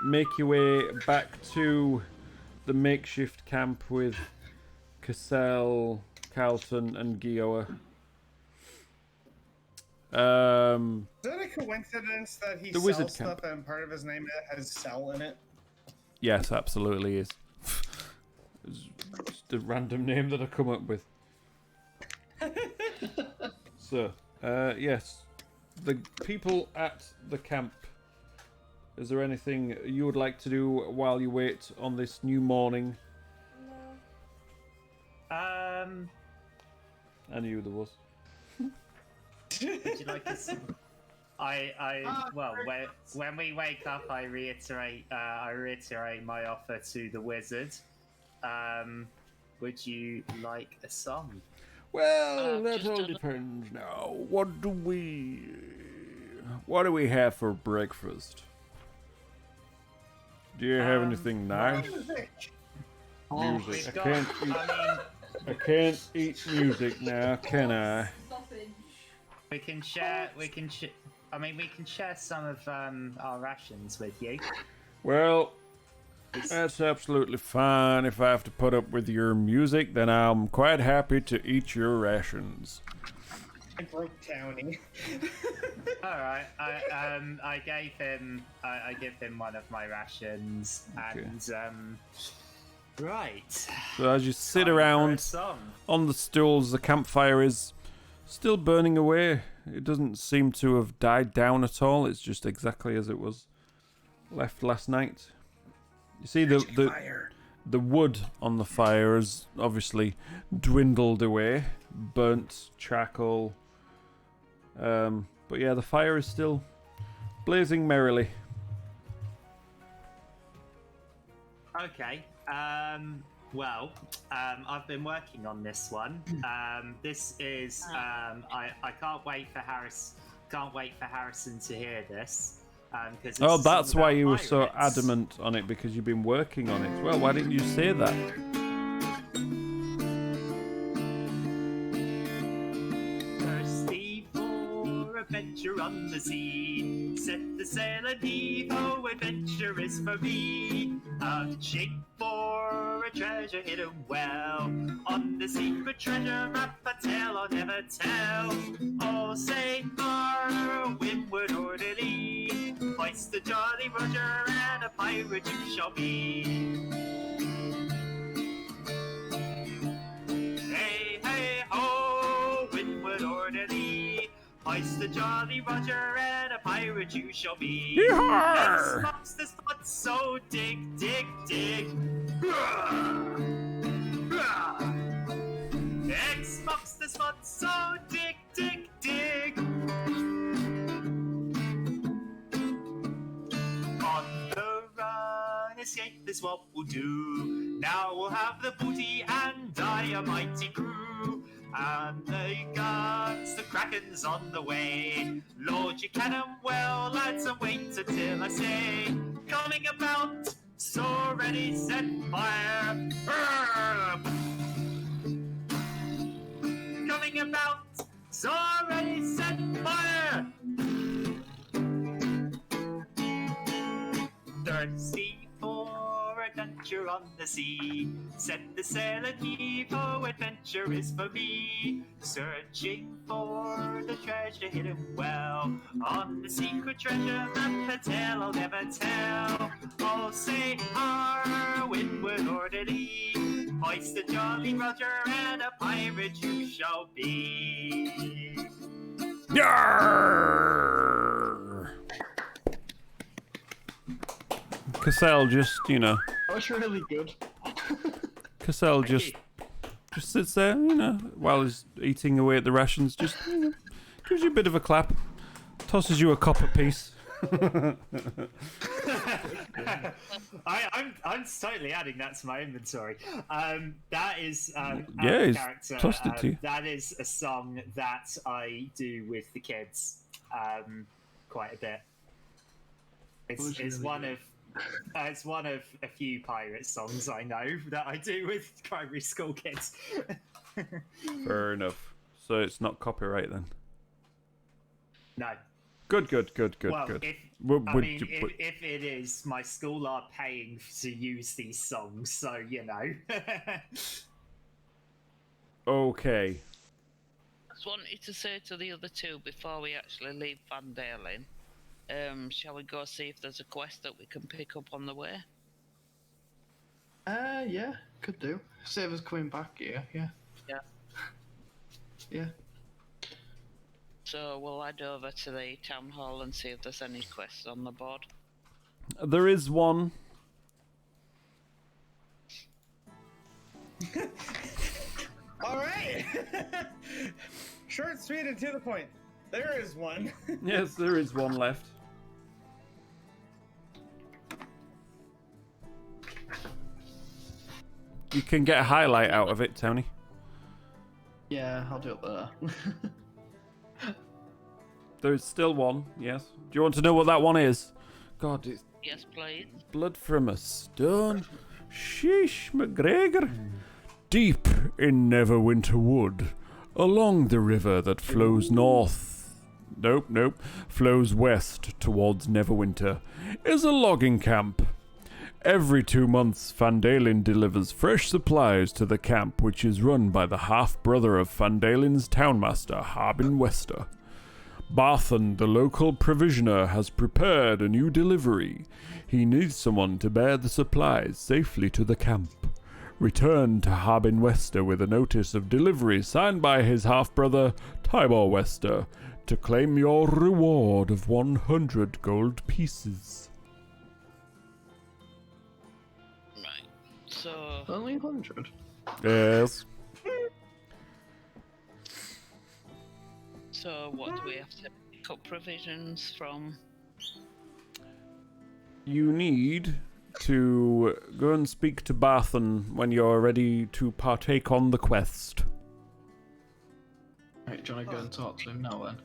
make your way back to the makeshift camp with Cassell, Carlton, and Gioa. Is that a coincidence that he The sells wizard stuff camp. and part of his name has "sell" in it? Yes, absolutely is. It's just a random name that I come up with. So, yes, the people at the camp. Is there anything you would like to do while you wait on this new morning? No. I knew there was. Would you like to see? When we wake up, I reiterate my offer to the wizard. Would you like a song? Well, that just all a- depends now. What do we have for breakfast? Do you have anything nice? Music! Music. We've I got- can't eat. I can't eat music now, can I? Sausage. We can share. We can share some of our rations with you. Well, that's absolutely fine. If I have to put up with your music, then I'm quite happy to eat your rations. I broke Townie. All right. I gave him. I give him one of my rations, Okay. and right. So as you sit Time for a around song. on the stools, the campfire is still burning away. It doesn't seem to have died down at all. It's just exactly as it was left last night. You see the wood on the fire has obviously dwindled away, burnt charcoal. But yeah, the fire is still blazing merrily. Okay. I've been working on this one. This is. I can't wait for Harrison to hear this. Oh, that's why you were so adamant on it, because you've been working on it. Well, why didn't you say that? Thirsty for adventure on the sea. Set the sail and heave ho, adventure is for me. A shake for a treasure hidden well. On the secret treasure map, a tale I'll never tell. All safe far, windward or to lee. Hoist the Jolly Roger, and a pirate you shall be. Hey, hey, ho, windward orderly. Hoist the Jolly Roger, and a pirate you shall be. Yeehaw! X marks the spot, so dig, dig, dig. X marks the spot, so dig, dig, dig. On the run, escape is what we'll do. Now we'll have the booty and die a mighty crew. And the guns, the Kraken's on the way. Load your cannon well, lads, and wait until I say. Coming about, so ready, set fire. Coming about, so ready, set fire. Thirsty for adventure on the sea. Set the sail and heave, oh, adventure is for me. Searching for the treasure hidden well on the secret treasure map, a tale I'll never tell. Oh, say our windward orderly. Hoist the Jolly Roger, and a pirate you shall be. Yarr! Cassell just, That was really good. Cassell just sits there, while he's eating away at the rations, just, gives you a bit of a clap, tosses you a copper piece. I'm totally adding that to my inventory. That is Yeah, he's character. tossed it to you. That is a song that I do with the kids quite a bit. It's really one of it's one of a few pirate songs I know that I do with primary school kids. Fair enough. So it's not copyright then. No. Good. Well, Good. if if it is, my school are paying to use these songs, so Okay. Just wanted to say to the other two before we actually leave Van Dalen, shall we go see if there's a quest that we can pick up on the way? Yeah, could do. Save us coming back here, yeah. Yeah. Yeah. So we'll head over to the town hall and see if there's any quests on the board. There is one. All right. Short, sweet, and to the point. There is one. Yes, there is one left. You can get a highlight out of it, Tony. Yeah, I'll do it there. There's still one, yes. Do you want to know what that one is? God, it's Yes, please. blood from a stone. Sheesh, McGregor. Deep in Neverwinter Wood, along the river that flows flows west towards Neverwinter, is a logging camp. Every 2 months, Van Dalen delivers fresh supplies to the camp, which is run by the half-brother of Van Dalen's townmaster, Harbin Wester. Barthen, the local provisioner, has prepared a new delivery. He needs someone to bear the supplies safely to the camp. Return to Harbin Wester with a notice of delivery signed by his half-brother, Tibor Wester, to claim your reward of 100 gold pieces. Right. So Only 100. Yes. So what do we have to pick up provisions from? You need to go and speak to Barthen when you're ready to partake on the quest. Right, do you want to go and talk to him now then?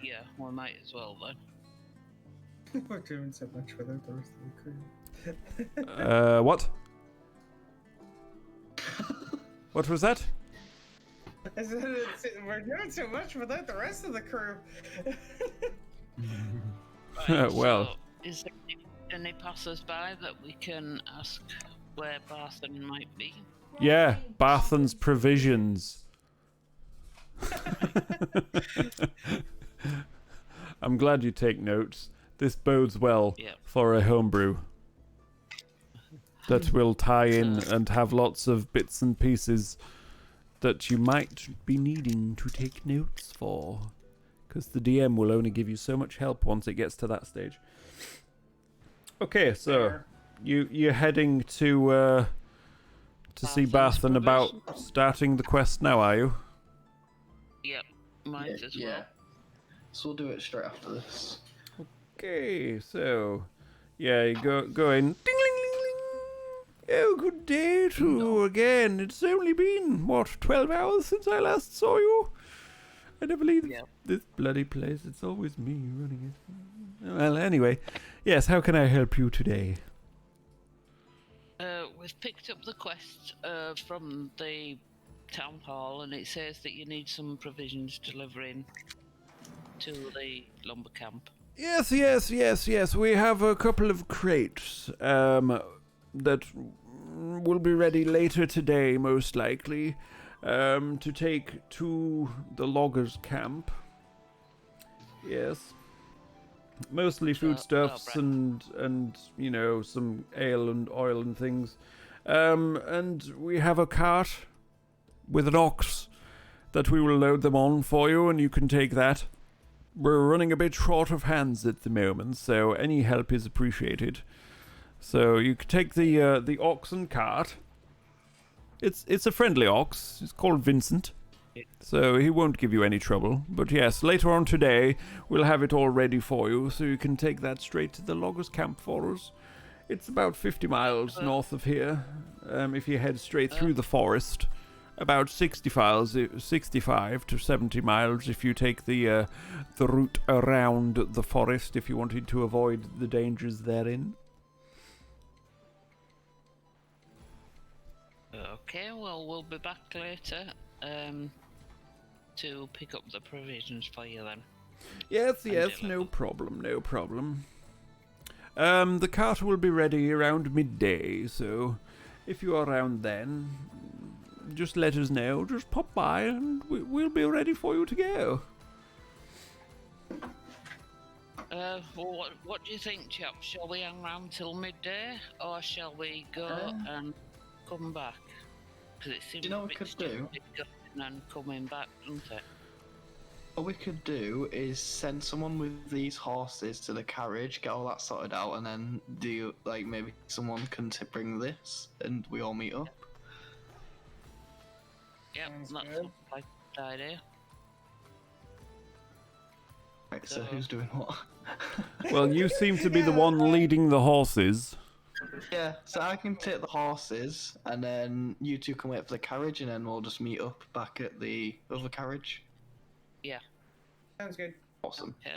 Yeah, we might as well then. We're doing so much without the rest of the crew. What? What was that? I said we're doing so much without the rest of the crew. Right, Well. so is there any passers-by that we can ask where Barthen might be? Yeah, Barthen's provisions. I'm glad you take notes. This bodes well Yeah. for a homebrew that will tie in and have lots of bits and pieces that you might be needing to take notes for. Because the DM will only give you so much help once it gets to that stage. Okay, so you're heading to see Bath and about starting the quest now, are you? Yep, might as well. So we'll do it straight after this. Okay, so yeah, you go in. Ding, ling, ling, ling. Oh, good day to you again. It's only been 12 hours since I last saw you. I never leave this bloody place. It's always me running it. Well, anyway, yes. How can I help you today? We've picked up the quest from the town hall, and it says that you need some provisions delivering to the lumber camp. Yes. We have a couple of crates that will be ready later today, most likely, to take to the loggers' camp. Yes. Mostly foodstuffs and you know, some ale and oil and things. And we have a cart with an ox that we will load them on for you, and you can take that. We're running a bit short of hands at the moment, so any help is appreciated. So you can take the ox and cart. It's a friendly ox. It's called Vincent. So he won't give you any trouble. But yes, later on today, we'll have it all ready for you, so you can take that straight to the loggers' camp for us. It's about 50 miles north of here, if you head straight through the forest. About 65 to 70 miles if you take the route around the forest, if you wanted to avoid the dangers therein. Okay, well, we'll be back later to pick up the provisions for you then. Yes, no problem. The cart will be ready around midday, so if you are around then, just let us know. Just pop by and we'll be ready for you to go. Well, what do you think, chaps? Shall we hang around till midday, or shall we go and come back? Because it seems what we could do? And coming back, doesn't it? What we could do is send someone with these horses to the carriage, get all that sorted out, and then do, like, maybe someone can bring this, and we all meet up. Yep, Sounds that's good. like a good idea. Right, so who's doing what? Well, you seem to be the one leading the horses. Yeah, so I can take the horses, and then you two can wait for the carriage, and then we'll just meet up back at the other carriage. Yeah. Sounds good. Awesome. Okay.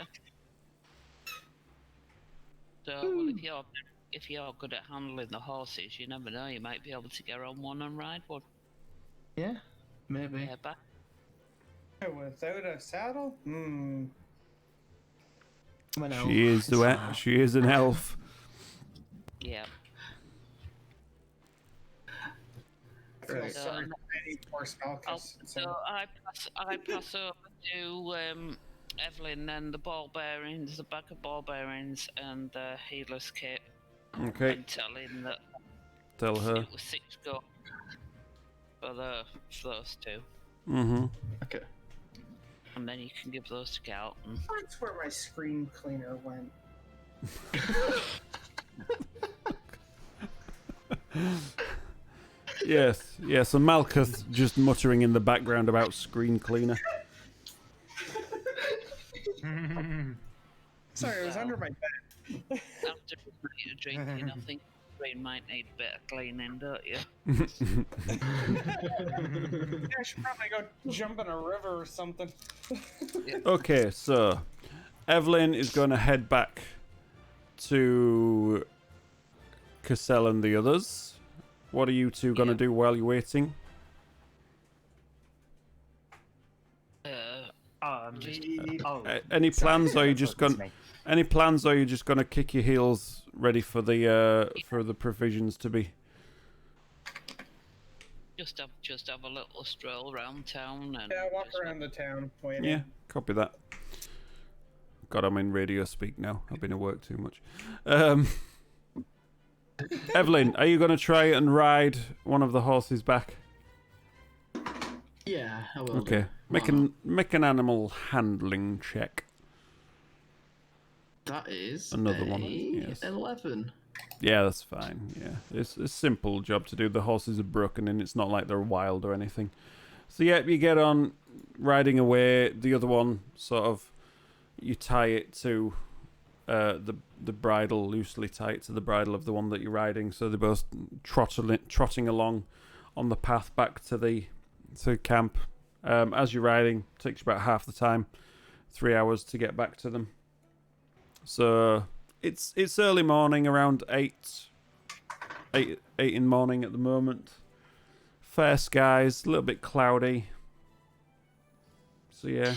So, well, if you're good at handling the horses, you never know, you might be able to get on one and ride one. Yeah, maybe. Yeah, back. Without a saddle? I'm an elf. She is an elf. Yeah. I feel Right. sorry for any poor Sparkus. So I pass over to Evelyn and the ball bearings, the bag of ball bearings, and the healer's kit. Okay, And tell him that tell her. it was 6 gold for those two. Mm-hmm. Okay. And then you can give those to Galton. That's where my screen cleaner went. Yes, and Malkuth just muttering in the background about screen cleaner. Sorry, it was under my bed. After a night of drinking, I think the brain might need a bit of cleaning, don't you? I should probably go jump in a river or something. Okay, so Evelyn is going to head back to Cassell and the others. What are you two going to do while you're waiting? Any plans? Or are you just going? Any plans? Or are you just going to kick your heels, ready for the provisions to be? Just have a little stroll around town and Yeah, walk around the town waiting. Yeah, copy that. God, I'm in radio speak now. I've been at work too much. Evelyn, are you going to try and ride one of the horses back? Yeah, I will. Okay. Make an animal handling check. That is Another one. Yes. 11. Yeah, that's fine. Yeah, it's a simple job to do. The horses are broken and it's not like they're wild or anything. So yeah, you get on riding away. The other one sort of, you tie it to the bridle, loosely tie it to the bridle of the one that you're riding. So they're both trotting along on the path back to camp. As you're riding, it takes about half the time, 3 hours to get back to them. So it's early morning, around 8 in the morning at the moment. Fair skies, a little bit cloudy. So yeah,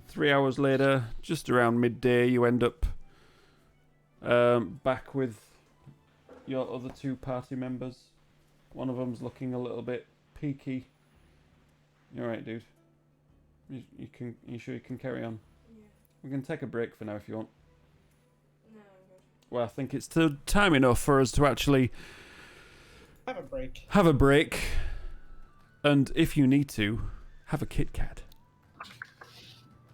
3 hours later, just around midday, you end up back with your other 2 party members. One of them's looking a little bit peaky. You alright, dude? You sure you can carry on? Yeah. We can take a break for now if you want. No, I'm good. Well, I think it's time enough for us to actually Have a break. And if you need to, have a Kit Kat.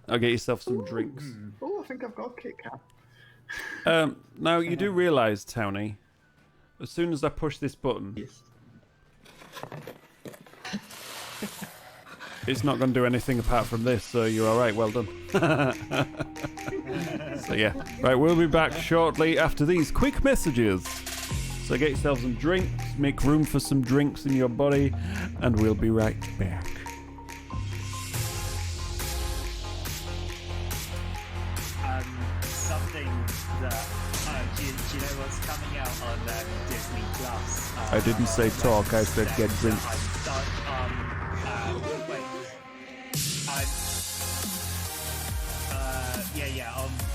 I'll get yourself some drinks. Oh, I think I've got a Kit Kat. Now, you do realise, Townie, as soon as I push this button, Yes. it's not going to do anything apart from this, so you're alright, well done. So yeah, right, we'll be back shortly after these quick messages. So get yourself some drinks, make room for some drinks in your body, and we'll be right back. Something that do you know what's coming out on Disney Plus? I didn't say talk, I said get drinks.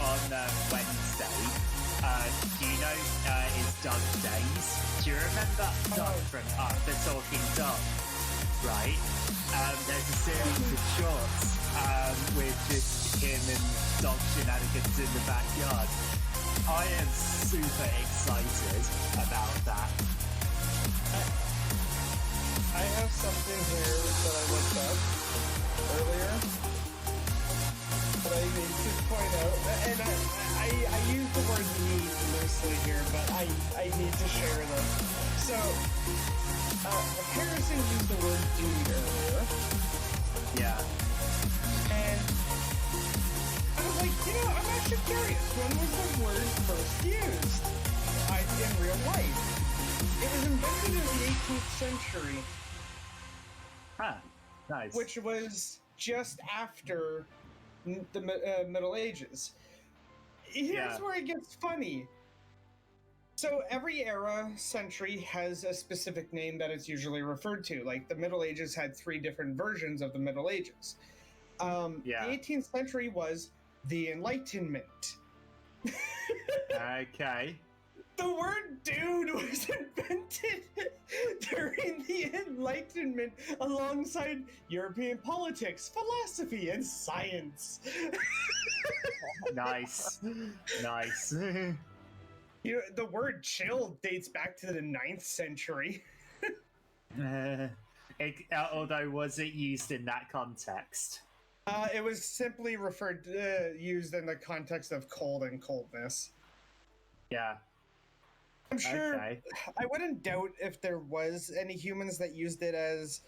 On Wednesday. Do you know is Dog Days? Do you remember Doug from The Talking Dog? Right? There's a series of shorts with just him and dog shenanigans in the backyard. I am super excited about that. I have something here that I looked up earlier that I need to point out, and I use the word need loosely here, but I need to share them. So, Harrison used the word dude earlier. Yeah. And I was like, I'm actually curious. When was the word first used in real life? It was invented in the 18th century. Ah, nice. Which was just after the Middle Ages. Here's where it gets funny. So every era, century, has a specific name that it's usually referred to. Like the Middle Ages had 3 different versions of the Middle Ages. The 18th century was the Enlightenment. Okay. The word dude was invented during the Enlightenment alongside European politics, philosophy, and science. Nice. Nice. The word chill dates back to the 9th century. Although, was it used in that context? It was simply used in the context of cold and coldness. Yeah. I'm sure. Okay. I wouldn't doubt if there was any humans that used it as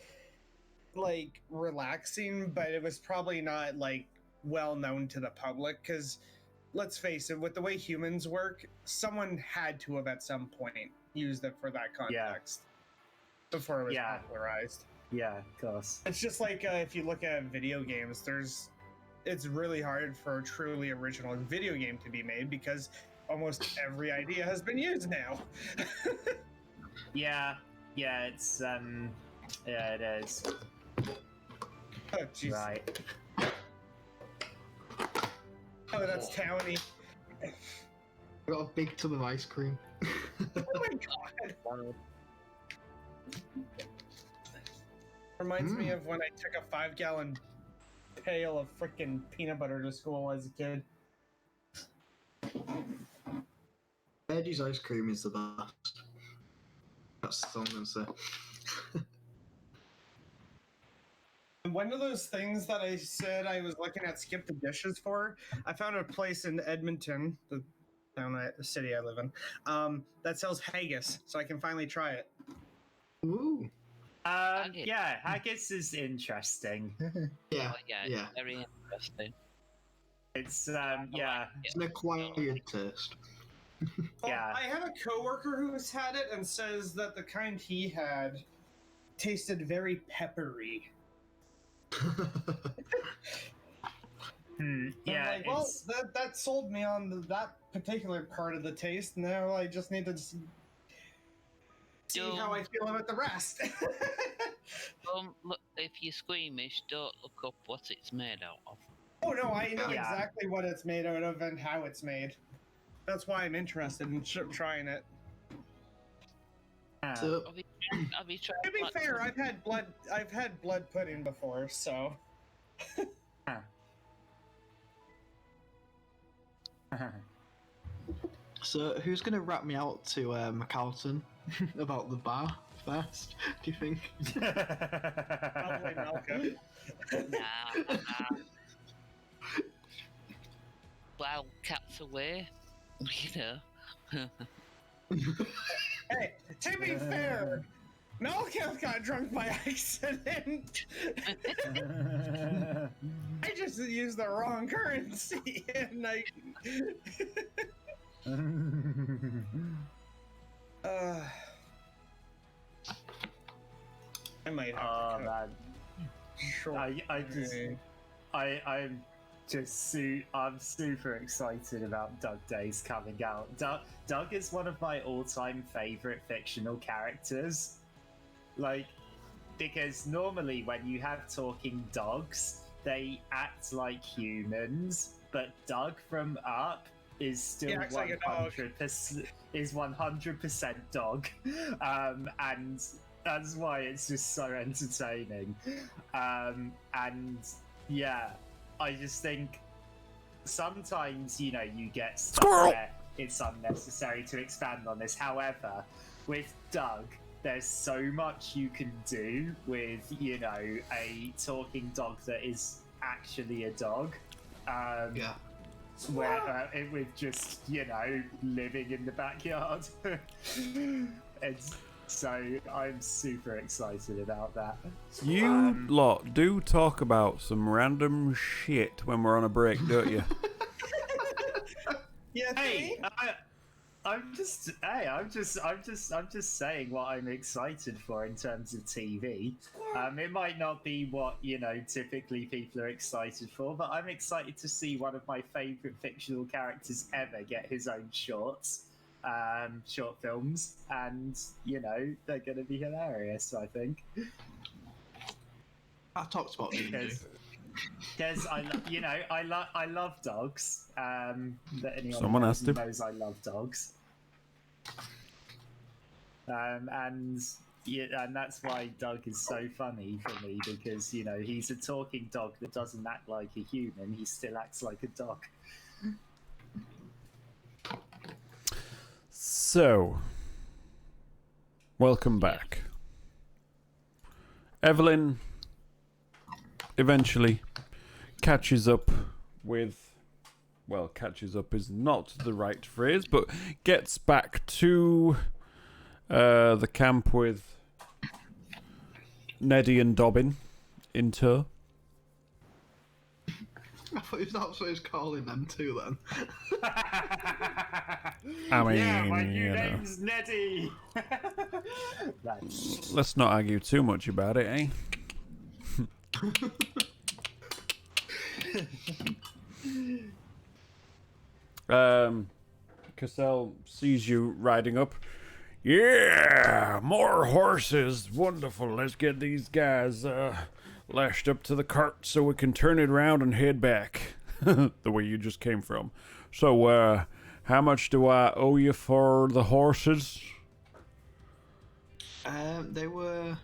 like relaxing, but it was probably not like well known to the public because let's face it, with the way humans work, someone had to have at some point used it for that context before it was popularized. Yeah, of course. It's just like if you look at video games, it's really hard for a truly original video game to be made because almost every idea has been used now. Yeah, it's it is. Oh jeez. Right. Oh, that's Townie. I got a big tub of ice cream. Oh my god. Reminds me of when I took a 5-gallon pail of frickin' peanut butter to school as a kid. Eddie's ice cream is the best. That's all I'm gonna say. One of those things that I said I was looking at Skip the Dishes for, I found a place in Edmonton, the city I live in, that sells haggis, so I can finally try it. Ooh. Yeah, haggis is interesting. Yeah. Oh, yeah, very interesting. It's yeah. It's an acquired taste. Well, Yeah. I have a coworker who's had it and says that the kind he had tasted very peppery. Yeah. I'm like, well, it's- that sold me on that particular part of the taste. Now I just need to see how I feel about the rest. Look, if you're squeamish, don't look up what it's made out of. Oh no, I know Yeah. exactly what it's made out of and how it's made. That's why I'm interested in trying it. So, Have you tried? To be like, fair, I've had blood pudding before, so so who's gonna rat me out to Carlton about the bar first? Do you think? probably Malcolm. Nah. Well, cats away. You know. Hey, to be fair, Malcolm got drunk by accident. I just used the wrong currency, and I. I might have Oh to cut man. short. I'm super excited about Doug Days coming out. Doug is one of my all-time favorite fictional characters. Like, because normally when you have talking dogs, they act like humans, but Doug from Up is still acts like a dog. 100% dog, and that's why it's just so entertaining. And yeah, I just think sometimes, you know, you get stuff where it's unnecessary to expand on this. However, with Doug, there's so much you can do with, you know, a talking dog that is actually a dog. Yeah. Where with just, you know, living in the backyard. So I'm super excited about that. You lot do talk about some random shit when we're on a break, don't you? Yeah, Hey, I'm just saying what I'm excited for in terms of TV. It might not be what, you know, typically people are excited for, but I'm excited to see one of my favorite fictional characters ever get his own short films, and you know they're going to be hilarious. I think. I talked about D&D. Because I love dogs. That anyone Someone knows asked him. knows I love dogs. And that's why Doug is so funny for me, because you know he's a talking dog that doesn't act like a human. He still acts like a dog. So, welcome back. Evelyn eventually catches up with, well, catches up is not the right phrase, but gets back to the camp with Neddy and Dobbin in tow. I thought that's what he was calling them too then. I mean, yeah, my new you know. name's Neddy. That's Let's not argue too much about it, eh? Cassell sees you riding up. Yeah, more horses. Wonderful. Let's get these guys lashed up to the cart so we can turn it around and head back the way you just came from. So, how much do I owe you for the horses? They were.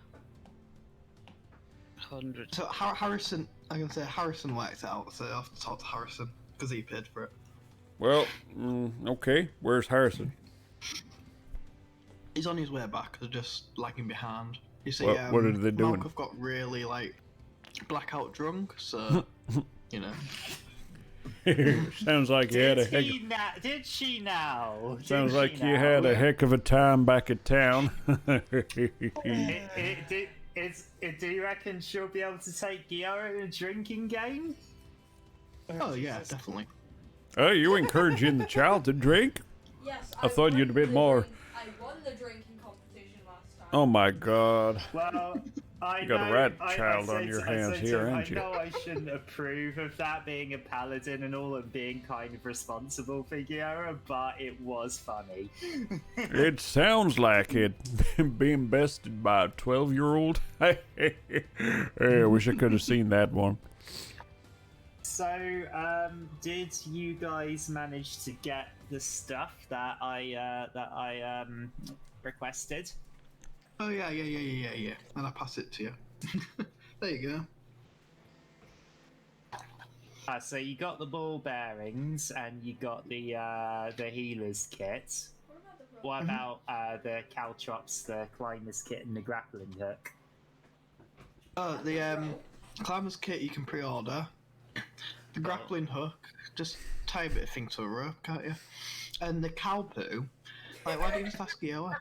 100. So Harrison, I'm gonna say Harrison worked it out. So I have to talk to Harrison because he paid for it. Well, okay. Where's Harrison? He's on his way back. They're just lagging behind. You see, What are they doing? Malk have got really like blackout drunk, so you know. Sounds like you had a heck. Did she now? Sounds like you had a heck of a time back at town. Do you reckon she'll be able to take Giora in a drinking game? Oh yeah, definitely. Oh, you encouraging the child to drink? Yes, I thought you'd a bit more. I won the drinking competition last time. Oh my god. Well, You got a rat child on your hands here, ain't you? I know I shouldn't approve of that being a paladin and all and being kind of responsible for Giora, but it was funny. It sounds like it. Being bested by a 12-year-old. I wish I could have seen that one. So, did you guys manage to get the stuff that I requested? Oh yeah. And I pass it to you. There you go. So you got the ball bearings and you got the healer's kit. What about the caltrops, the climber's kit, and the grappling hook? Oh, the climber's kit you can pre-order. The grappling hook, just tie a bit of thing to a rope, can't you? And the cow poo, like why don't you just ask Yoa?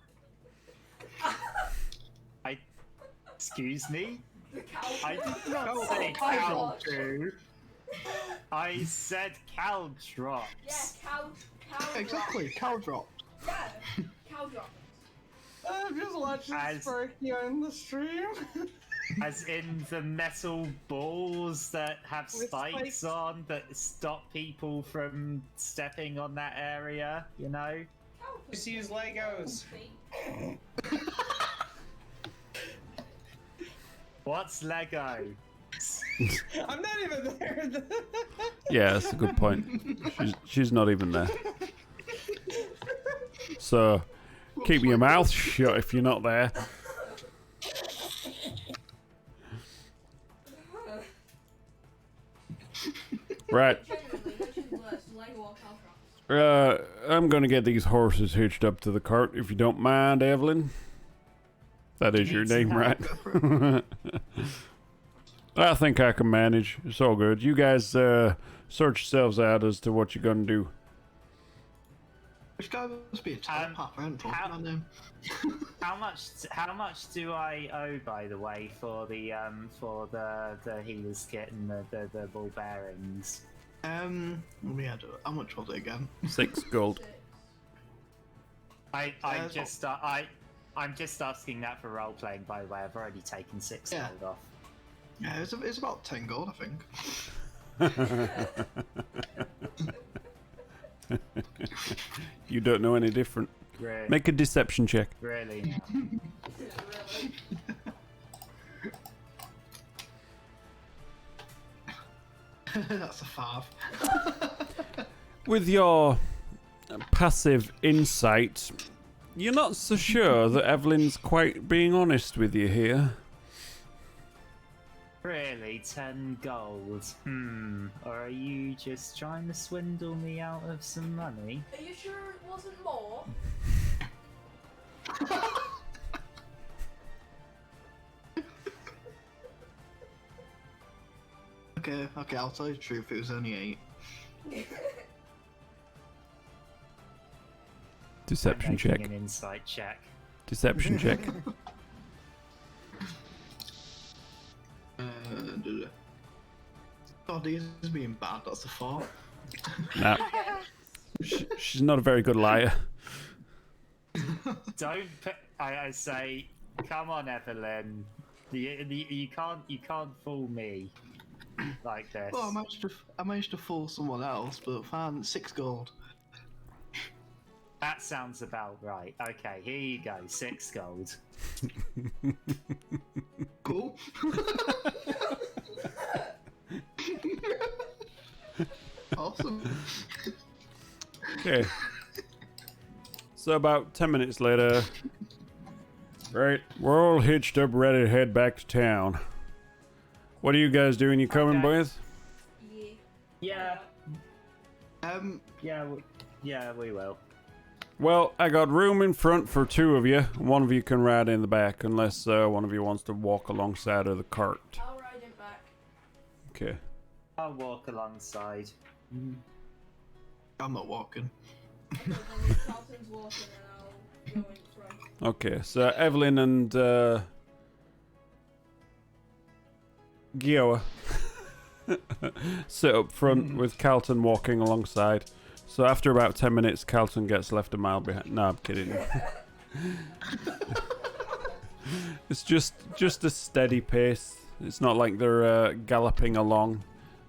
Excuse me? I did Cow- not say cow cow poo. I said caltrops. Yeah, cow Exactly, cow dropped. Yeah, cow drop. I'm just watching As- Sparky on the stream. As in the metal balls that have With spikes spikes. on that stop people from stepping on that area, you know? Just use Legos. What's Lego? I'm not even there. Yeah, that's a good point. She's not even there. So, keep your mouth shut if you're not there. Right. I'm gonna get these horses hitched up to the cart, if you don't mind, Evelyn. That is your name, right? I think I can manage. It's all good. You guys sort yourselves out as to what you're gonna do. This guy must be a telepath, I haven't talked about him. How much do I owe, by the way, for the healer's kit and the ball bearings? Let me add it. How much was it again? 6 gold. I'm just asking that for role playing, by the way. I've already taken 6 Yeah. gold off. Yeah, it's about 10 gold, I think. You don't know any different. Really? Make a deception check. Really? That's a 5. With your passive insight, you're not so sure that Evelyn's quite being honest with you here. Really? 10 gold? Or are you just trying to swindle me out of some money? Are you sure it wasn't more? Okay, I'll tell you the truth, it was only 8. Deception I'm making check. an insight check. Deception check. God, he is being bad, that's a 4. Nah. She's not a very good liar. Don't put, I say, come on, Evelyn. You can't fool me like this. Well, I managed to fool someone else, but fine, 6 gold. That sounds about right. Okay, here you go, 6 gold. Cool. Awesome. Okay. So about 10 minutes later, right, we're all hitched up, ready to head back to town. What are you guys doing? You coming Okay. with? Yeah. Yeah. Yeah, we will. Well, I got room in front for 2 of you. One of you can ride in the back, unless one of you wants to walk alongside of the cart. I'll ride him back. Okay. I'll walk alongside. I'm not walking. Okay, then if Carlton's walking, then I'll go in front. Okay, so Evelyn and Gioa sit up front with Carlton walking alongside. So after about 10 minutes, Carlton gets left a mile behind. No, I'm kidding. It's just a steady pace. It's not like they're galloping along,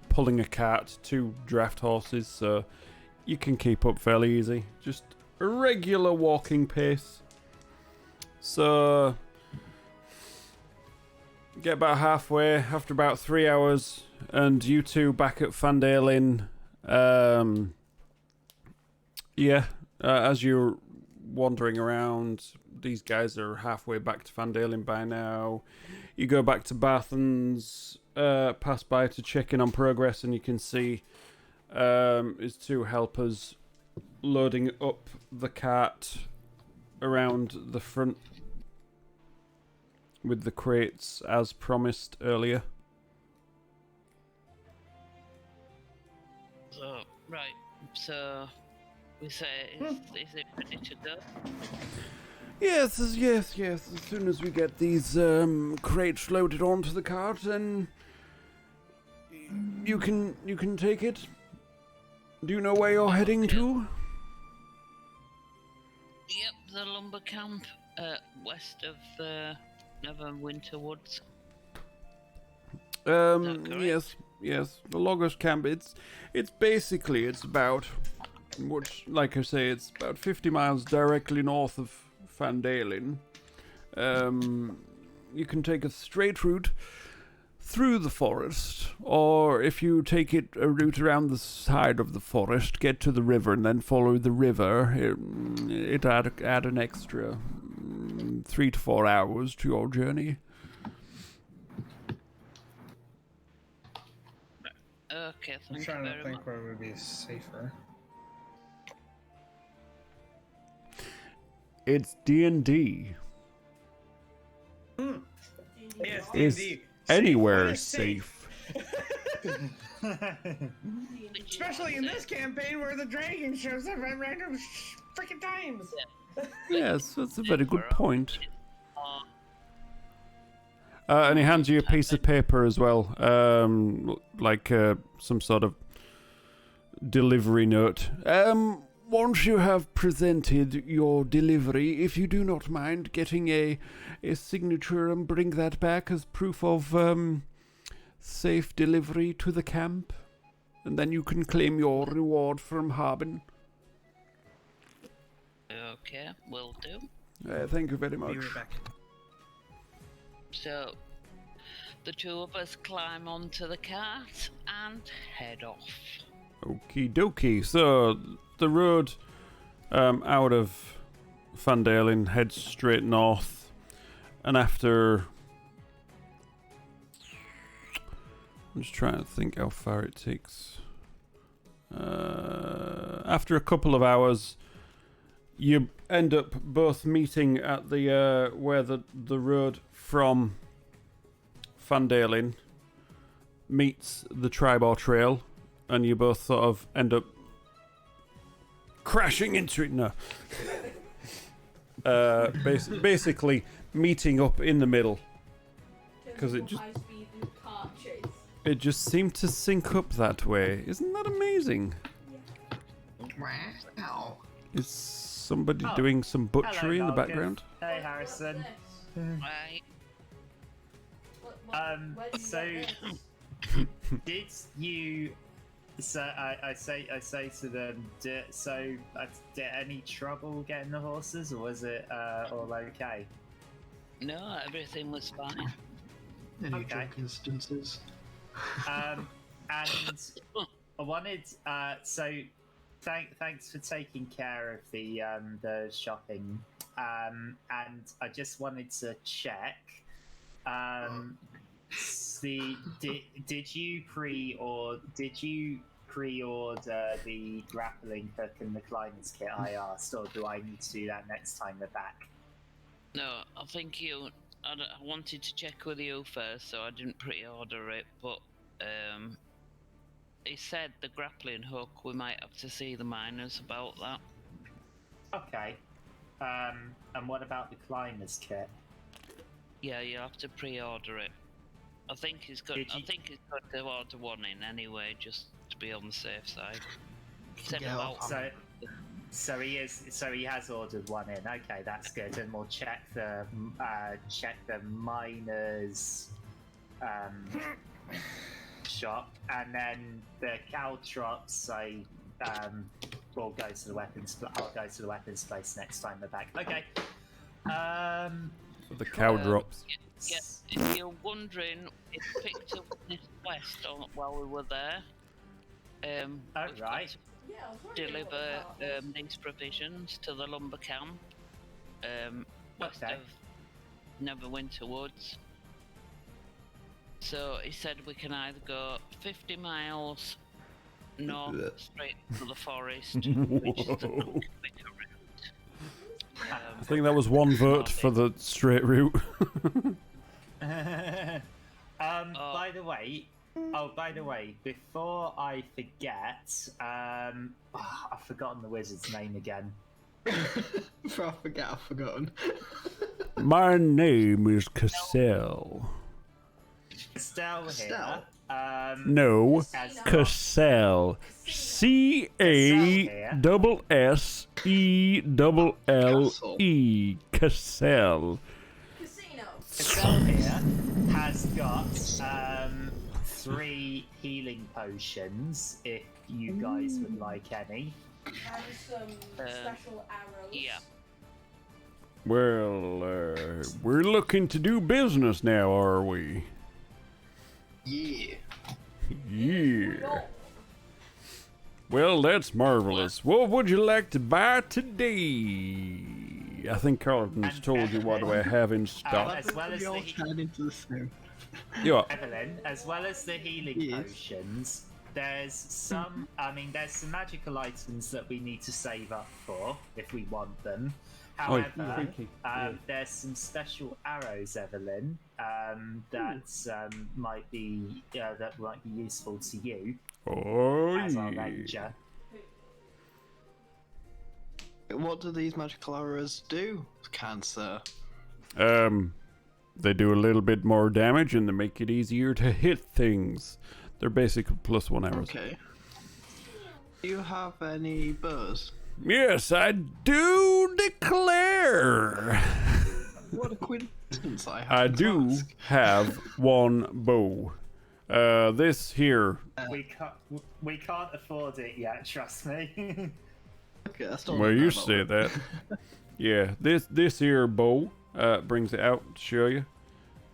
pulling a cart, 2 draft horses, so you can keep up fairly easy. Just a regular walking pace. So get about halfway after about 3 hours, and you 2 back at Fandale Inn. As you're wandering around, these guys are halfway back to Fandale Inn by now. You go back to Bathans, pass by to check in on progress, and you can see his 2 helpers loading up the cart around the front with the crates as promised earlier. So, right. So, we say, is it ready to go? Yes. As soon as we get these crates loaded onto the cart, then you can take it. Do you know where you're heading to? Yep, the lumber camp west of Neverwinter Woods. Yes, the loggers camp. It's about, which, like I say, it's about 50 miles directly north of Fandale Inn. You can take a straight route through the forest, or if you take it a route around the side of the forest, get to the river and then follow the river, it add an extra 3 to 4 hours to your journey. Okay, I'm thank you trying to very think much. where would be safer. It's D&D. Yes, Is D&D. anywhere Safe. safe. Especially in this campaign where the dragon shows up at random freaking times. Yes, that's a very good point. And he hands you a piece of paper as well, like some sort of delivery note. Once you have presented your delivery, if you do not mind getting a signature and bring that back as proof of safe delivery to the camp, and then you can claim your reward from Harbin. Okay, will do. Thank you very much. Be right back. So, the 2 of us climb onto the cart and head off. Okie dokie. So the road out of Fandale Inn heads straight north, and after, I'm just trying to think how far it takes. After a couple of hours, you end up both meeting at the where the road from Fandale Inn meets the Tribor Trail, and you both sort of end up crashing into it. No. Basically meeting up in the middle. Because it just seemed to sync up that way. Isn't that amazing? Wow. Is somebody doing some butchery in the Malcolm. background? Hey, Harrison. Right. So did you? So I say to them. Did any trouble getting the horses, or was it all okay? No, everything was fine. Any Okay. drunk instances? And I wanted thanks for taking care of the shopping. And I just wanted to check. Did you pre-order the grappling hook and the climber's kit I asked, or do I need to do that next time we're back? No, I think I wanted to check with you first, so I didn't pre-order it. But he said the grappling hook. We might have to see the miners about that. Okay. And what about the climber's kit? Yeah, you have to pre-order it. I think he's got. I think he's got to order one in anyway, just to be on the safe side. Said about So he has ordered one in. Okay, that's good, and we'll check the miners shop, and then the caltrops. We'll go to the weapons. I'll go to the weapons place next time we're back. Okay. So the cow drops. Yeah, if you're wondering, it picked up this quest while we were there. We've got to Yeah, I was wondering what deliver that was. these provisions to the lumber camp west Okay. of Neverwinter Woods. So he said we can either go 50 miles north straight to the forest, which is the Whoa. quicker route. I think that was one vote for the straight route. By the way, before I forget, I've forgotten the wizard's name again. Before I forget, I've forgotten. My name is Cassell. Estelle here. Estelle? No, As- Cassell. CASSELLE. Cassell. Casino. Estelle here has got 3 healing potions, if you guys would like any. And some special arrows. Yeah. Well, we're looking to do business now, are we? Yeah. Yeah. Well, that's marvelous. What would you like to buy today? I think Carlton's told you what do I have in stock. As well as we all the turn into the same. Yeah. Evelyn, as well as the healing Yes. potions, there's some magical items that we need to save up for if we want them. However, there's some special arrows, Evelyn, that might be useful to you Oh, as our yeah. ranger. What do these magical arrows do, Cancer? They do a little bit more damage and they make it easier to hit things. They're basically +1 arrows. Okay. Do you have any bows? Yes, I do declare. What a coincidence I have. I to do ask. have one bow. This here. We can't afford it yet. Trust me. Okay, that's not Well, you bad, say that. Yeah, this here bow brings it out to show you.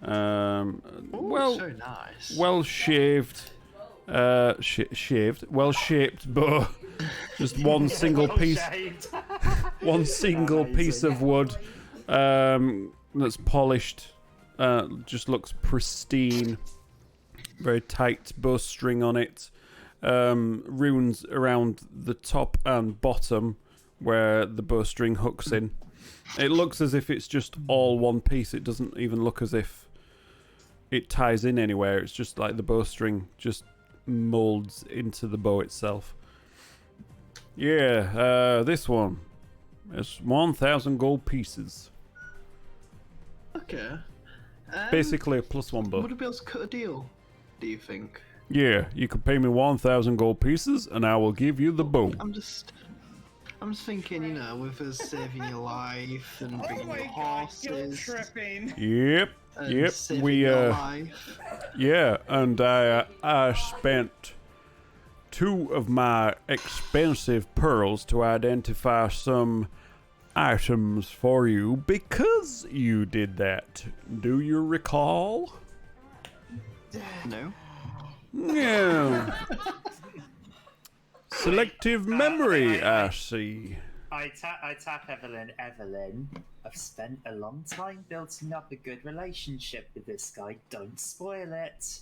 Ooh, so nice. Well shaved, well shaped bow. Just one single piece, one single piece of wood that's polished. Just looks pristine. Very tight bowstring on it. Runes around the top and bottom where the bowstring hooks in. It looks as if it's just all one piece. It doesn't even look as if it ties in anywhere. It's just like the bowstring just molds into the bow itself. Yeah, this one is 1,000 gold pieces. Okay. Basically a +1 bow. Would I be able to cut a deal, do you think? Yeah, you can pay me 1,000 gold pieces and I will give you the bow. I'm just thinking, you know, with us saving your life and Oh bringing my your god, guilt horses. tripping. Yep, And yep, saving we your life. yeah, and I spent 2 of my expensive pearls to identify some items for you because you did that. Do you recall? No. No. Selective memory, I see. I tap Evelyn. Evelyn, I've spent a long time building up a good relationship with this guy. Don't spoil it.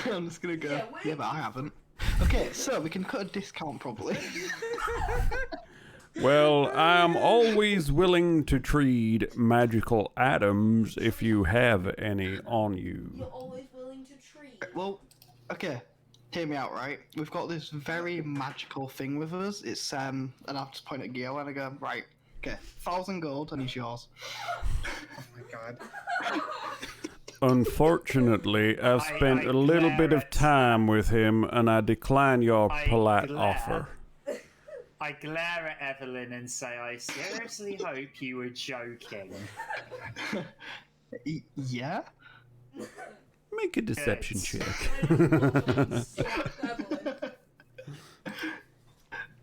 I'm just gonna go. Yeah, Yeah, but I haven't. Okay, so we can cut a discount probably. Well, I'm always willing to trade magical items if you have any on You're you. always willing to treat. Well, okay, hear me out, right? We've got this very magical thing with us. It's and I'll just point at Gil and I go, right, okay, 1,000 gold and he's yours. Oh my god. Unfortunately, I've spent I a little bit glare of at- time with him and I decline your I polite glare. offer. I glare at Evelyn and say, I seriously hope you were joking. Yeah? Make a deception Good. check. Slap Evelyn.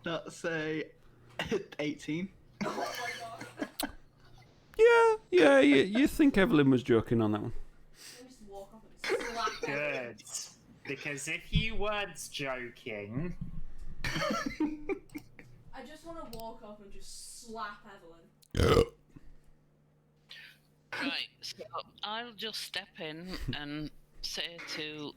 That's a 18. Oh my god. Yeah, you think Evelyn was joking on that one. Let me just walk up and slap Evelyn. Good. Because if you weren't joking, I just want to walk up and just slap Evelyn. Right, so I'll just step in and say to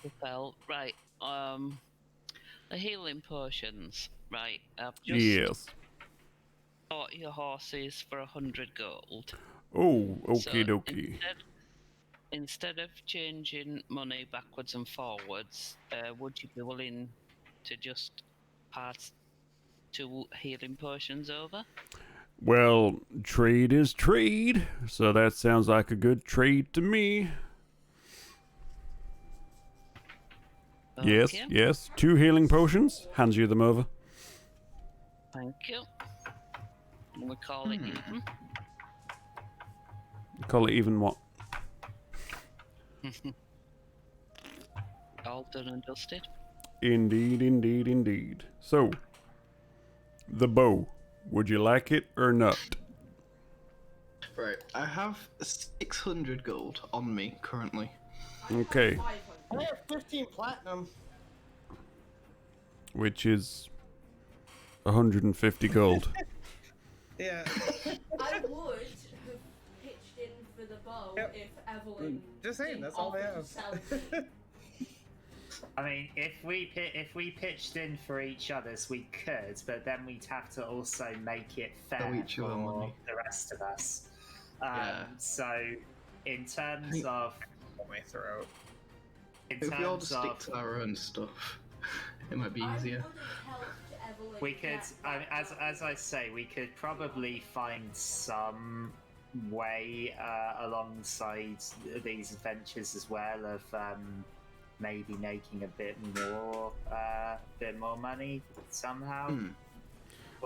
Capel, right, the healing potions, right, I've just Yes. bought your horses for 100 gold. Oh, So okie dokie. Instead of changing money backwards and forwards, would you be willing to just pass 2 healing potions over? Well, trade is trade, so that sounds like a good trade to me. Yes, Okay, yes. 2 healing potions. Hands you them over. thank you. We call it even. Call it even what? All done and dusted. Indeed, indeed, indeed. So, the bow. Would you like it or not? Right, I have 600 gold on me currently. Okay. 500. I have 15 platinum. Which is 150 gold. Yeah. I would have pitched in for the bow Yep. if Evelyn. Just saying, didn't that's all they offer to have. sell me. I mean, if we pitched in for each other's, we could, but then we'd have to also make it fair each for other money. the rest of us. Yeah. So, in terms of, My throat. If we all just stick to our own stuff, it might be I would easier. have helped Evelyn. we could, get that as I say, we could probably find some way alongside these adventures as well of maybe making a bit more money somehow. Hmm.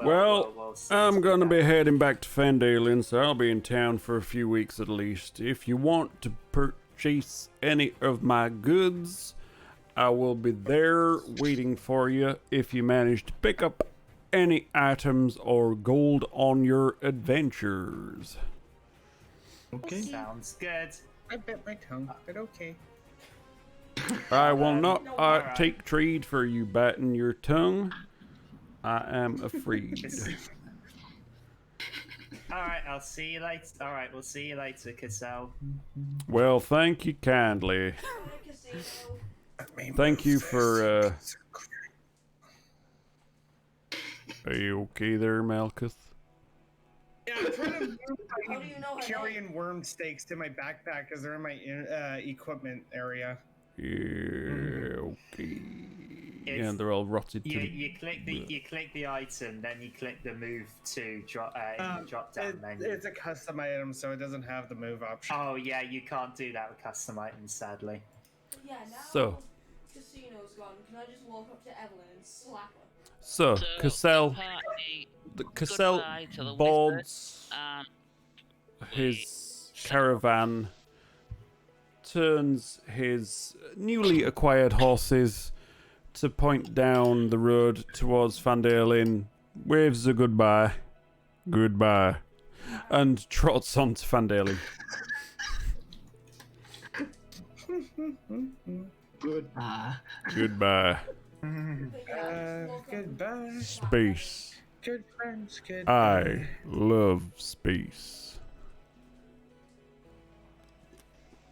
Well, see I'm as gonna we be go. heading back to Fandalin, so I'll be in town for a few weeks at least. If you want to purchase any of my goods, I will be there waiting for you if you manage to pick up any items or gold on your adventures. Okay. Sounds good. I bit my tongue, but okay. I will not no, alright. take trade for you biting your tongue. I am afraid. Alright, I'll see you later. Alright, we'll see you later, Cassell. Well, thank you kindly. casino. Thank you for, Are you okay there, Malkuth? Yeah, I'm trying to move How do you know her carrying worm steaks to my backpack because they're in my equipment area. Yeah, okay. Yeah, It's- they're all rotted to You click the item, then you click the move to drop in the drop down menu. It's a custom item, so it doesn't have the move option. Oh yeah, you can't do that with custom items, sadly. Yeah, now So. casino's gone. Can I just walk up to Evelyn and slap her? So, So, Cassell, party, Cassell goodbye to the boards and his caravan, turns his newly acquired horses to point down the road towards Fandale, waves a goodbye, and trots on to Fandale. Goodbye. Goodbye. But yeah, just walk up and Goodbye. slap her. Space. Good friends, goodbye. I love space.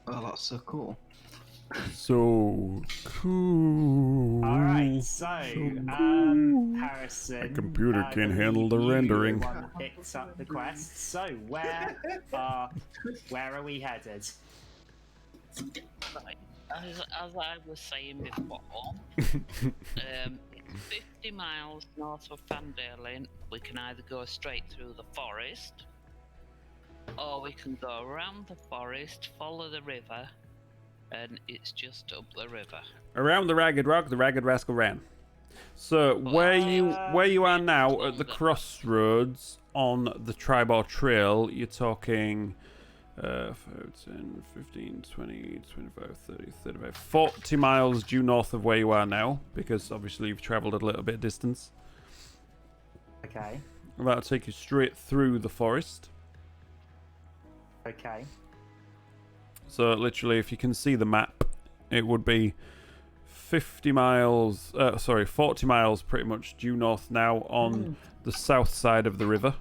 Oh, that's so cool. So cool. All Right, so, Harrison. My computer I can't believe handle the you rendering. the one that picked up the quest. So, where are we headed? Right. As I was saying before, it's 50 miles north of Fandalen. We can either go straight through the forest, or we can go around the forest, follow the river, and it's just up the river. Around the Ragged Rock, the Ragged Rascal ran. So where you are now at the crossroads on the Tribal Trail, you're talking 5, 10, 15, 20, 25, 30, 35, 40 miles due north of where you are now, because obviously you've travelled a little bit of distance. Okay. That'll take you straight through the forest. Okay. So literally, if you can see the map, it would be 40 miles pretty much due north now on the south side of the river.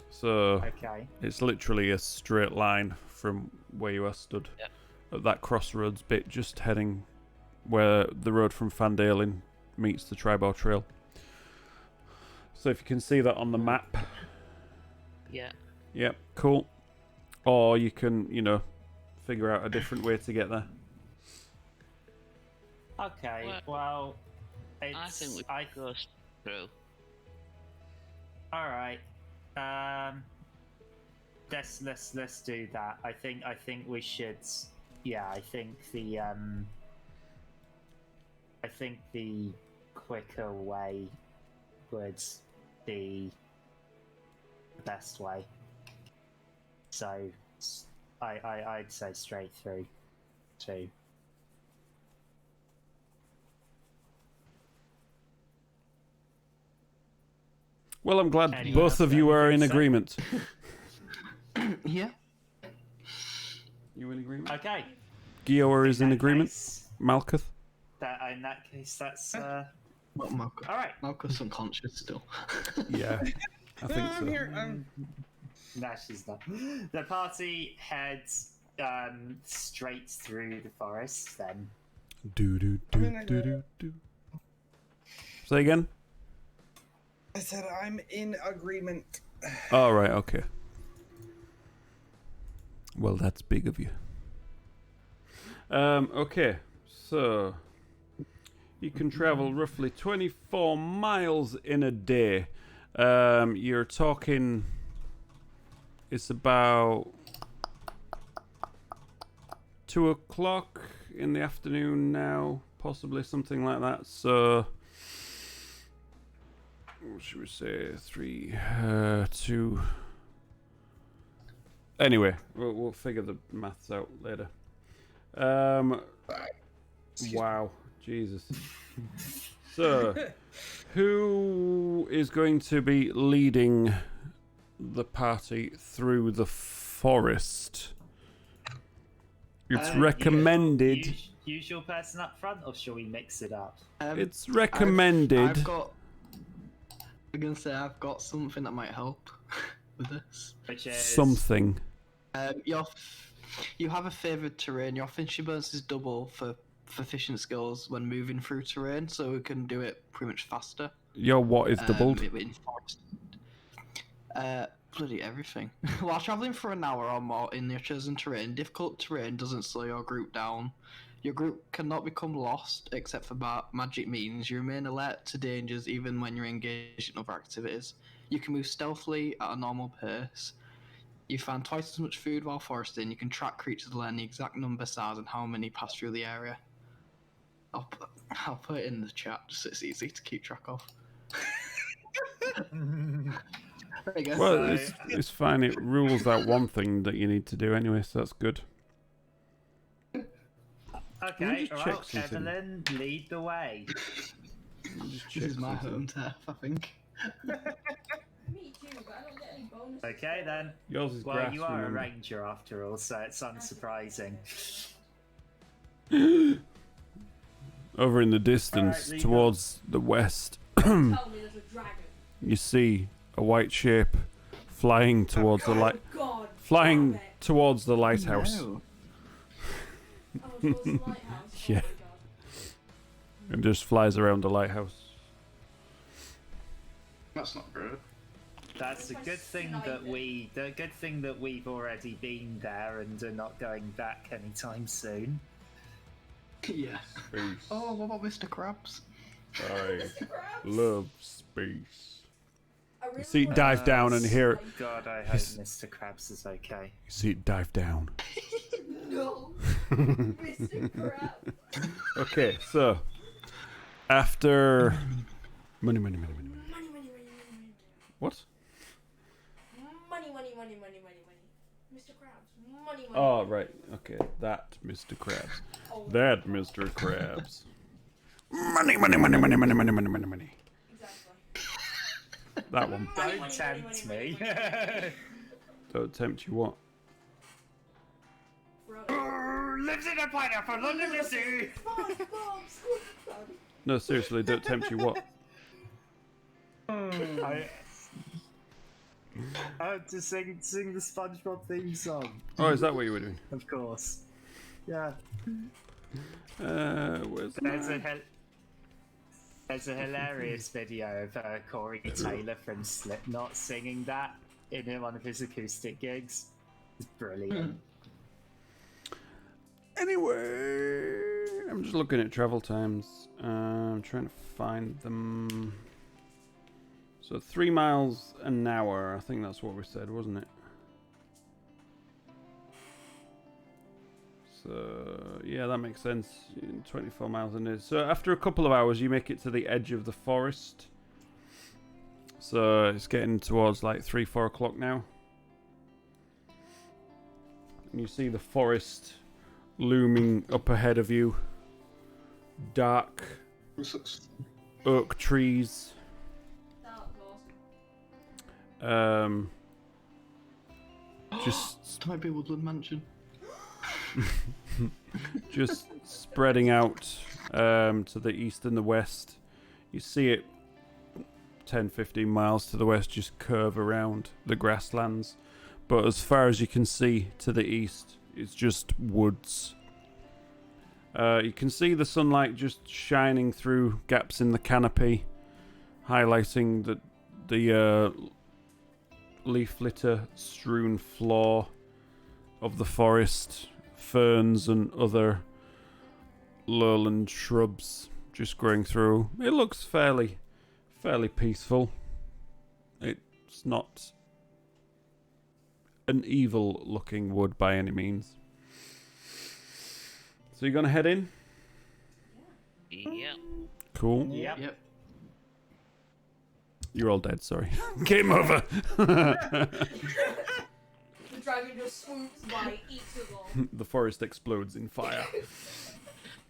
So Okay. it's literally a straight line from where you are stood at that crossroads bit, just heading where the road from Fandalen meets the Tribal Trail. So if you can see that on the map. Yeah. Yep, cool. Or you can, figure out a different way to get there. Okay. Well, it's, I think we go through. All right. Let's do that. I think we should. Yeah, I think the quicker way would be the best way. So I'd say straight through too. Well, I'm glad Anyone both else of got you are in anything to say? agreement. Yeah. You in agreement? Okay. Gioa is in that agreement. case- Malkuth? In that case, that's What, Malcolm? all right. Malcolm's unconscious still. Yeah, I think I'm so. here. No, she's not. The party heads straight through the forest. Then Do. Say again? I said I'm in agreement. All right, okay. Well, that's big of you. Okay, so you can travel roughly 24 miles in a day. You're talking. It's about 2 o'clock in the afternoon now, possibly something like that. So, what should we say? 3, 2. Anyway, we'll figure the maths out later. Wow, Jesus. So, who is going to be leading the party through the forest? It's recommended. Usual person up front, or shall we mix it up? It's recommended. I'm gonna say I've got something that might help with this. Which is Something. You have a favoured terrain. Your finishing bonus is double for efficient skills when moving through terrain, so we can do it pretty much faster. Your what is doubled? In forest. Bloody everything. While travelling for an hour or more in your chosen terrain, difficult terrain doesn't slow your group down. Your group cannot become lost except for magic means. You remain alert to dangers even when you're engaged in other activities. You can move stealthily at a normal pace. You find twice as much food while foresting. You can track creatures to learn the exact number, size, and how many pass through the area. I'll put it in the chat just so it's easy to keep track of. There you go. Well, it's fine. It rules out one thing that you need to do anyway, so that's good. okay. just All check right, something. Evelyn, lead the way. This is my home turf, I think. Me too, but I don't get any bonus. Okay then. Yours is Well, grass. you are a remember. ranger after all, so it's unsurprising. Over in the distance, Alright, Lisa. towards the west, Tell me there's a dragon. you see a white shape flying towards the light, Oh God. flying damn it. towards the lighthouse. No. Oh, towards the lighthouse. Yeah. Oh my God. and just flies around the lighthouse. That's not good. That's a good thing that we've already been there and are not going back anytime soon. Yeah. Space. Oh, what about Mr. Krabs? I Mr. Krabs? love space. I really See it want dive to- down and hear it. God, I hope Mr. Krabs is okay. You see it dive down. No, Mr. Krabs. Okay, so after money. Money. What? Money. Mr. Krabs. Money. Oh, right. Okay, that Mr. Krabs. Oh, That Mr. Krabs. Money. Exactly. That one. Don't tempt me. Don't tempt you what? Lives in a pineapple under the sea. No, seriously, don't tempt you what? I have to sing the SpongeBob theme song. Oh, is that what you were doing? Of course. Yeah. Where's There's a hilarious video of Corey Taylor from Slipknot singing that in one of his acoustic gigs. It's brilliant. Anyway, I'm just looking at travel times. I'm trying to find them. So 3 miles an hour. I think that's what we said, wasn't it? So yeah, that makes sense. 24 miles an hour. So after a couple of hours, you make it to the edge of the forest. So it's getting towards like 3-4 o'clock now. And you see the forest looming up ahead of you. Dark oak trees. That was awesome. Just It might be Woodland Mansion. just spreading out to the east and the west. You see it 10-15 miles to the west just curve around the grasslands, but as far as you can see to the east, it's just woods. You can see the sunlight just shining through gaps in the canopy, highlighting the leaf litter strewn floor of the forest, ferns and other lowland shrubs just growing through. It looks fairly peaceful. It's not an evil looking wood by any means. So you're gonna head in? Yep. Cool. Yep. You're all dead, sorry. Game over. The dragon just swoops by, eats us all. The forest explodes in fire.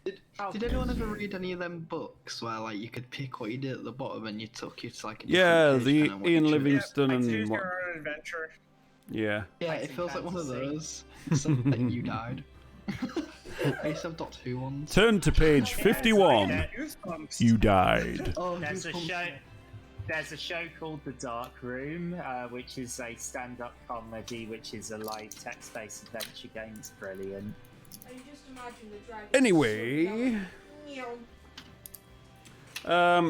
Did anyone ever read any of them books where like you could pick what you did at the bottom and you took you to like a Yeah, different the page and what Ian you chose? Livingston I and choose what? your own adventure. Yeah. Yeah, I it think feels like one of fantasy. those. Except that you died. I used to have Doctor Who ones. Turn to page 51. Goosebumps. You died. Oh, There's a Goosebumps. show. There's a show called The Dark Room, which is a stand-up comedy, which is a live text-based adventure game. It's brilliant. And you just imagine the dragon. Anyway, Meow.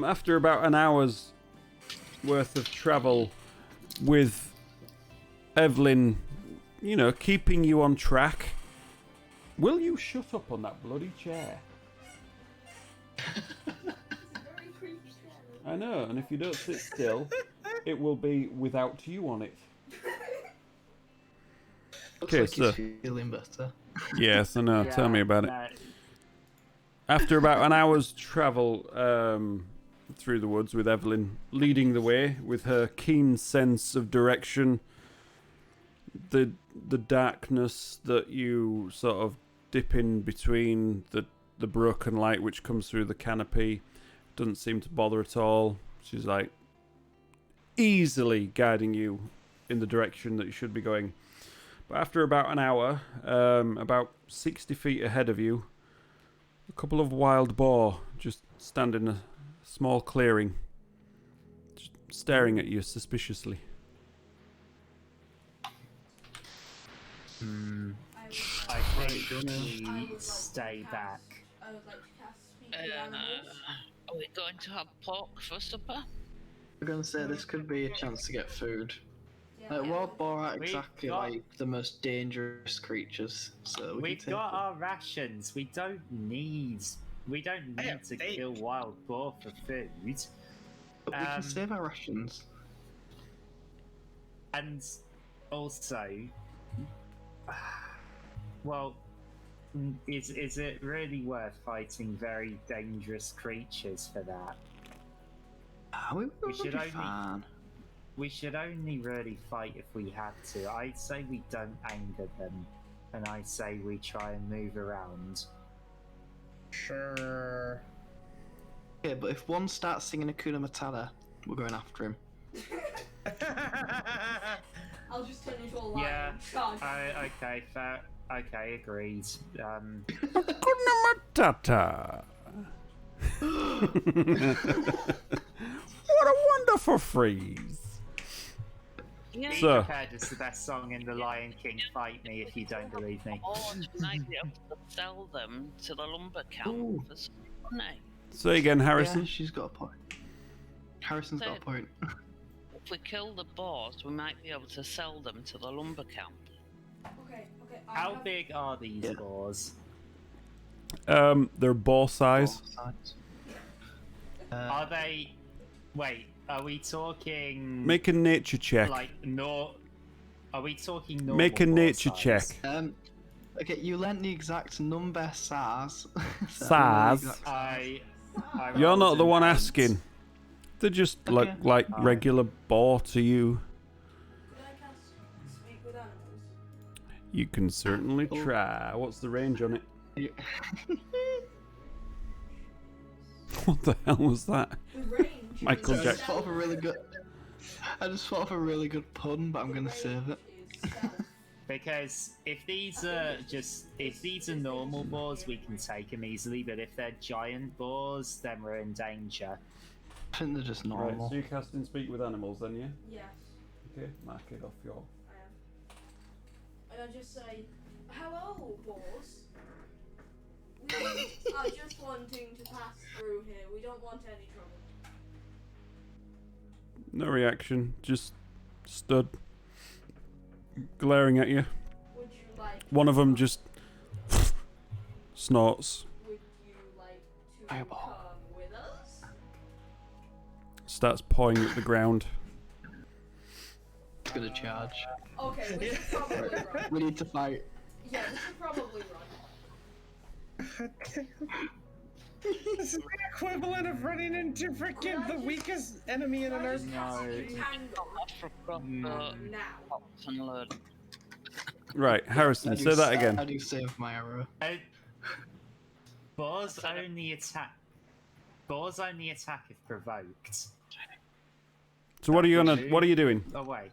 after about an hour's worth of travel with Evelyn, you know, keeping you on track, will you shut up on that bloody chair? Very creepy. I know, and if you don't sit still, it will be without you on it. Looks Okay, like so he's feeling better. yes, I know. Tell me about it. No, After about an hour's travel through the woods with Evelyn leading the way with her keen sense of direction, the darkness that you sort of dip in between the broken light which comes through the canopy doesn't seem to bother at all. She's like easily guiding you in the direction that you should be going. But after about an hour, about 60 feet ahead of you, a couple of wild boar just stand in a small clearing, just staring at you suspiciously. I think we stay back. I would like to cast speak the animals. Are we going to have pork for supper? We're gonna say this could be a chance to get food. Yeah, Like, wild boar aren't We've exactly got- like the most dangerous creatures, so we We've can take got them. our rations. We don't need to steak. kill wild boar for food. But we can um, save our rations. And also, well, is it really worth fighting very dangerous creatures for that? We we should be only- fine. We should only really fight if we have to. I'd say we don't anger them, and I'd say we try and move around. Sure. Yeah, but if one starts singing Hakuna Matata, we're going after him. I'll just turn into a lion. Yeah, Charge. okay, fair. Okay, agreed. Hakuna Matata. What a wonderful phrase. Yeah. Be So- Prepared is the best song in the Lion King. Fight me if you don't believe me. Boars, we might be able to sell them to the lumber camp Ooh. for some money. Say again, Harrison. Yeah, she's got a point. Harrison's got a point. If we kill the boars, we might be able to sell them to the lumber camp. Okay. How big are these Yeah. boars? They're ball size. Are they? Wait, are we talking? Make a nature check. Like Are we talking normal? Make a boar nature size? check. Okay, you lent the exact number, SARS. SARS? I You're rolled not the an one 8. asking. They just look Okay. like Fine. regular boar to you. Could I cast speak with animals? You can certainly Oh. try. What's the range on it? Yeah. What the hell was that? The range. Michael is I Jackson. just thought of a really good. I just thought of a really good pun, but I'm The gonna range save it. is stealth. Because if these are normal boars, we can take them easily. But if they're giant boars, then we're in danger. I think they're just normal. you're casting speak with animals then, yeah? Yes, Okay, mark it off your. I am. And I just say, hello, boars. We are just wanting to pass through here. We don't want any trouble. No reaction, just stood glaring at you. Would you like? One of them just snorts, Would you like to Fireball. come with us? starts pawing at the ground. It's gonna charge. Okay, we should probably run. We need to fight. Yeah, we should probably run. This is the equivalent of running into freaking the weakest enemy in an earth. No. Tango For proper now. pops and load. Right, Harrison, How do say you that s- again. How do you save my arrow? Boars Said it. only attack. Boars only attack if provoked. So what are you doing? Away.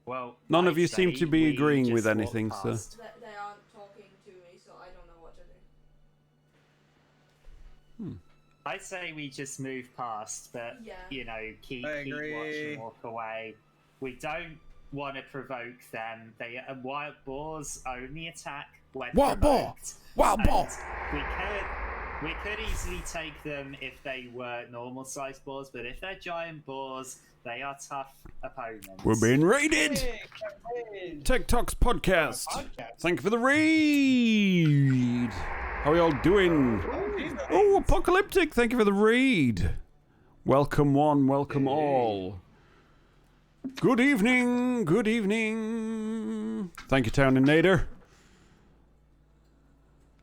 Well, None I'd of you seem say to be we agreeing with just walk anything, so. past. They aren't talking to me, so I don't know what to do. I'd say we just move past, but Yeah. you know, keep I watch agree. and walk away. We don't want to provoke them. They wild boars only attack when Wild boar! provoked. Wild boar! And we could easily take them if they were normal sized boars, but if they're giant boars, they are tough opponents. We're being raided! Hey, hey. Tech Talks podcast. Podcast. Thank you for the raid. How are y'all doing? Oh, Apocalyptic, thank you for the raid. Welcome one, welcome all. Good evening, good evening. Thank you, Town and Nader.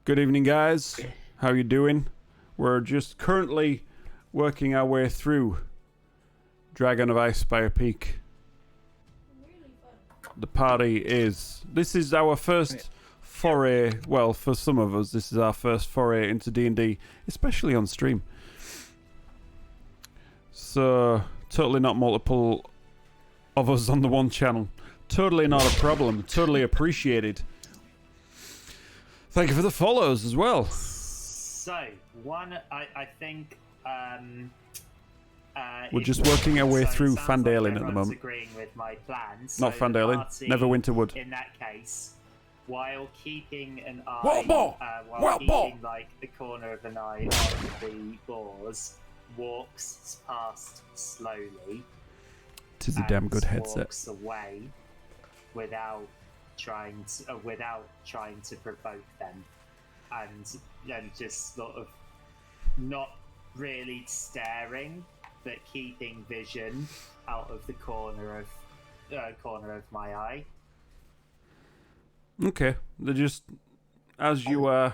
Good evening, guys. How you doing? We're just currently working our way through Dragon of Icespire Peak. Really fun. The party is... This is our first foray... Well, for some of us, this is our first foray into D&D, especially on stream. So, totally not multiple of us on the one channel. Totally not a problem. Totally appreciated. Thank you for the follows as well. So, I think. We're if- just working our way so it through sounds like Fandalen at the everyone's moment. Agreeing with my plan. Not so the Fandalen, party, Neverwinterwood. In that case, while keeping an eye, Wild boar! while Wild boar! keeping like the corner of an eye on the boars, walks past slowly. Tis a damn good and headset. Walks away without trying to provoke them, and then just sort of not really staring, but keeping vision out of the corner of my eye. Okay, they're just as you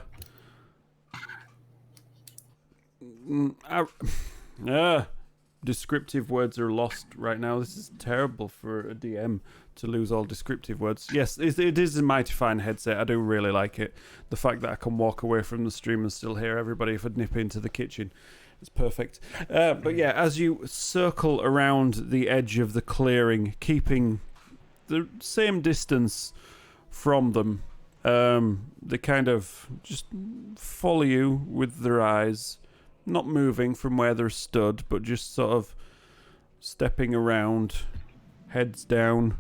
descriptive words are lost right now. This is terrible for a DM to lose all descriptive words. Yes, it is a mighty fine headset. I do really like it. The fact that I can walk away from the stream and still hear everybody if I nip into the kitchen is perfect. But yeah, as you circle around the edge of the clearing, keeping the same distance from them, they kind of just follow you with their eyes, not moving from where they're stood, but just sort of stepping around, heads down.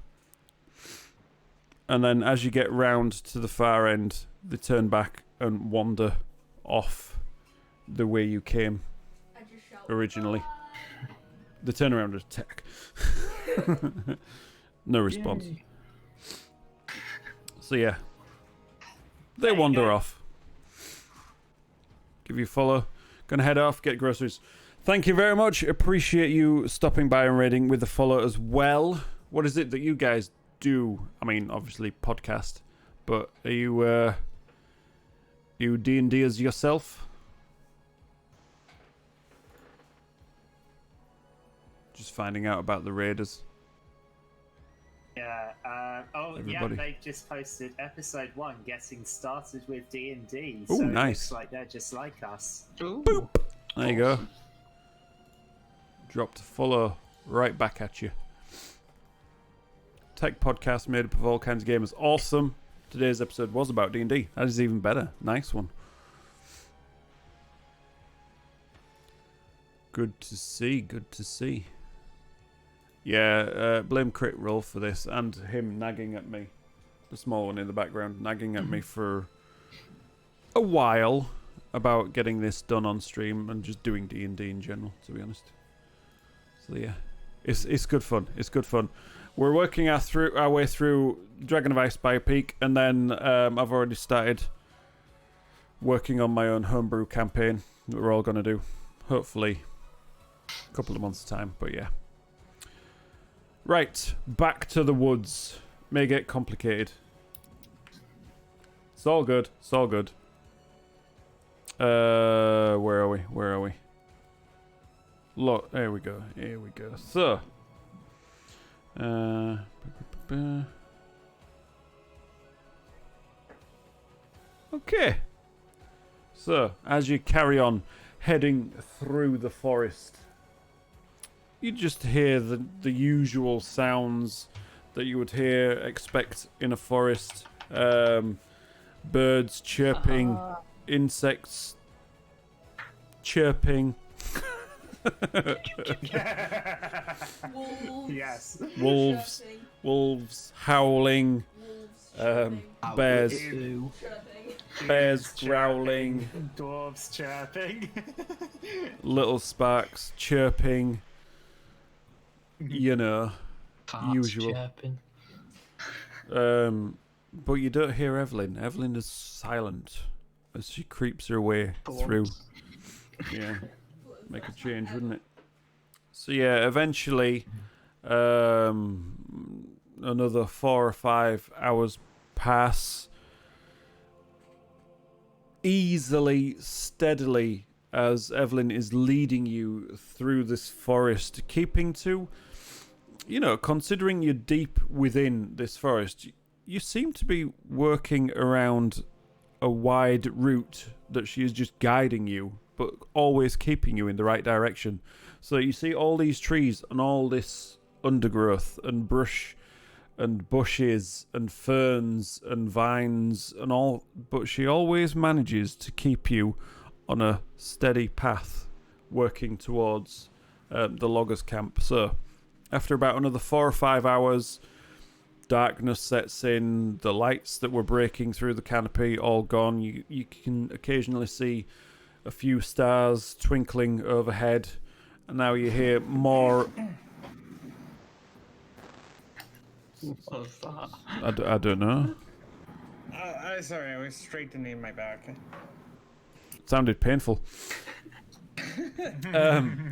And then as you get round to the far end, they turn back and wander off the way you came I just shout, originally. They turn around and attack. No response. Yay. So yeah, they There you wander go. off. Give you a follow. Gonna head off, get groceries. Thank you very much. Appreciate you stopping by and raiding with the follow as well. What is it that you guys do? I mean, obviously podcast, but are you D&D as yourself? Just finding out about the raiders. Yeah. Everybody. Yeah. They just posted episode 1, getting started with D&D. Ooh, so nice. It looks like they're just like us. Ooh. There you go. Dropped a follow right back at you. Tech podcast made up of all kinds of gamers. Awesome. Today's episode was about D&D. That is even better. Nice one. Good to see. Good to see. Yeah, blame Crit Roll for this and him nagging at me. The small one in the background nagging at me for a while about getting this done on stream and just doing D&D in general, to be honest. So yeah, it's good fun. It's good fun. We're working our way through Dragon of Icespire Peak, and then I've already started working on my own homebrew campaign that we're all going to do. Hopefully a couple of months' time, but yeah. Right, back to the woods. May get complicated. It's all good. It's all good. Where are we? Where are we? Look, there we go. Here we go. So, okay. So, as you carry on heading through the forest, you just hear the usual sounds that you would expect in a forest. Birds chirping, insects chirping, Wolves. Yes. wolves, Chirping. wolves howling, Wolves chirping. bears, Ew. Chirping. bears growling, Dwarves chirping. little sparks chirping. You know, Farts usual. chirping. But you don't hear Evelyn. Evelyn is silent as she creeps her way through. Yeah, make a change, wouldn't it? So yeah, eventually, another 4 or 5 hours pass. Easily, steadily, as Evelyn is leading you through this forest, keeping to, considering you're deep within this forest, you seem to be working around a wide route that she is just guiding you, but always keeping you in the right direction. So you see all these trees and all this undergrowth and brush and bushes and ferns and vines and all, but she always manages to keep you on a steady path working towards the loggers camp. So after about another 4 or 5 hours, darkness sets in. The lights that were breaking through the canopy all gone. You can occasionally see a few stars twinkling overhead, and now you hear more. What was that? I don't know. Sorry, I was straightening my back. It sounded painful.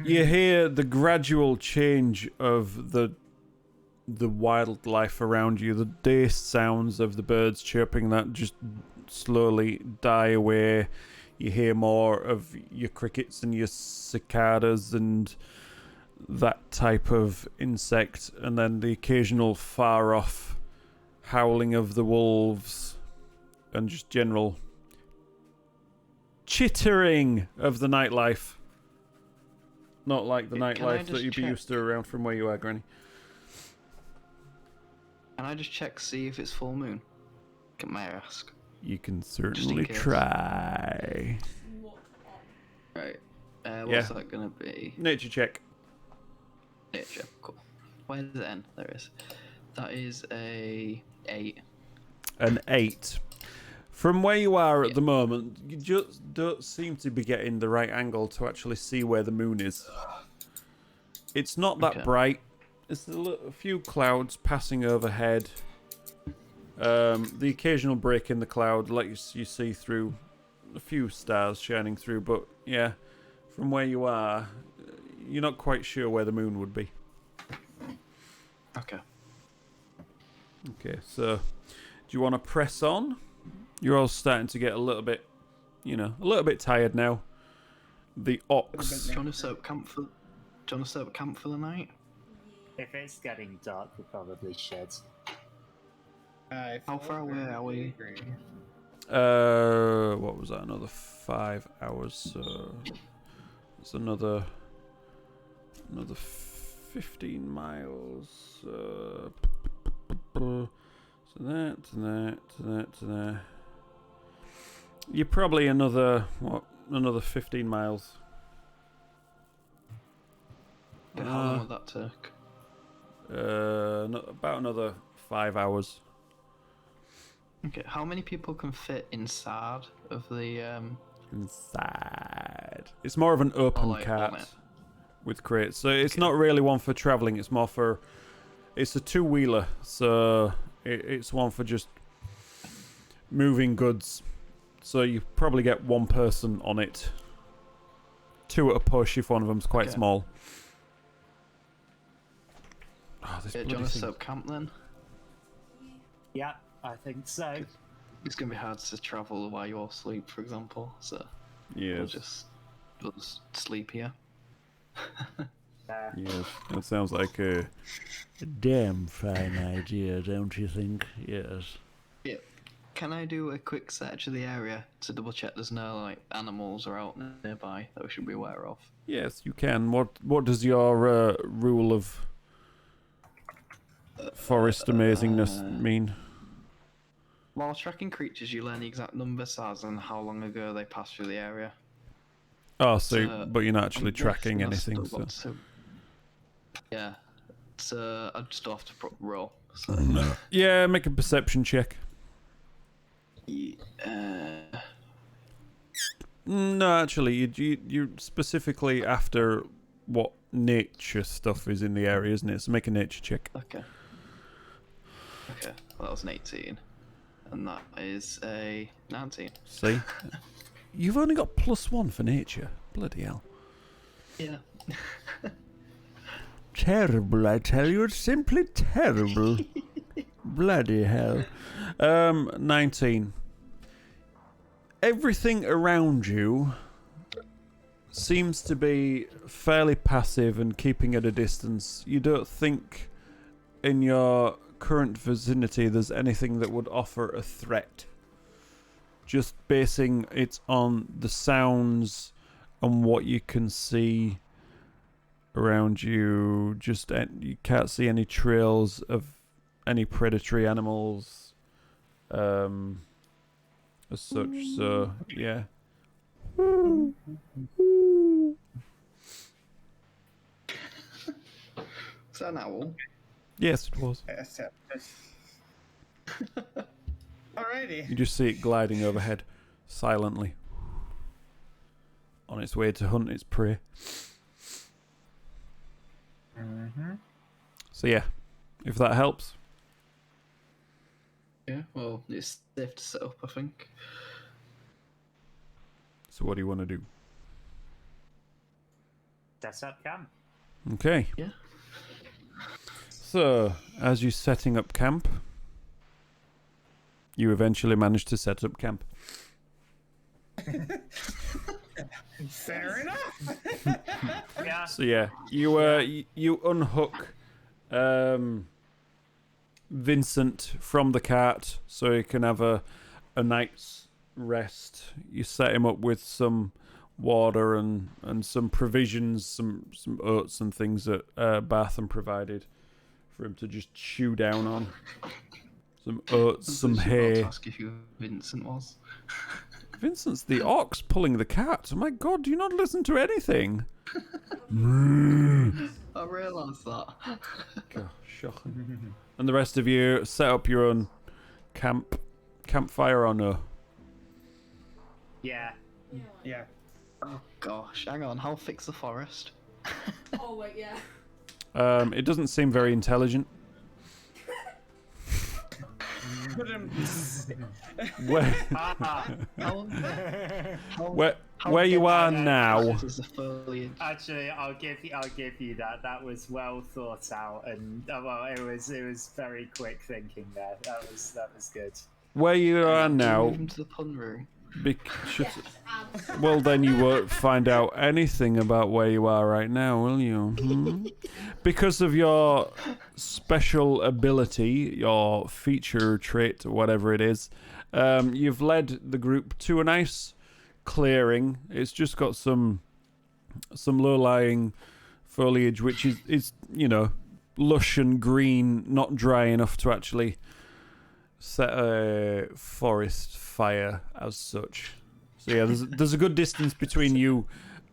You hear the gradual change of the wildlife around you. The day sounds of the birds chirping that just slowly die away. You hear more of your crickets and your cicadas and that type of insect, and then the occasional far off howling of the wolves and just general chittering of the nightlife. Not like the Can I nightlife that just you'd be check? used to around from where you are, Granny. Can I just check see if it's full moon? Can I ask? You can certainly case. try. What? Right. Yeah. What's that gonna be? Nature check. Nature. Cool. Where's the N? There it is. That is a 8. An 8. From where you are at Yeah. the moment, you just don't seem to be getting the right angle to actually see where the moon is. It's not that Okay. bright. There's a few clouds passing overhead. The occasional break in the cloud lets you see through a few stars shining through, but yeah, from where you are, you're not quite sure where the moon would be. Okay. Okay, so do you want to press on? You're all starting to get a little bit, a little bit tired now. The ox. Do you want to set up camp for? Do you want to set up camp for the night? If it's getting dark, we probably should. How far away are we? What was that? Another 5 hours. So it's another 15 miles. So that to that to that to there. You're probably another 15 miles. Okay, how long would that take? About another 5 hours. Okay, how many people can fit inside of the Inside. It's more of an open like, cart on it? with crates. So it's not really one for travelling. It's more for... It's a two-wheeler. So it's one for just moving goods. So you probably get one person on it. 2 at a push if one of them's quite Okay. small. Oh, this Do you bloody want to thing. set up camp then? Yeah, I think so. It's gonna be hard to travel while you all sleep, for example. So we'll Yes. just sleep here. Yes. That sounds like a damn fine idea, don't you think? Yes. Yeah. Can I do a quick search of the area to double check there's no like animals or out nearby that we should be aware of? Yes, you can. What does your rule of forest amazingness mean? While tracking creatures, you learn the exact number, size, and how long ago they passed through the area. Oh, so but you're not actually I'm tracking guessing I've anything. still So. got yeah. So I just have to roll. So Yeah, make a perception check. No, actually, you specifically after what nature stuff is in the area, isn't it? So make a nature check. okay. Okay, well, that was an 18. And that is a 19. See? You've only got +1 for nature. Bloody hell. Yeah. Terrible, I tell you. It's simply terrible. Bloody hell. 19. Everything around you seems to be fairly passive and keeping at a distance. You don't think in your current vicinity there's anything that would offer a threat. Just basing it on the sounds and what you can see around you. Just you can't see any trails of any predatory animals as such. So yeah. Is that an owl? Yes, it was. Yes, yeah. Alrighty. You just see it gliding overhead, silently, on its way to hunt its prey. So yeah, if that helps. Yeah, well, it's safe to set up, I think. So what do you want to do? Set up camp. Okay. Yeah. So, as you're setting up camp, you eventually manage to set up camp. Fair enough. Yeah. So yeah, you unhook Vincent from the cart so he can have a night's rest. You set him up with some water and some provisions, some oats and things that Bartham provided for him to just chew down on. Some oats, some I was about hay. to ask if who Vincent was. Vincent's the ox pulling the cart. Oh my god, do you not listen to anything? I realised that. God, shocking. And the rest of you set up your own campfire or no? Yeah. Yeah. Oh gosh, hang on, how thick's the forest? Oh wait, yeah. It doesn't seem very intelligent. Put him. Where, How, where you are now, is the foliage? Actually, I'll give you that. That was well thought out, and well, it was very quick thinking there. That was good. where you are now, Move him to the pun room. Yes, well then you won't find out anything about where you are right now, will you? Because of your special ability, your feature trait, whatever it is, you've led the group to a nice clearing. It's just got some low-lying foliage, which is lush and green, not dry enough to actually set a forest fire as such. So yeah, there's a good distance between you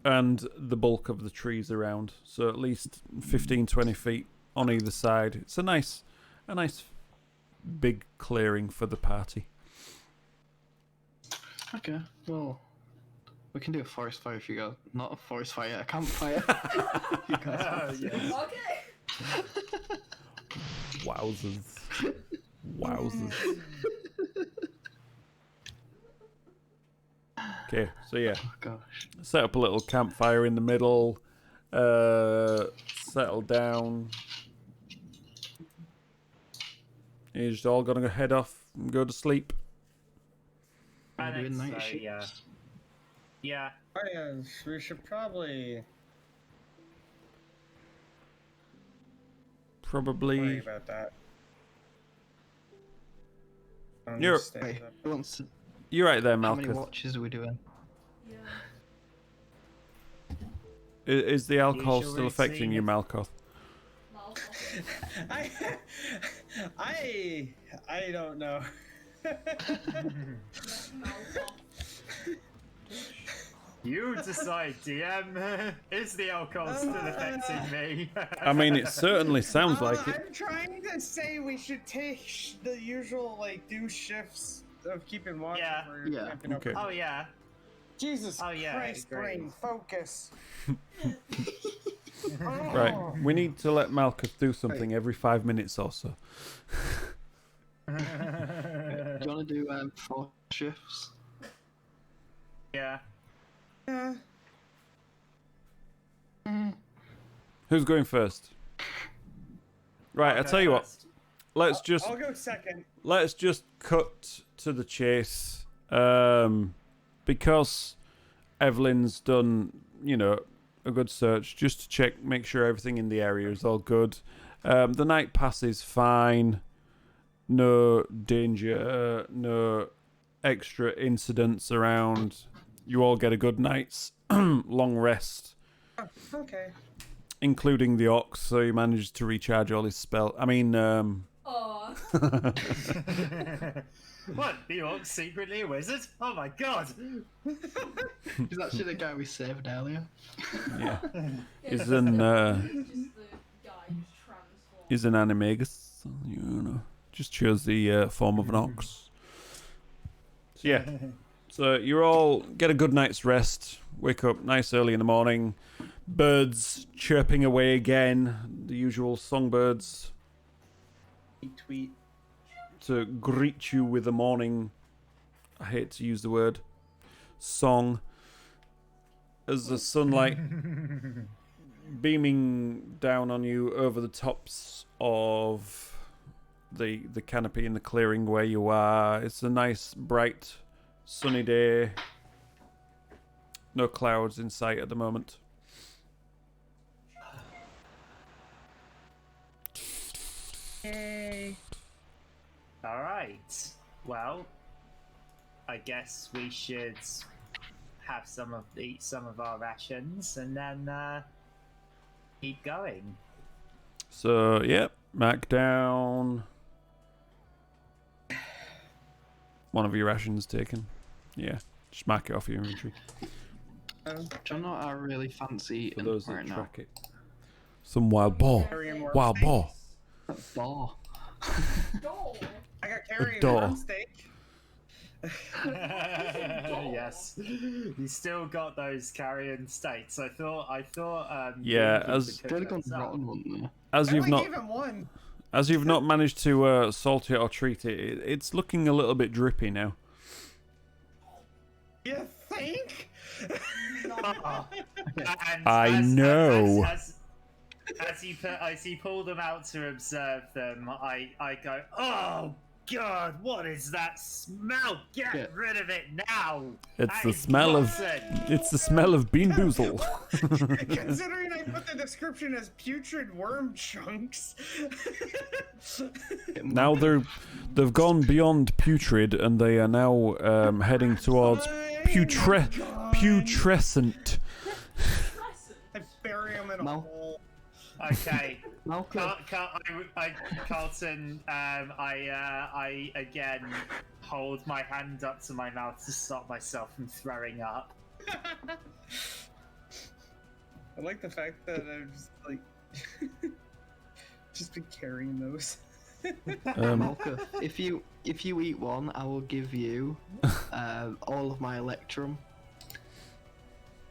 and the bulk of the trees around. So at least 15-20 feet on either side. It's a nice big clearing for the party. Okay, well, we can do a forest fire if you go. Not a forest fire, a campfire. You guys want to. Okay. Wowzers. Okay, so yeah, Oh gosh. set up a little campfire in the middle, settle down. You're just all gonna head off and go to sleep. We're doing night So, shifts. yeah. Yeah. Oh yeah, we should probably worry Probably. about that. You're- Hey, who wants to, You're right there, how many Malkuth. watches are we doing? yeah. Is the alcohol Usual still affecting you, routine. Malkuth? Malcolm. I don't know. Malcolm. You decide, DM. Is the alcohol still affecting me? I mean, it certainly sounds like it. I'm trying to say we should take the usual do shifts of keeping watch Yeah. over Yeah. camping up. Okay. Oh yeah. Jesus Oh, yeah, I Christ, agree. brain, focus. Right, we need to let Malkuth do something every 5 minutes or so. Do you want to do 4 shifts? Yeah. Yeah. Who's going first? Right, I'll tell you what. Let's just I'll go second. cut to the chase. Because Evelyn's done, a good search just to check, make sure everything in the area is all good. The night passes fine. No danger, no extra incidents around. You all get a good night's long rest, Okay. including the ox, so he managed to recharge all his spell. I mean, Oh. What? The orc's secretly a wizard? Oh my god! He's actually the guy we saved earlier. yeah, Yeah, he's just an the guy who's transformed. animagus, Just chose the form of an ox. So yeah. So you all get a good night's rest. Wake up nice early in the morning. Birds chirping away again. The usual songbirds Tweet. to greet you with the morning. I hate to use the word song. As the sunlight beaming down on you over the tops of the canopy in the clearing where you are. It's a nice, bright, sunny day. No clouds in sight at the moment. Yay. All right. Well, I guess we should have eat some of our rations and then keep going. So, yep, mark down. One of your rations taken. Yeah, just mark it off your inventory. Do you know what I really fancy For those that right now? track it. Some wild boar. Carrion worm Wild steak. boar. Bar. Dole. I got carrion door. worm steak. Yes, you still got those carrion steaks. I thought. Yeah, you as- could They'd cook have gone those up. rotten, wouldn't they? As I you've only not gave him one. As you've not managed to salt it or treat it, it's looking a little bit drippy now. You think? And I know. As you pull them out to observe them, I go, oh God, what is that smell? Get Yeah. rid of it now. It's That the is smell of rotten." it's the smell of bean boozle. Considering I put the description as putrid worm chunks. Now they've gone beyond putrid and they are now heading towards putrescent. I bury him in a No. hole. Okay. Malcolm. Carlton, I again hold my hand up to my mouth to stop myself from throwing up. I like the fact that I'm just like just been carrying those. Malcolm, if you eat one, I will give you all of my electrum.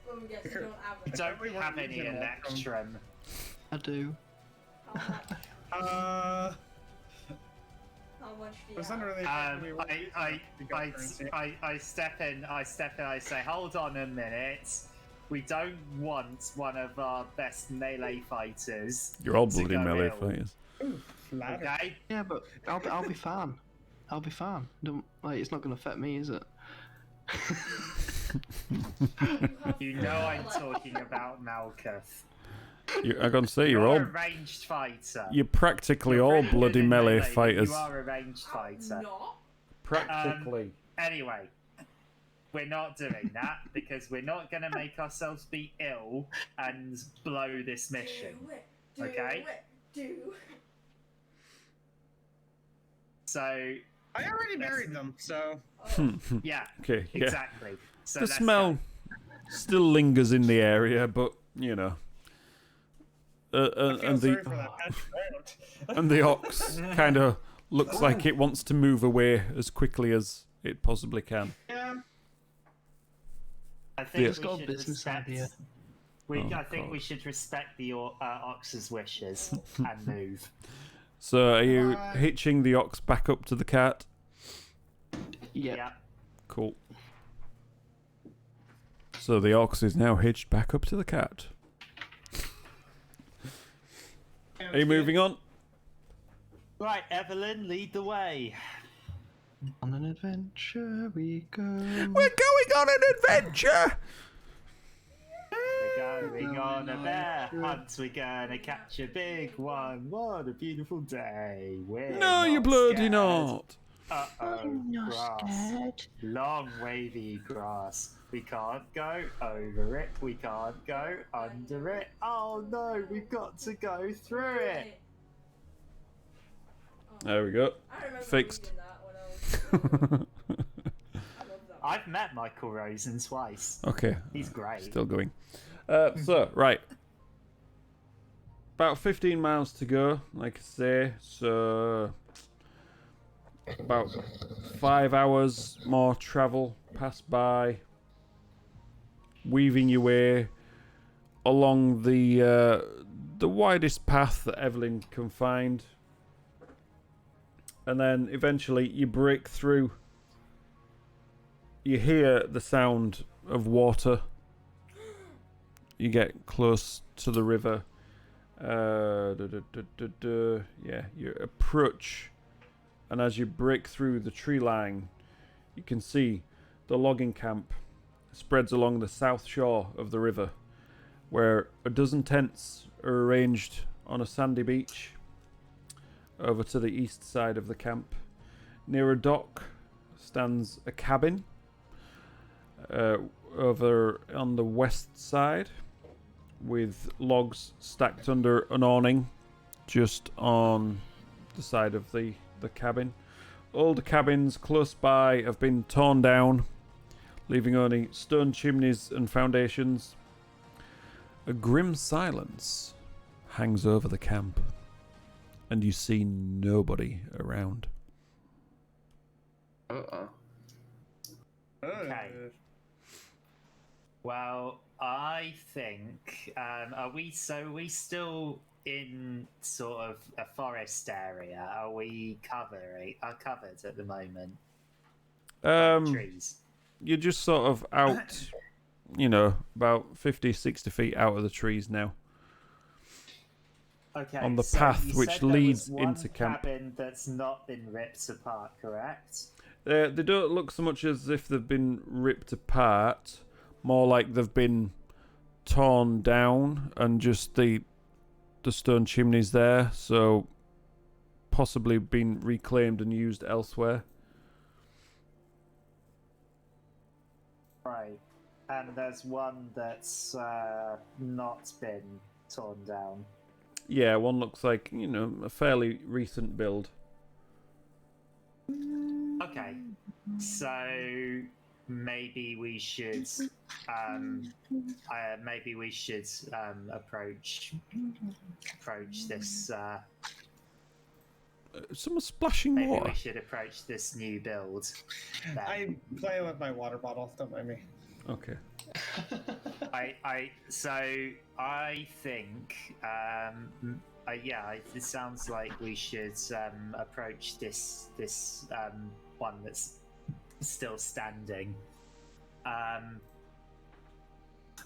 When we get to don't have We it. don't we weren't have any using electrum. I do. How much do you It's have? not really I step in, I say, hold on a minute. We don't want one of our best melee fighters. You're all to bloody go melee ill, fighters. flatter. Okay? Yeah, but I'll be fine. I'll be fine. Don't like it's not going to affect me, is it? You know I'm talking about Malkuth. I'm gonna say you're a all ranged fighter. you're practically You're all really good bloody in melee but fighters. You are a ranged fighter. Not. Practically. Anyway, we're not doing that because we're not going to make ourselves be ill and blow this mission. Do it. Okay. Do it. So, I already buried them, so yeah, Okay, yeah. exactly. So The let's smell go. still lingers in the area, but you know. I feel And sorry the for that patch around. and the ox kind of looks like it wants to move away as quickly as it possibly can. Yeah. I think It's we got a should business respect. idea. I Oh, think God. we should respect the ox's wishes and move. So are you Bye. hitching the ox back up to the cart? Yeah. Yeah. Cool. So the ox is now hitched back up to the cart. Are you moving on? Right, Evelyn, lead the way. On an adventure we go. We're going on an adventure! We're going on a bear hunt. We're gonna catch a big one. What a beautiful day. We're No, you not bloody scared. not. Uh-oh, grass. Long wavy grass. We can't go over it. We can't go under it. Oh no, we've got to go through it. There we go. I remember Fixed. reading that when I was. I love that. I've met Michael Rosen twice. Okay. He's great. Still going. So, right. About 15 miles to go, like I say. So, about 5 hours more travel pass by, weaving your way along the widest path that Evelyn can find. And then eventually you break through. You hear the sound of water. You get close to the river. Yeah, you approach, and as you break through the tree line, you can see the logging camp spreads along the south shore of the river, where a dozen tents are arranged on a sandy beach over to the east side of the camp. Near a dock stands a cabin over on the west side, with logs stacked under an awning just on the side of the cabin. All the cabins close by have been torn down, leaving only stone chimneys and foundations. A grim silence hangs over the camp, and you see nobody around. Uh-oh. Okay. Well, I think are we still in sort of a forest area? Are we covered at the moment? By trees. You're just sort of out, about 50, 60 feet out of the trees now. Okay. On the so path you which said there leads was one into camp. Cabin that's not been ripped apart, correct? They don't look so much as if they've been ripped apart, more like they've been torn down and just the stone chimneys there, so possibly been reclaimed and used elsewhere. Right. And there's one that's not been torn down. Yeah, one looks like, a fairly recent build. Okay, so maybe we should approach this. Someone's splashing Maybe water. we should approach this new build. Then. I'm playing with my water bottle. Don't mind me. Okay. I think it sounds like we should approach this one that's still standing.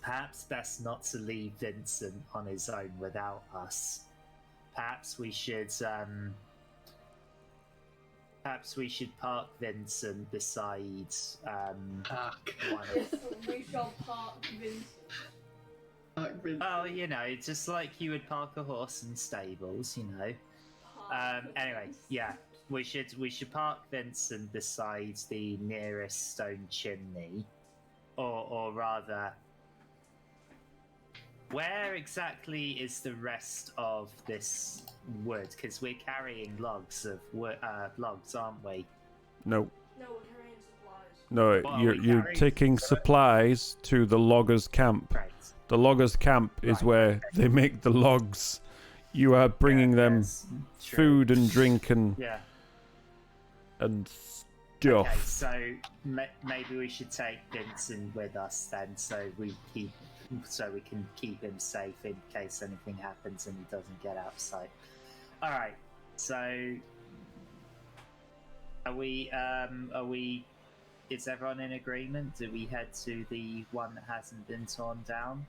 Perhaps best not to leave Vincent on his own without us. Perhaps we should park Vincent beside one Yes, we shall park Vincent. Oh, just like you would park a horse in stables, Anyway, yeah, we should park Vincent beside the nearest stone chimney, or rather, where exactly is the rest of this wood? Because we're carrying logs of wood, logs, aren't we? No. No, we're carrying supplies. No, Well, you're carrying taking supplies to the loggers' camp. Right. The loggers' camp is Right, where okay. they make the logs. You are bringing them Yes, true. food and drink and Yeah. stuff. Okay, so maybe we should take Vincent with us then, so we can keep him safe in case anything happens and he doesn't get out of sight. All right. So, are we? Is everyone in agreement? Do we head to the one that hasn't been torn down?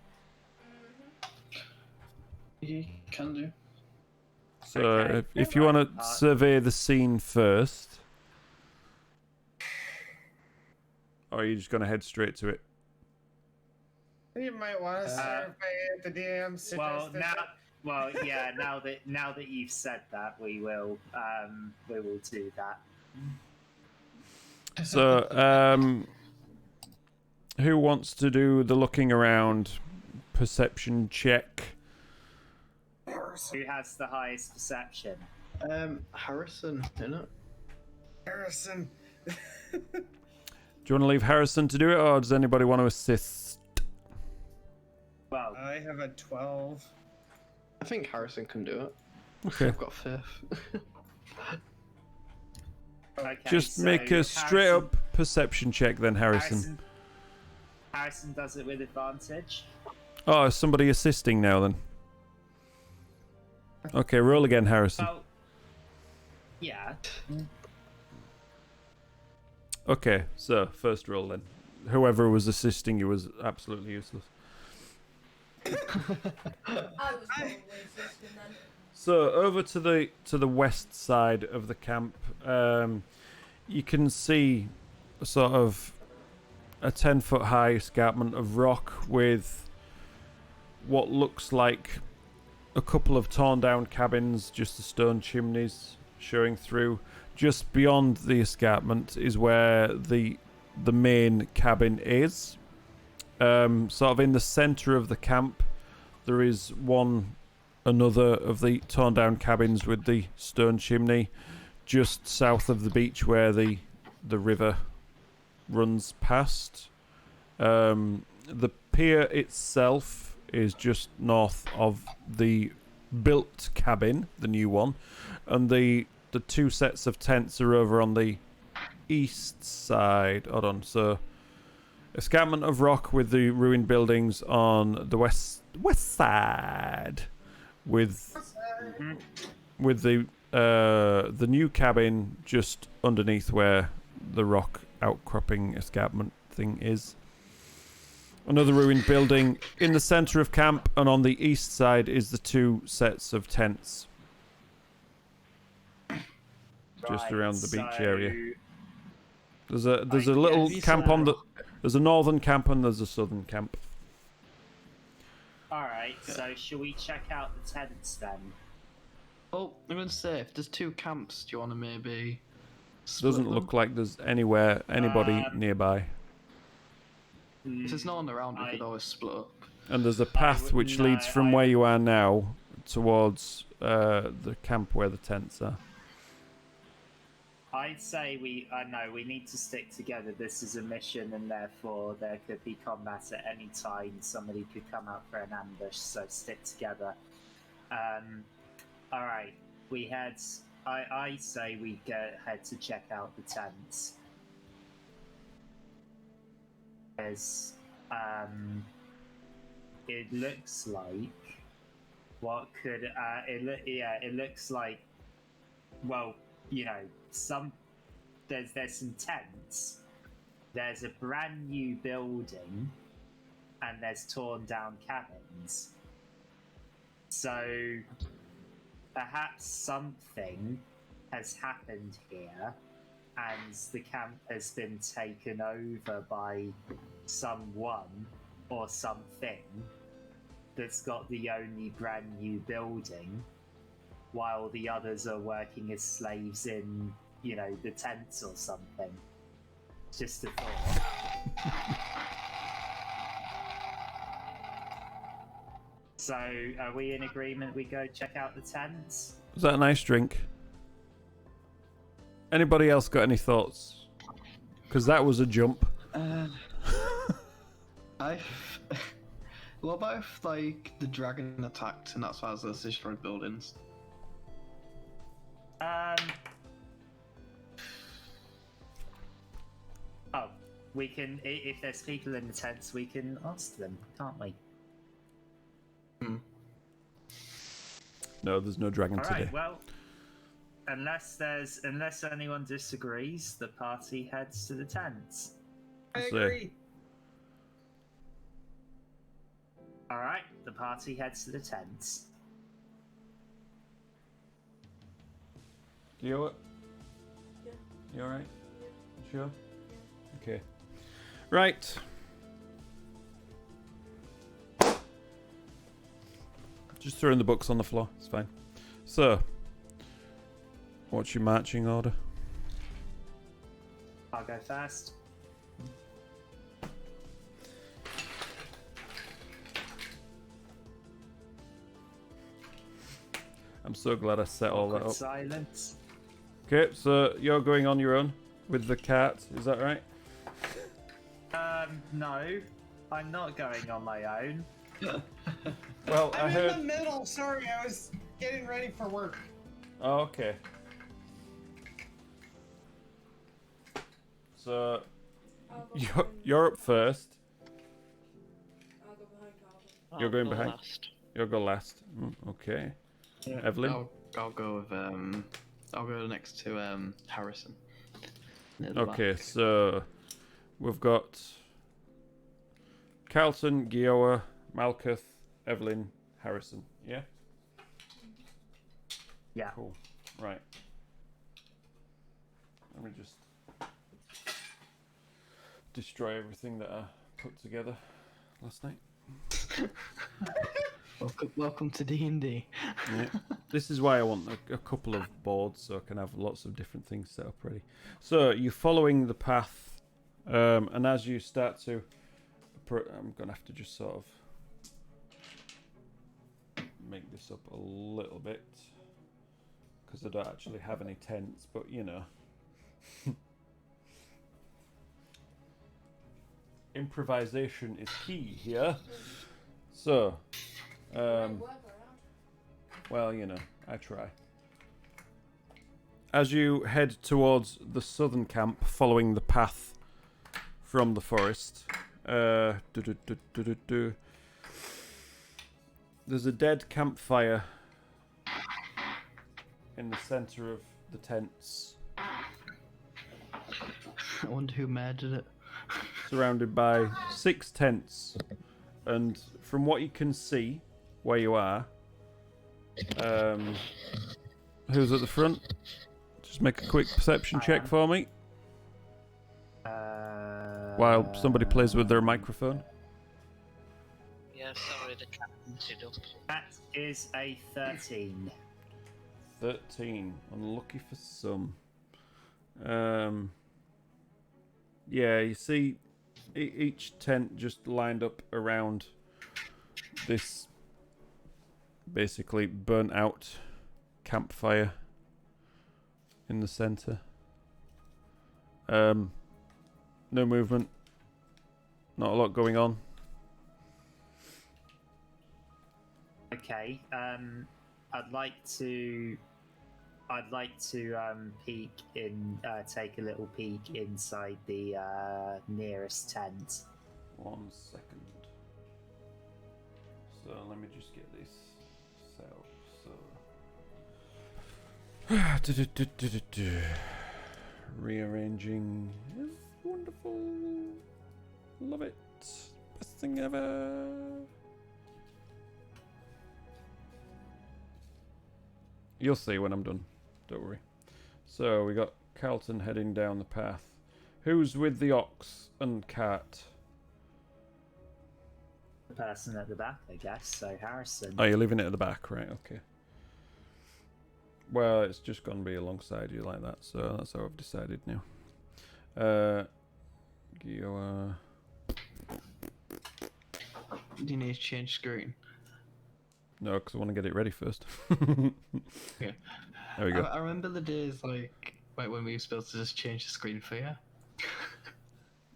You can do. So Okay. if you want to survey the scene first, or are you just going to head straight to it? You might want to survey the DM suggested. Now that you've said that, we will do that. So, who wants to do the looking around perception check? Who has the highest perception? Harrison, innit? Harrison. Do you want to leave Harrison to do it, or does anybody want to assist? Well, I have a 12. I think Harrison can do it. Okay. I've got fifth. Okay, Just so make a straight Harrison- up perception check then, Harrison. Harrison does it with advantage. Oh, is somebody assisting now then? Okay, roll again, Harrison. Well, yeah. Okay, so first roll then. Whoever was assisting you was absolutely useless. I was probably assisting then. So over to the west side of the camp, you can see sort of a 10-foot high escarpment of rock with what looks like a couple of torn down cabins, just the stone chimneys showing through. Just beyond the escarpment is where the main cabin is. Sort of in the center of the camp, there is another of the torn down cabins with the stone chimney, just south of the beach where the river runs past. The pier itself is just north of the built cabin, the new one, and the two sets of tents are over on the east side. Hold on, so escarpment of rock with the ruined buildings on the west side, with the new cabin just underneath where the rock outcropping escarpment thing is. Another ruined building in the center of camp, and on the east side is the two sets of tents just Right, around the beach so- area. There's a little camp on the. There's a northern camp and there's a southern camp. Alright, so shall we check out the tents then? Well, I'm gonna say, if there's two camps, do you want to maybe split Doesn't them? look like there's anybody nearby. If there's no one around, we I- could always split up. And there's a path would- which no, leads from I where would- you are now towards the camp where the tents are. I'd say we need to stick together. This is a mission, and therefore there could be combat at any time. Somebody could come out for an ambush, so stick together. All right, we head. I say we head to check out the tents. As it looks like what could it looks like. Well, you know, there's some tents. There's a brand new building, and there's torn down cabins. So perhaps something has happened here, and the camp has been taken over by someone or something that's got the only brand new building, while the others are working as slaves in, you know, the tents or something. Just a thought. So, are we in agreement we go check out the tents? Was that a nice drink? Anybody else got any thoughts? Because that was a jump. What about if, like, the dragon attacked and that's why there's destroyed buildings? Oh, we can. If there's people in the tents, we can ask them, can't we? No, there's no dragon All today. right. Well, unless anyone disagrees, the party heads to the tents. I So- agree. All right. The party heads to the tents. You Yeah. You alright? Sure? Okay. Right. Just throwing the books on the floor. It's fine. So, what's your marching order? I'll go first. I'm so glad I set all that Awkward up. silence. Okay, so you're going on your own with the cat, is that right? No, I'm not going on my own. Well, I I'm in heard. the middle. Sorry, I was getting ready for work. Oh, okay. So I'll go you're up first. I'll go behind Calvin. You're going I'll go behind? last. You'll go last. Okay. Yeah, Evelyn? I'll go with I'll go next to Harrison. Near the Okay, back. so we've got Carlton, Gioa, Malkuth, Evelyn, Harrison. Yeah? Yeah. Cool. Right. Let me just destroy everything that I put together last night. Welcome to D&D. Yeah. This is why I want a couple of boards so I can have lots of different things set up ready. So you're following the path, and as you start to, I'm gonna have to just sort of make this up a little bit because I don't actually have any tents, but you know. Improvisation is key here. So, well, you know, I try. As you head towards the southern camp, following the path from the forest, there's a dead campfire in the center of the tents, I wonder who murdered it. surrounded by 6 tents, and from what you can see where you are, who's at the front? Just make a quick perception check for me while somebody plays with their microphone. Yeah, sorry, the cat muted up. That is a 13. 13. Unlucky for some. Yeah, you see each tent just lined up around this basically burnt out campfire in the center. No movement. Not a lot going on. Okay. I'd like to peek in, take a little peek inside the nearest tent. 1 second. So let me just get this set up. So rearranging is wonderful. Love it. Best thing ever. You'll see when I'm done. Don't worry. So we got Carlton heading down the path. Who's with the ox and cart? The person at the back, I guess. So Harrison. Oh, you're leaving it at the back, right? Okay. Well, it's just going to be alongside you like that, so that's how I've decided now. Gio, Do you need to change screen? no, because I want to get it ready first. Okay. There we go. I remember the days like when we were supposed to just change the screen for you.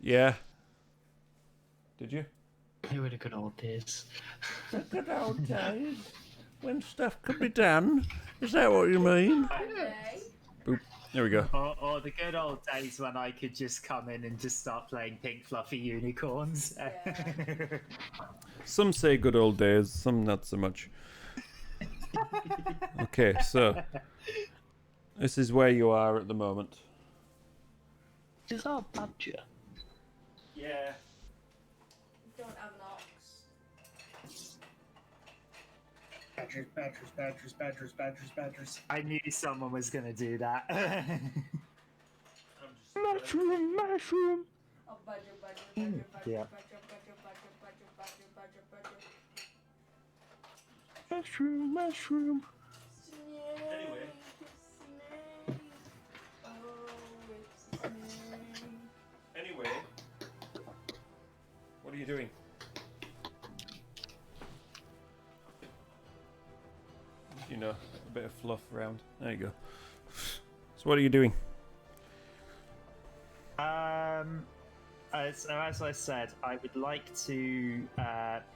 Yeah. Did you? They were the good old days. The good old days when stuff could be done. Is that what you mean? Okay. Boop. There we go. Or the good old days when I could just come in and just start playing Pink Fluffy Unicorns. Yeah. Some say good old days, some not so much. Okay, so this is where you are at the moment. Is that a badger? Yeah. Don't have an ox. Badgers, badgers, badgers, badgers, badgers, badgers. I knew someone was going to do that. Mushroom, mushroom. Oh, badger, badger, badger, badger, Yeah. badger, badger, badger, badger, badger, badger, badger. Mushroom, mushroom. Snake, Anyway. snake. Oh, it's a snake. Anyway, what are you doing? You know, a bit of fluff around. There you go. So what are you doing? As I said, I would like to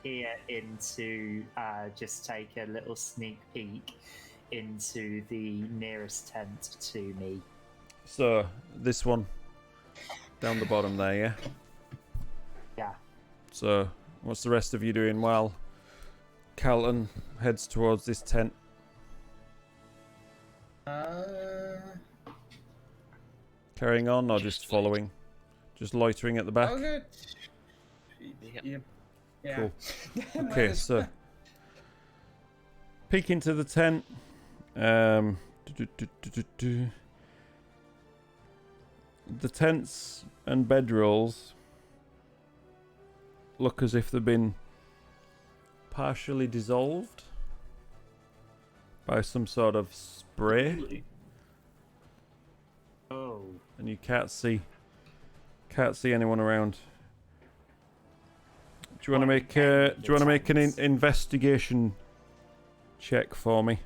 peer into, just take a little sneak peek into the nearest tent to me. So this one. Down the bottom there, yeah? Yeah. So, what's the rest of you doing while Calton heads towards this tent? Carrying on or just following? Just loitering at the back? I'll go. Yep. Yep. Yeah. Cool. Okay, so peek into the tent. The tents and bedrolls look as if they've been partially dissolved by some sort of spray, Oh. and you can't see anyone around. Do you want to make an investigation check for me?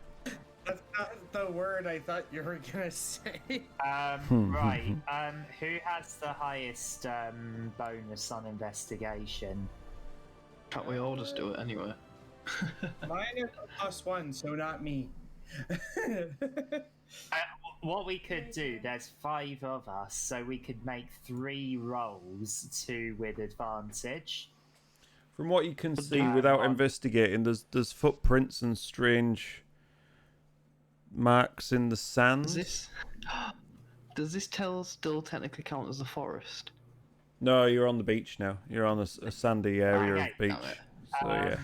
That's not the word I thought you were gonna say. Right. Who has the highest bonus on investigation? Can't we all just do it anyway? Mine is a +1, so not me. What we could do, there's 5 of us, so we could make 3 rolls, 2 with advantage. From what you can see, that without one- investigating, there's footprints and strange marks in the sand. Does this still technically count as the forest? No, you're on the beach now. You're on a sandy area Okay. of beach. So yeah.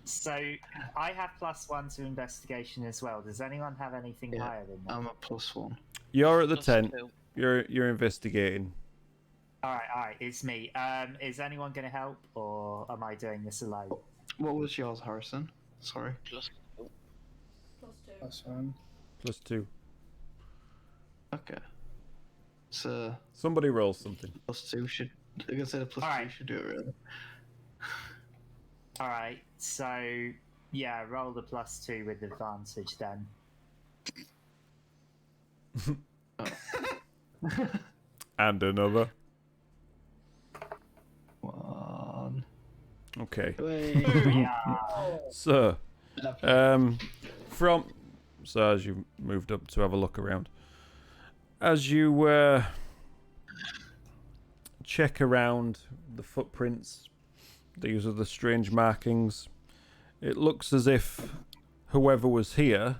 So I have +1 to investigation as well. Does anyone have anything Yeah, higher than that? I'm a +1. You're at the Plus tent. 2. You're investigating. All right, it's me. Is anyone going to help, or am I doing this alone? What was yours, Harrison? Sorry. Plus 2. +2. +2. Okay. So Somebody roll something. +2 should. I guess a +2 Alright. should do it really. All right, so yeah, roll the +2 with advantage then. And another. 1. Okay. Wait. So, as you moved up to have a look around, as you check around the footprints, these are the strange markings. It looks as if whoever was here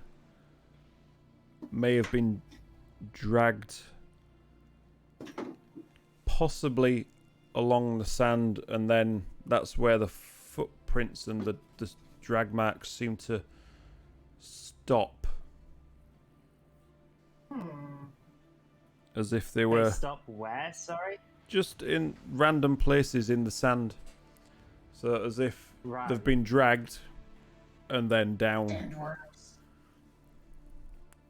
may have been dragged possibly along the sand, and then that's where the footprints and the drag marks seem to stop, as if they They were stop where? Sorry. just in random places in the sand, so as if Right. they've been dragged and then down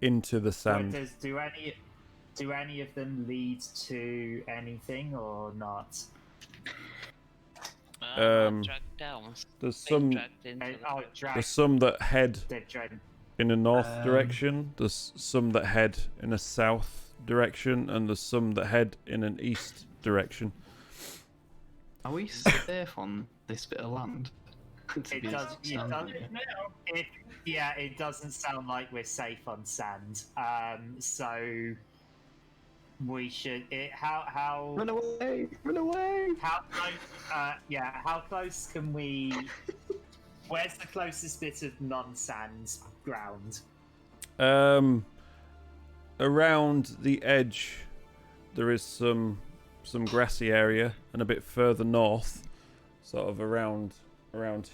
into the But sand. do any of them lead to anything or not? Dragged down. There's Being some dragged into the there's some that head They've dragged. in a north direction, there's some that head in a south direction, and there's some that head in an east direction. Are we safe on this bit of land? It doesn't sound like we're safe on sand. So we should. How Run away! Run away! how close? How close can we? Where's the closest bit of non-sand ground? Around the edge, there is some grassy area, and a bit further north, sort of around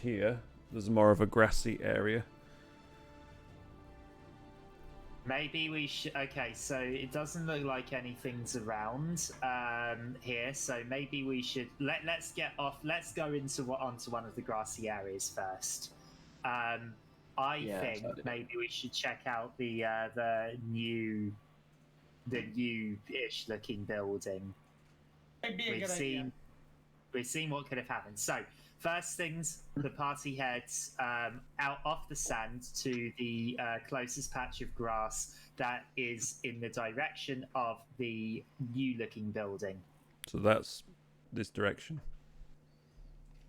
here, there's more of a grassy area. Maybe we should. Okay, so it doesn't look like anything's around here. So maybe we should let's get off. Let's go onto one of the grassy areas first. I think maybe we should check out the new-ish looking building. It'd be a good idea. We've seen what could have happened. So first things, the party heads out off the sand to the closest patch of grass that is in the direction of the new-looking building. So that's this direction,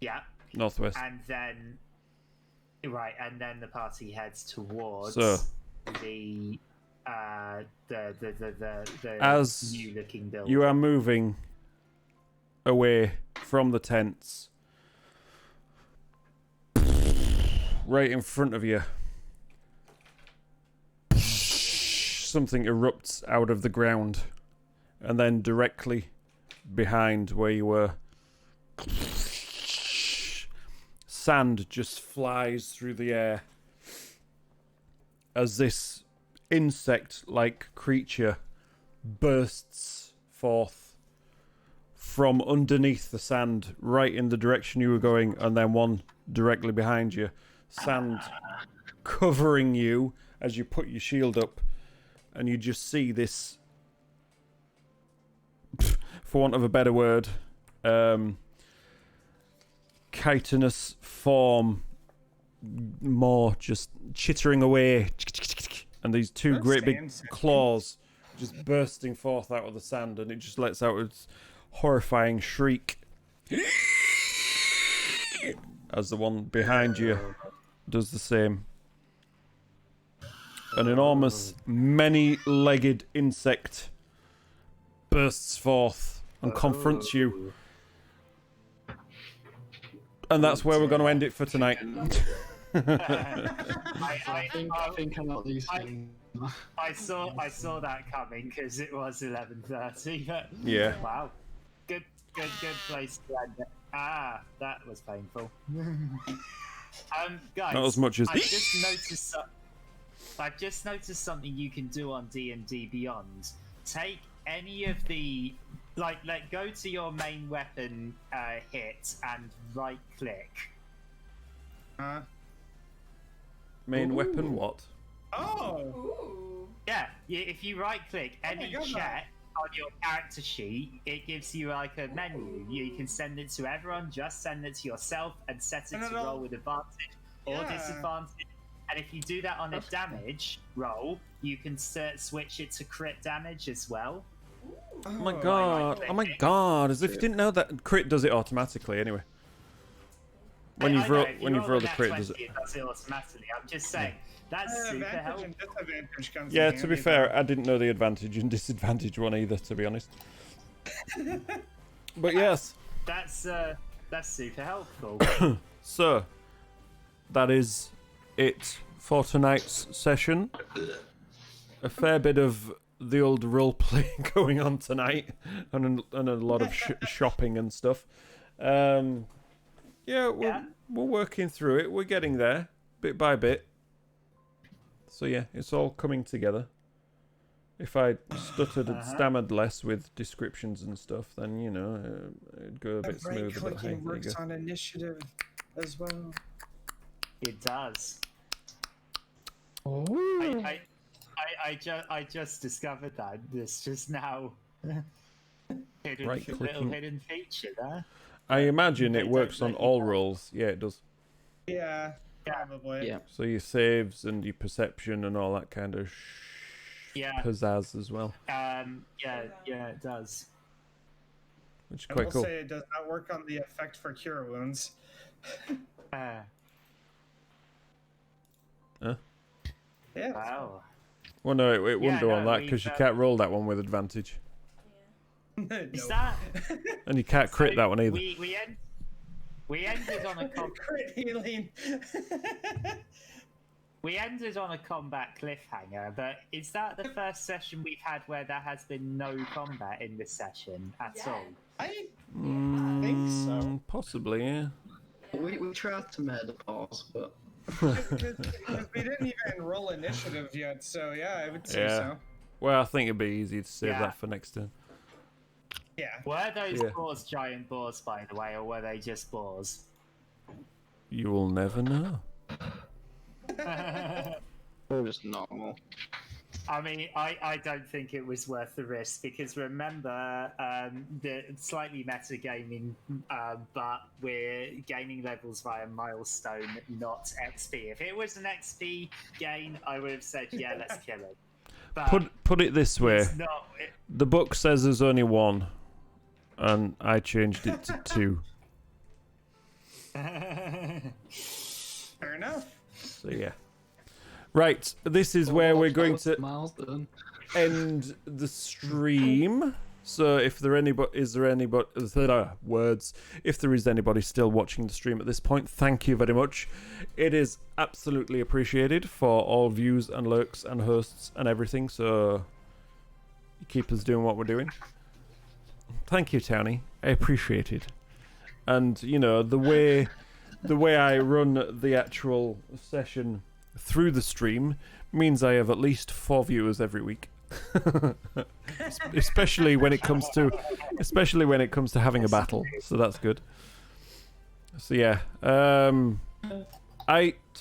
Yeah, northwest. and then the party heads towards So- the As new-looking building. You are moving away from the tents, right in front of you, something erupts out of the ground, and then directly behind where you were, sand just flies through the air as this insect-like creature bursts forth from underneath the sand right in the direction you were going, and then one directly behind you. Sand covering you as you put your shield up, and you just see this, for want of a better word, chitinous form, more just chittering away, and these two great big claws just bursting forth out of the sand, and it just lets out its horrifying shriek as the one behind you does the same. An enormous, many-legged insect bursts forth and confronts you. And that's where we're going to end it for tonight. I think I know these things. I saw that coming because it was 11:30. But Yeah. wow, good place to end it. Ah, that was painful. Guys, Not as much as I've just noticed something you can do on D&D Beyond. Take any of the go to your main weapon hit and right click. Main weapon, what? Oh! Ooh. Yeah, if you right click any God, check on your character sheet, it gives you like a menu. You can send it to everyone, just send it to yourself, and set it to roll with advantage or disadvantage. And if you do that on a damage roll, you can switch it to crit damage as well. Oh my god, as if you didn't know that crit does it automatically anyway. When you've rolled the crit, does it? It does it automatically. I'm just saying, that's super Advantage helpful. and disadvantage comes Yeah, in to be handy, fair, I didn't know the advantage and disadvantage one either, to be honest. But yes. That's super helpful. So, that is it for tonight's session. A fair bit of the old roleplay going on tonight, and a lot of shopping and stuff. Yeah, we're working through it. We're getting there, bit by bit. So yeah, it's all coming together. If I stuttered and stammered less with descriptions and stuff, then, you know, it'd go a bit smoother. But hey, there you works go. on initiative as well. It does. I just discovered that this just now. Little hidden feature there. I imagine it works on all rolls. Yeah, it does. Yeah, probably. Yeah. So your saves and your perception and all that kind of pizzazz as well. Yeah, it does. Which is I quite will cool. say it does not work on the effect for cure wounds. Huh? Yeah. Wow. Well, no, it wouldn't do on that we've, because you can't roll that one with advantage. Is No. that? And you can't crit So that one either. We ended on a Crit healing. we ended on a combat cliffhanger, but is that the first session we've had where there has been no combat in this session at all? I think so. Possibly, yeah. We tried to make the pause, but Because we didn't even roll initiative yet, so yeah, I would say Yeah. so. Well, I think it'd be easy to save Yeah. that for next turn. Yeah. Were those Yeah. boars giant boars, by the way, or were they just boars? You will never know. we're just normal. I mean, I don't think it was worth the risk because remember, the slightly metagaming, but we're gaining levels via milestone, not XP. If it was an XP gain, I would have said, yeah, let's kill it. But Put it this way: it's not. the book says there's only one, and I changed it to 2. Fair enough. So yeah. Right, this is where we're going to Miles done. end the stream. So if there words, if there is anybody still watching the stream at this point, thank you very much. It is absolutely appreciated for all views and lurks and hosts and everything. So you keep us doing what we're doing. Thank you, Townie. I appreciate it. And you know the way I run the actual session through the stream means I have at least 4 viewers every week. especially when it comes to having a battle, so that's good. So yeah, to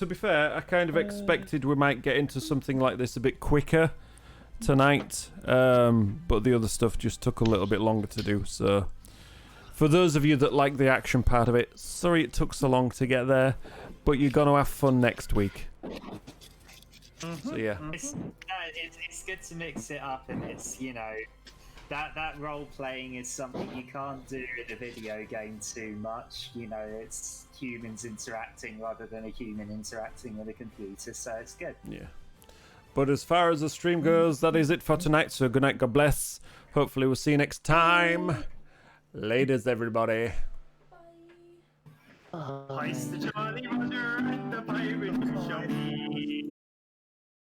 be fair, I kind of expected we might get into something like this a bit quicker tonight, but the other stuff just took a little bit longer to do. So for those of you that like the action part of it, sorry it took so long to get there, but you're gonna have fun next week. So yeah, it's good to mix it up, and it's, you know, that role playing is something you can't do in a video game too much. You know, it's humans interacting rather than a human interacting with a computer, so it's good. Yeah. But as far as the stream goes, that is it for tonight. So good night, God bless. Hopefully we'll see you next time. Laters, everybody. Bye. Heist the Charlie Roger.